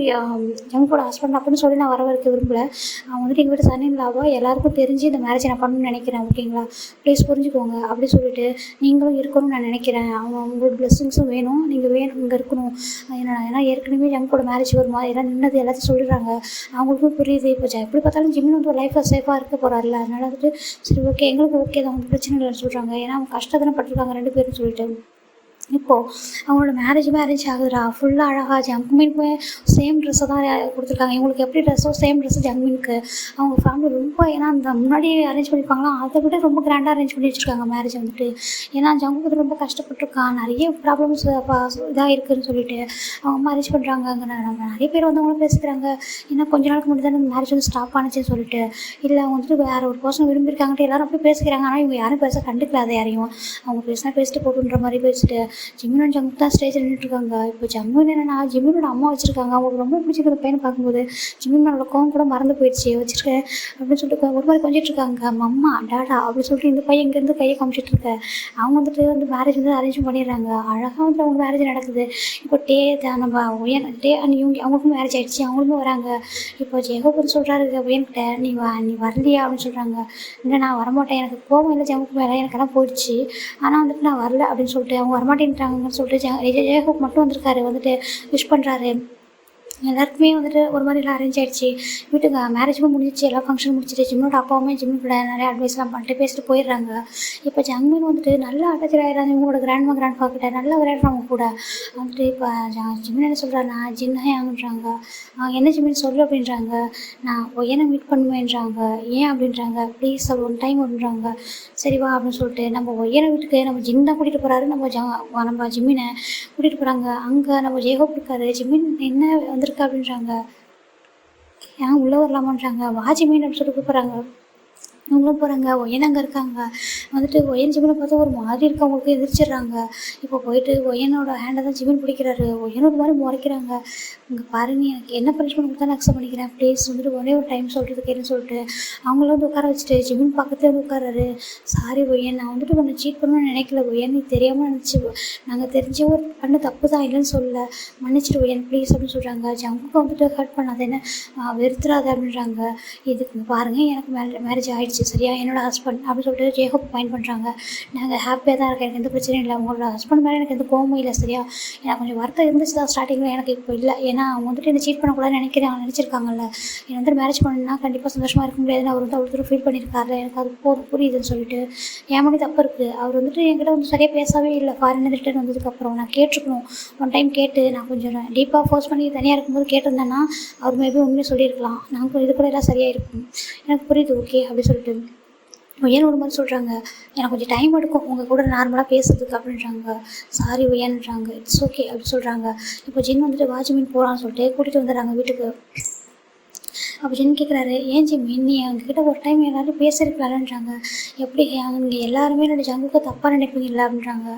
ஜங்கோட ஹஸ்பண்ட் அப்படின்னு சொல்லி நான் வர வைக்க விரும்பலை. அவன் வந்துட்டு எங்கள் வீட்டு சன்னின்லாவா எல்லாருக்கும் தெரிஞ்சு இந்த மேரேஜ் நான் பண்ணணும்னு நினைக்கிறேன், ஓகேங்களா, ப்ளீஸ் புரிஞ்சுக்கோங்க அப்படி சொல்லிட்டு நீங்களும் இருக்கணும்னு நான் நினைக்கிறேன். அவங்களோட பிளெஸ்ஸிங்ஸும் வேணும், நீங்கள் இங்கே இருக்கணும். ஏன்னா ஏற்கனவே ஜங்கோட மேரேஜ் வருமா எல்லாம் நின்னது எல்லாத்தையும் சொல்லிடுறாங்க. அவங்களுக்கும் புரியுது. இப்போ எப்படி பார்த்தாலும் ஜிம்மின் வந்து ஒரு லைஃப்பில் சேஃபாக இருக்க போகிறாருல்ல, அதனால் வந்துட்டு சரி ஓகே எங்களுக்கு ஓகே தான், வந்து பிரச்சனை இல்லைன்னு சொல்கிறாங்க. ஏன்னா அவங்க கஷ்டத்தானே பட்டிருக்காங்க 2 பேரும் சொல்லிட்டு. இப்போது அவங்களோட மேரேஜ் ஆகுதுடா. ஃபுல்லாக அழகாக ஜங்மீனுக்குமே சேம் ட்ரெஸ்ஸை தான் கொடுத்துருக்காங்க. இவங்களுக்கு எப்படி ட்ரெஸ்ஸோ சேம் ட்ரெஸ்ஸு ஜங்மீனுக்கு. அவங்க ஃபேமிலி ரொம்ப ஏன்னா அந்த முன்னாடியே அரேஞ்ச் பண்ணியிருப்பாங்களா அதை விட ரொம்ப கிராண்டாக அரேஞ்ச் பண்ணி வச்சுருக்காங்க மேரேஜ் வந்துட்டு. ஏன்னா ஜங்கு ரொம்ப கஷ்டப்பட்டுருக்கான், நிறைய ப்ராப்ளம்ஸ் இதாக இருக்குதுன்னு சொல்லிட்டு அவங்க மேரேஜ் பண்ணுறாங்க. அங்கே நிறைய பேர் வந்து அவங்களும் பேசிக்கிறாங்க. ஏன்னா கொஞ்ச நாளுக்கு முன்னாடி தான் இந்த மேரேஜ் வந்து ஸ்டாப் ஆனிச்சுன்னு சொல்லிட்டு. இல்லை அவங்க வந்துட்டு வேறு ஒரு பர்சன் விரும்பியிருக்காங்கட்டு எல்லாரும் அப்படி பேசிக்கிறாங்க. ஆனால் இவங்க யாரும் பேச கண்டுக்கலாத யாரையும். அவங்க பேசினா பேசிட்டு போட்டுன்ற மாதிரி பேசிட்டு ஜிம்மின் அண்ட் ஜங்கு தான் ஸ்டேஜில் நின்றுட்டுருக்காங்க. இப்போ ஜம்முன்னு என்னென்னா ஜிம்மினோட அம்மா வச்சுருக்காங்க. அவங்களுக்கு ரொம்ப பிடிச்சிருக்க பையனை பார்க்கும்போது ஜிம்மினோட கோவம் கூட மறந்து போயிடுச்சு. வச்சுருக்கேன் அப்படின்னு சொல்லிட்டு ஒரு மாதிரி கொஞ்சிட்ருக்காங்க. மம்மா டாடா அப்படின்னு சொல்லிட்டு இந்த பையன் இங்கேருந்து கையை காமிச்சிட்ருக்க. அவங்க வந்துட்டு வந்து மேரேஜ் வந்து அரேஞ்ச் பண்ணிடுறாங்க. அழகாக வந்து அவங்க மேரேஜ் நடக்குது. இப்போ நம்ம டே அண்ட் இவங்க அவங்களுக்கும் மேரேஜ் ஆகிடுச்சு. அவங்களுமே வராங்க. இப்போ ஜெகோபன் சொல்கிறாரு பையன்கிட்ட நீ வரலையா அப்படின்னு சொல்கிறாங்க. இல்லை நான் வரமாட்டேன், எனக்கு கோவம் இல்லை ஜம்முக்கு மேலே, எனக்கெல்லாம் போயிடுச்சு, ஆனால் வந்துட்டு நான் வரல அப்படின்னு சொல்லிட்டு அவங்க வரமாட்டேன்ட்டாங்கன்னு சொல்லிட்டு ஜெயகோப் மட்டும் வந்திருக்காரு. வந்துட்டு விஷ் பண்ணுறாரு. எல்லாருக்குமே வந்துட்டு ஒரு மாதிரி எல்லாம் அரேஞ்ச் ஆகிடுச்சு. வீட்டுக்கு மேரேஜும் முடிஞ்சிச்சு, எல்லா ஃபங்க்ஷனும் முடிச்சிட்டு ஜிம்னோட அப்பாவுமே ஜிம்மினோட நிறைய அட்வைஸ்லாம் பண்ணிட்டு பேசிட்டு போயிடுறாங்க. இப்போ ஜங்மீன் வந்துட்டு நல்லா அட்டாச் ஆகிடுறாங்க இவங்களோட கிராண்ட்ஃபா கிட்ட, நல்லா விளையாடுறாங்க கூட. வந்துட்டு இப்போ ஜிம்மின் என்ன சொல்கிறாங்க, ஜின்னாயாங்கன்றாங்க. என்ன ஜிம்மின் சொல்லு அப்படின்றாங்க. நான் பையனை மீட் பண்ணுவேன்றாங்க. ஏன் அப்படின்றாங்க. ப்ளீஸ் அது ஒன் டைம் அப்படின்றாங்க. சரிவா அப்படின்னு சொல்லிட்டு நம்ம ஒய்யனை வீட்டுக்கு நம்ம ஜிம் தான் கூட்டிகிட்டு போகிறாரு. நம்ம ஜிம்மினை கூட்டிகிட்டு போகிறாங்க. அங்கே நம்ம ஜெயகோப் இருக்காரு. ஜிம்மின் என்ன வந்து வந்திருக்க அப்படின்றாங்க. ஏன் உள்ளே வரலாமான்றாங்க. வாஜிமீன் அப்படின்னு சொல்லி கூப்பிட்றாங்க. இவங்களும் போகிறாங்க. ஒயன் அங்கே இருக்காங்க. வந்துட்டு ஒயன் ஜிமினை பார்த்தா ஒரு மாதிரி இருக்கு, அவங்களுக்கு எதிர்ச்சிடுறாங்க. இப்போ போயிட்டு ஒயனோட ஹேண்டை தான் ஜிமின் பிடிக்கிறாரு. ஒயன் ஒரு மாதிரி முறைக்கிறாங்க. இங்கே பாருங்க, எனக்கு என்ன பனிஷ்மெண்ட் கொடுத்தாலும் அக்செப்ட் பண்ணிக்கிறேன், ப்ளீஸ் வந்துட்டு ஒரே ஒரு டைம் சொல்கிறது கேளுன்னு சொல்லிட்டு அவங்கள வந்து உட்கார வச்சுட்டு ஜிமின் பக்கத்துல வந்து உட்காராரு. சாரி ஒயன், நான் வந்துட்டு உன்னை சீட் பண்ணணும்னு நினைக்கல ஒயன், நீ தெரியாமல் நினச்சி நாங்கள் தெரிஞ்ச ஒரு பண்ண தப்பு தான், இல்லைன்னு சொல்ல, மன்னிச்சிட்டு ஒயன் ப்ளீஸ் அப்படின்னு சொல்கிறாங்க. ஜங்குக்கு வந்துட்டு ஹர்ட் பண்ணாது, என்ன வெறுத்துறாது அப்படின்றாங்க. இதுக்கு பாருங்கள், எனக்கு மேரேஜ் ஆகிடுச்சு சரியா, என்னோட ஹஸ்பண்ட் அப்படின்னு சொல்லிட்டு ஜேஹோப் பாயிண்ட் பண்ணுறாங்க. நாங்கள் ஹாப்பியாக தான் இருக்கேன், எனக்கு எந்த பிரச்சனையும் இல்லை, உங்களோட ஹஸ்பண்ட் மேலே எனக்கு எந்த கோவமும் இல்லை சரியா. எனக்கு கொஞ்சம் வருத்தம் இருந்துச்சு தான் ஸ்டார்டிங்கில், எனக்கு இப்போ இல்லை. ஏன்னா அவங்க வந்துட்டு என்ன சீட் பண்ணக்கூடாதுன்னு நினச்சிருக்காங்கல்ல. என்னை வந்து மேரேஜ் பண்ணணும்னா கண்டிப்பாக சந்தோஷமாக இருக்க முடியாதுன்னு அவர் வந்து அவ்வளோ ஃபீல் பண்ணியிருக்காரு. எனக்கு அது போதும் புரியுதுன்னு சொல்லிட்டு என் மணி தப்பு இருக்குது. அவர் வந்துட்டு என்கிட்ட வந்து சரியாக பேசவே இல்லை. ஃபாரின் ரிட்டர்ன் வந்ததுக்கப்புறம் நான் கேட்டிருக்கணும், ஒன் டைம் கேட்டு நான் கொஞ்சம் டீப்பாக ஃபோர்ஸ் பண்ணி தனியாக இருக்கும்போது கேட்டிருந்தேன்னா அவர் மேபி உண்மையை சொல்லியிருக்கலாம். நாங்கள் இது கூட எல்லாம் சரியாக இருக்கும், எனக்கு புரியுது ஓகே அப்படி சொல்லிட்டு ஒயன் ஒரு மாதிரி சொல்கிறாங்க. எனக்கு கொஞ்சம் டைம் எடுக்கும் உங்கள் கூட நார்மலாக பேசுறதுக்கு அப்படின்றாங்க. சாரி ஒயன்றாங்க. இட்ஸ் ஓகே அப்படி சொல்கிறாங்க. இப்போ ஜின் வந்துட்டு வாட்ச்மேன் போகலான்னு சொல்லிட்டு கூட்டிகிட்டு வந்துடுறாங்க வீட்டுக்கு. அப்போ ஜின் கேட்குறாரு, ஏன் ஜிம்மி நீ அவங்கக்கிட்ட ஒரு டைம் எல்லாரும் பேசியிருக்கலான்றாங்க. எப்படி அவங்க எல்லாருமே என்னோட ஜங்குக்கு தப்பாக நினைப்பீங்களா அப்படின்றாங்க.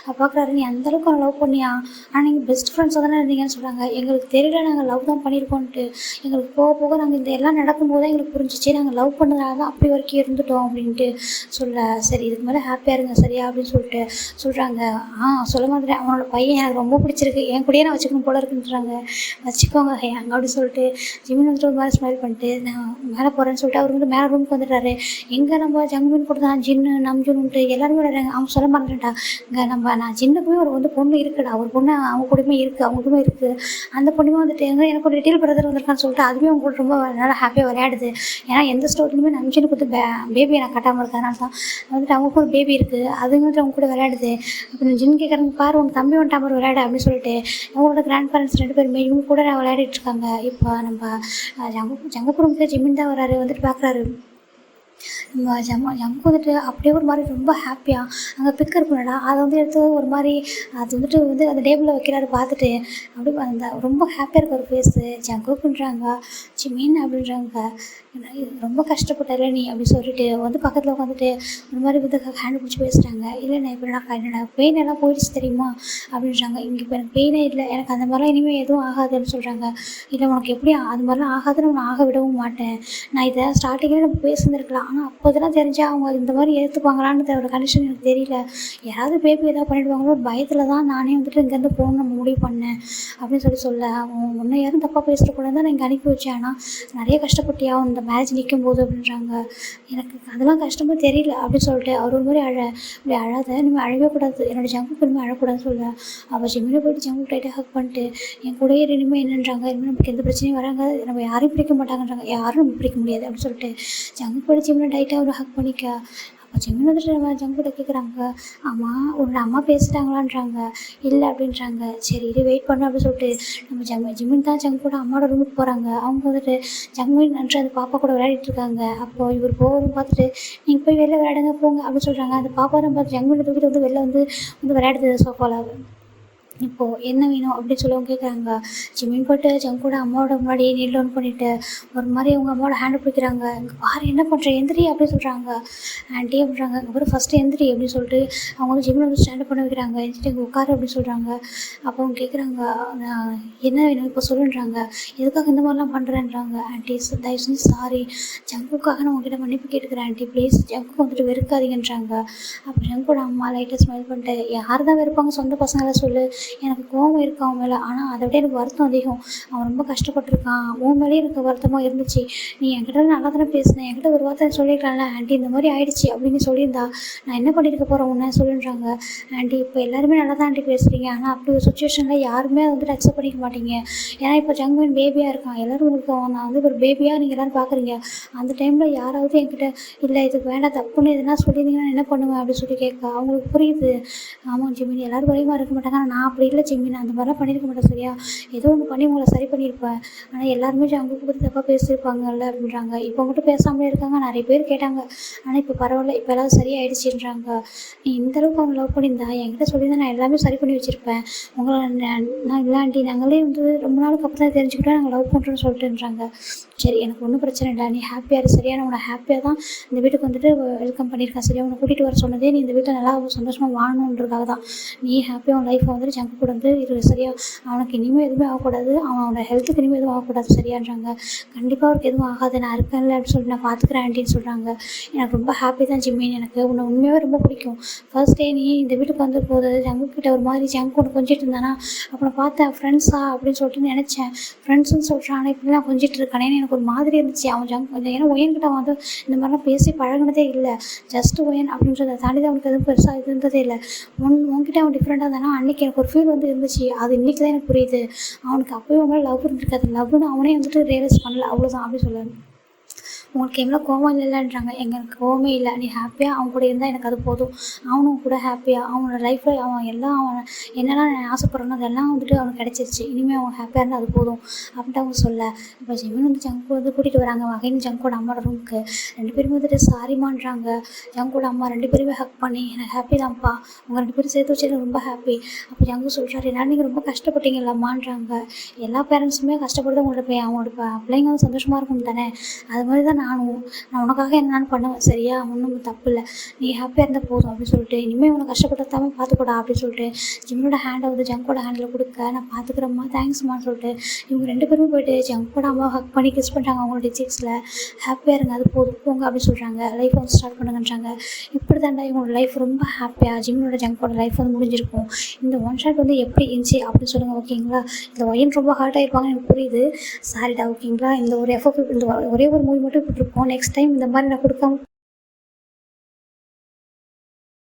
அப்போ பார்க்குறாரு, நீ அந்தளவுக்கு அவன் லவ் பண்ணியா, ஆனால் நீங்கள் பெஸ்ட் ஃப்ரெண்ட்ஸாக தானே இருந்தீங்கன்னு சொல்கிறாங்க. எங்களுக்கு தெரியல நாங்கள் லவ் தான் பண்ணியிருக்கோன்ட்டு, எங்களுக்கு போக போக நாங்கள் இந்த எல்லாம் நடக்கும்போது தான் எங்களுக்கு புரிஞ்சிச்சு நாங்கள் லவ் பண்ணதுனால தான் அப்படி வரைக்கும் இருந்துட்டோம் அப்படின்ட்டு சொல்ல. சரி இதுக்கு மேலே ஹாப்பியாக இருங்க சரியா அப்படின்னு சொல்லிட்டு சொல்கிறாங்க. சொல்ல மாதிரி அவனோட பையன் எனக்கு ரொம்ப பிடிச்சிருக்கு, என் கூடயே நான் வச்சுக்கணும் போல இருக்குன்றாங்க. வச்சுக்கோங்க அங்கே அப்படின்னு சொல்லிட்டு ஜிமின் வந்துட்டு ஒரு மாதிரி ஸ்மைல் பண்ணிட்டு நான் மேலே போகிறேன்னு சொல்லிட்டு அவர் வந்து மேலே ரூமுக்கு வந்துடுறாரு. எங்கே நம்ம ஜங்குமின் கூட தான் ஜின்னு நம்ஜுன்ட்டு எல்லாருமே விளையாடுறாங்க. அவங்க சொல்ல மாட்டேன்டா, இங்கே நான் ஜின்னுக்குமே ஒரு வந்து பொண்ணு இருக்குடா, ஒரு பொண்ணு அவங்க கூடயுமே இருக்குது, அவங்களுக்குமே இருக்குது. அந்த பொண்ணுமே வந்துட்டு எனக்கு ஒரு லிட்டில் பிரதர் வந்திருக்கான்னு சொல்லிட்டு அதுவே அவங்க கூட ரொம்ப நல்லா ஹாப்பியாக விளையாடுது. ஏன்னா எந்த ஸ்டோரிலுமே நம்ஜுனுக்கு வந்து பேபியை நான் கட்டாமல் இருக்கனால தான் வந்துட்டு அவங்களுக்கு ஒரு பேபி இருக்குது, அது வந்துட்டு அவங்க கூட விளையாடுது. அப்புறம் ஜின் கேட்குறாங்க, பாரு உங்கள் தம்பி வந்துட்டாமல் விளையாடு அப்படின்னு சொல்லிட்டு அவங்களோட கிராண்ட் பேரண்ட்ஸ் 2 பேருமே இவங்க கூட விளையாடிட்டு இருக்காங்க. இப்போ நம்ம ஜங்கு குடும்பத்தில் ஜிமின் தான் வராரு. வந்துட்டு பார்க்குறாரு, நம்ம ஜங்கு வந்துட்டு அப்படியே ஒரு மாதிரி ரொம்ப ஹாப்பியாக அங்கே பிக் இருக்கும்லடா அதை வந்து எடுத்து ஒரு மாதிரி அது வந்துட்டு அந்த டேபிளில் வைக்கிறாரு. பார்த்துட்டு அப்படி அந்த ரொம்ப ஹாப்பியாக இருக்க ஒரு ஃபேஸு. ஜங்குன்றாங்க, ஜிமின் அப்படின்றாங்க, ரொம்ப கஷ்டப்பட்டால நீ அப்படி சொல்லிட்டு வந்து பக்கத்தில் உட்காந்துட்டு ஒரு மாதிரி வந்து ஹேண்ட் பிடிச்சி பேசுகிறாங்க. இல்லை நான் இப்போ என்னோட பெயின் எல்லாம் போயிடுச்சு தெரியுமா அப்படின்றாங்க. இங்கே இப்போ எனக்கு பெயினே இல்லை, எனக்கு அந்த மாதிரிலாம் இனிமேல் எதுவும் ஆகாதுன்னு சொல்கிறாங்க. இல்லை உனக்கு எப்படி அது மாதிரிலாம் ஆகாதுன்னு உன்னை ஆக விடவும் மாட்டேன். நான் இதை ஸ்டார்டிங்கில் நம்ம பேசியிருந்துருக்கலாம், ஆனால் அப்போ இதெல்லாம் தெரிஞ்சால் அவங்க இந்த மாதிரி ஏற்றுப்பாங்களான்னு அதோட கண்டிஷன் எனக்கு தெரியல. யாராவது பேபி எதாவது பண்ணிவிடுவாங்களோ ஒரு பயத்தில் தான் நானே வந்துட்டு இங்கேருந்து போகணும் நம்ம முடிவு பண்ணேன் அப்படின்னு சொல்ல. அவன் உன்னை யாரும் தப்பாக பேசுகிறக்கூடாது தான் நான் இங்கே அனுப்பி வச்சேன், ஆனால் நிறைய கஷ்டப்பட்டியா இந்த மேரேஜ் நிற்கும் போது அப்படின்றாங்க. எனக்கு அதெல்லாம் கஷ்டமாக தெரியல அப்படின்னு சொல்லிட்டு அவர் ஒரு மாதிரி இப்படி அழாத, இனிமேல் அழவே கூடாது, என்னோடய ஜங்குக்கு இனிமேல் அழக்கூடாதுன்னு சொல்லுவேன். அவள் ஜிம்மில் போய்ட்டு ஜங்கு டைட்டாக ஹக் பண்ணிட்டு என் கூடயே இனிமேல் என்னன்றாங்க, இனிமேல் நமக்கு எந்த பிரச்சனையும் வராங்க, நம்ம யாரையும் பிடிக்க மாட்டாங்கன்றாங்க, யாரும் நம்ம பிடிக்க முடியாது அப்படின்னு சொல்லிட்டு ஜங்கு போய்ட்டு ஜிம்மில் டைட்டாக ஒரு ஹக் பண்ணிக்க. அப்போ ஜிம்மில் வந்துட்டு நம்ம ஜங்குகிட்ட கேட்குறாங்க, ஆமாம் உன்னோட அம்மா பேசிட்டாங்களான்றாங்க. இல்லை அப்படின்றாங்க. சரி இது வெயிட் பண்ணு அப்படின்னு சொல்லிட்டு நம்ம ஜிம்மின் தான் ஜங்கு கூட அம்மாவோட ரூமுக்கு போகிறாங்க. அவங்க வந்துட்டு ஜங்குமின் நன்று அந்த பாப்பா கூட விளையாடிட்டு இருக்காங்க. அப்போது இவர் போகிறதும் பார்த்துட்டு நீங்கள் போய் வெளில விளையாடுங்க போங்க அப்படின்னு சொல்கிறாங்க. அந்த பாப்பா தான் பார்த்து ஜங்குமின் தூக்கிட்டு வந்து வெளில வந்து விளையாடுது சோஃபாவில். இப்போது என்ன வேணும் அப்படின்னு சொல்லி அவங்க கேட்குறாங்க. ஜிம்மின் போட்டு ஜங்கு கூட அம்மாவோட முன்னாடி நீல் டவுன் பண்ணிவிட்டு ஒரு மாதிரி அவங்க அம்மாவோட ஹேண்டை பிடிக்கிறாங்க. இங்கே பாரு என்ன பண்ணுற எந்திரி அப்படின்னு சொல்கிறாங்க. ஆண்டி அப்படின்றாங்க. அப்புறம் ஃபஸ்ட்டு எந்திரி அப்படின்னு சொல்லிட்டு அவங்க வந்து ஜிம்மில் வந்து ஸ்டாண்டப் பண்ண வைக்கிறாங்க. எந்திரிட்டு இங்கே உட்காரு அப்படின்னு சொல்கிறாங்க. அப்போ அவங்க கேட்குறாங்க, என்ன வேணும் இப்போ சொல்லுன்றாங்க. எதுக்காக இந்த மாதிரிலாம் பண்ணுறேன்றாங்க. ஆண்டி தயவு செஞ்சு சாரி, ஜங்குக்காக நான் உங்ககிட்ட மன்னிப்பு கேட்டுக்கிறேன் ஆண்டி ப்ளீஸ், ஜங்குக்கு வந்துட்டு வெறுக்காதீங்கன்றாங்க. அப்போ ஜங்கோட அம்மா லைட்டாக ஸ்மைல் பண்ணிட்டு, யார் தான் வெறுப்பாங்க சொந்த பசங்களை சொல்லு, எனக்கு கோவம் இருக்குது அவன் மேலே, ஆனால் அதை விட எனக்கு வருத்தம் அதிகம், அவன் ரொம்ப கஷ்டப்பட்டுருக்கான், உன் மேலே எனக்கு வருத்தமாக இருந்துச்சு, நீ என்கிட்ட நல்லா தானே பேசினேன், என்கிட்ட ஒரு வார்த்தை சொல்லியிருக்கலாம்ல ஆண்டி, இந்த மாதிரி ஆயிடுச்சு அப்படின்னு சொல்லியிருந்தா நான் என்ன பண்ணியிருக்க போகிறேன் உன்ன சொல்லுன்றாங்க. ஆண்டி இப்போ எல்லாருமே நல்லா தான் ஆண்டி பேசுகிறீங்க, ஆனால் அப்படி ஒரு சுச்சுவேஷனில் யாருமே வந்துட்டு அக்செப்ட் பண்ணிக்க மாட்டீங்க. ஏன்னா இப்போ ஜங்குவின் பேபியாக இருக்கான், எல்லோரும் உங்களுக்கு நான் வந்து ஒரு பேபியாக நீங்கள் எல்லோரும் பார்க்குறீங்க. அந்த டைமில் யாராவது என்கிட்ட இல்லை இதுக்கு வேண்டாம் தப்புன்னு எதுனா சொல்லியிருந்தீங்கன்னா என்ன பண்ணுவேன் அப்படின்னு சொல்லி கேட்க அவங்களுக்கு புரியுது. ஆமாம் ஜிமினி எல்லோரும் ஒரே மாதிரி இருக்க மாட்டாங்க, ஆனால் நான் அப்படி அப்படி இல்லை ஜிம்மி, நான் அந்த மாதிரிலாம் பண்ணியிருக்க மாட்டேன் சரியா, ஏதோ ஒன்று பண்ணி உங்களை சரி பண்ணியிருப்பேன். ஆனால் எல்லாருமே ஜங்குக்கு பற்றி தப்பாக பேசியிருப்பாங்கல்ல அப்படின்றாங்க. இப்போ மட்டும் பேசாமலே இருக்காங்க, நிறைய பேர் கேட்டாங்க. ஆனால் இப்போ பரவாயில்ல, இப்போ எல்லாம் சரியாயிடுச்சுன்றாங்க. நீ இந்தளவுக்கு அவங்க லவ் பண்ணியிருந்தா என்கிட்ட சொல்லியிருந்தா நான் எல்லாமே சரி பண்ணி வச்சுருப்பேன். உங்களை நான் இல்லாண்டி நாங்களே வந்து ரொம்ப நாளுக்கு அப்புறம் தான் தெரிஞ்சுக்கிட்டோம் நாங்கள் லவ் பண்ணுறோன்னு சொல்லிட்டுன்றாங்க. சரி, எனக்கு ஒன்றும் பிரச்சனை இல்லை, நீ ஹாப்பியாக இரு சரியா, நான் உன்னை ஹாப்பியாக தான் இந்த வீட்டுக்கு வந்துட்டு வெல்கம் பண்ணியிருக்கேன் சரியா. உன்னை கூட்டிகிட்டு வர சொன்னதே நீ இந்த வீட்டில் நல்லா சந்தோஷமாக வாழணுன்றதுக்காக தான். நீ ஹாப்பியாக உன் லைஃப்பை வந்துட்டு ஜங்கு கூட வந்து இது சரியா, அவனுக்கு இனிமேல் எதுவுமே ஆகக்கூடாது, அவனோட ஹெல்த்துக்கு இனிமேல் எதுவும் ஆகக்கூடாது சரியான்றாங்க. கண்டிப்பாக அவருக்கு எதுவும் ஆகாது, நான் இருக்கேன்ல அப்படின்னு சொல்லிட்டு நான் பார்த்துக்கிறேன் ஆண்டின்னு சொல்கிறாங்க. எனக்கு ரொம்ப ஹாப்பி தான் ஜிம்மின்னு, எனக்கு உன்னை உண்மையாகவே ரொம்ப பிடிக்கும். ஃபர்ஸ்ட் டே நீ இந்த வீட்டுக்கு வந்து போது ஜங்கு கிட்ட ஒரு மாதிரி ஜங்கு ஒன்று கொஞ்சிட்டு இருந்தானா, அப்புறம் பார்த்தேன் ஃப்ரெண்ட்ஸா அப்படின்னு சொல்லிட்டு நினச்சேன். ஃப்ரெண்ட்ஸுன்னு சொல்கிறான், ஆனால் இப்படிலாம் கொஞ்சிட்டு இருக்கானே எனக்கு ஒரு மாதிரி இருந்துச்சு. அவன் ஜங்கு ஏன்னா ஒயன்கிட்ட வந்து இந்த மாதிரிலாம் பேசி பழகினதே இல்லை, ஜஸ்ட் ஒயன் அப்படின்றத தாண்டி தான் அவனுக்கு எதுவும் பெருசாக இது இருந்ததே இல்லை. உன்கிட்ட அவன் டிஃப்ரெண்ட்டாக இருந்தானா அன்றைக்கி எனக்கு ஒரு ஃபீல் வந்து இருந்துச்சு, அது இன்றைக்கி தான் எனக்கு புரியுது. அவனுக்கு அப்போயும் அவன் மேலே லவ் இருந்திருக்காது, லவ்னு அவனே வந்துட்டு ரியலைஸ் பண்ணல, அவ்வளோதான் அப்படின்னு சொல்லுவாங்க. உங்களுக்கு எவ்வளோ கோவம் இல்லைன்றாங்க. எங்களுக்கு கோவமே இல்லை, நீ ஹாப்பியாக அவன் கூட இருந்தால் எனக்கு அது போதும். அவனும் கூட ஹாப்பியாக அவனோட லைஃப்பில் அவன் எல்லாம் அவன் என்னெல்லாம் ஆசைப்பட்றானோ அதெல்லாம் வந்துட்டு அவனுக்கு கிடச்சிருச்சு, இனிமேல் அவன் ஹாப்பியாக இருந்தால் அது போதும் அப்படின்ட்டு அவங்க சொல்ல. இப்போ ஜிமின் வந்து ஜங்கு வந்து கூட்டிகிட்டு வராங்க வகைன்னு ஜங்கோட அம்மாவோட ரூமுக்கு. 2 பேரும் வந்துட்டு சாரிமான்றாங்க. ஜங்கோட அம்மா 2 பேருமே ஹக் பண்ணி எனக்கு ஹாப்பி தான்ப்பா, உங்கள் 2 பேரும் சேர்த்து வச்சு ரொம்ப ஹாப்பி. அப்போ ஜங்கு சொல்கிறாரு, எல்லாரும் நீங்கள் ரொம்ப கஷ்டப்பட்டீங்கல்லம்மான்றாங்க. எல்லா பேரண்ட்ஸுமே கஷ்டப்படுறது அவங்களோட பிள்ளைங்க வந்து சந்தோஷமாக இருக்கும் தானே, அது மாதிரி தான் நான் உனக்காக என்னென்னு பண்ணுவேன் சரியா, ஒன்றும் தப்பு இல்லை, நீ ஹாப்பியாக இருந்தால் போதும் அப்படின்னு சொல்லிட்டு, இனிமேல் உனக்கு கஷ்டப்படுத்தாமல் பார்த்துக்கூடா அப்படின்னு சொல்லிட்டு ஜிம்மோட ஹேண்டை வந்து ஜங்கோட ஹேண்டில் கொடுக்க, நான் பார்த்துக்கிறேம்மா தேங்க்ஸ்மான்னு சொல்லிட்டு இவங்க 2 பேருமே போய்ட்டு ஜங்கோட அம்மா ஹக் பண்ணி கிஸ் பண்ணுறாங்க. அவங்களோட சிக்ஸில் ஹாப்பியாக இருங்க, அது போதும் போங்க அப்படின்னு சொல்கிறாங்க. லைஃப் வந்து ஸ்டார்ட் பண்ணுங்கன்றாங்க. இப்படி தாண்டா இவங்களோட லைஃப் ரொம்ப ஹாப்பியாக ஜிம்மோட ஜங்கோட லைஃப் வந்து முடிஞ்சிருக்கும். இந்த ஒன் ஷாட் வந்து எப்படி இருந்துச்சு அப்படின்னு சொல்லுங்கள் ஓகேங்களா. இந்த ஒயின் ரொம்ப ஹார்ட் ஆகிருப்பாங்க எனக்கு புரியுது, சாரிடா ஓகேங்களா. இந்த ஒரு எஃபோர்ட் இந்த ஒரே ஒரு மூவி மட்டும் போட்டிருப்போம். நெக்ஸ்ட் டைம் இந்த மாதிரி நான் கொடுக்காம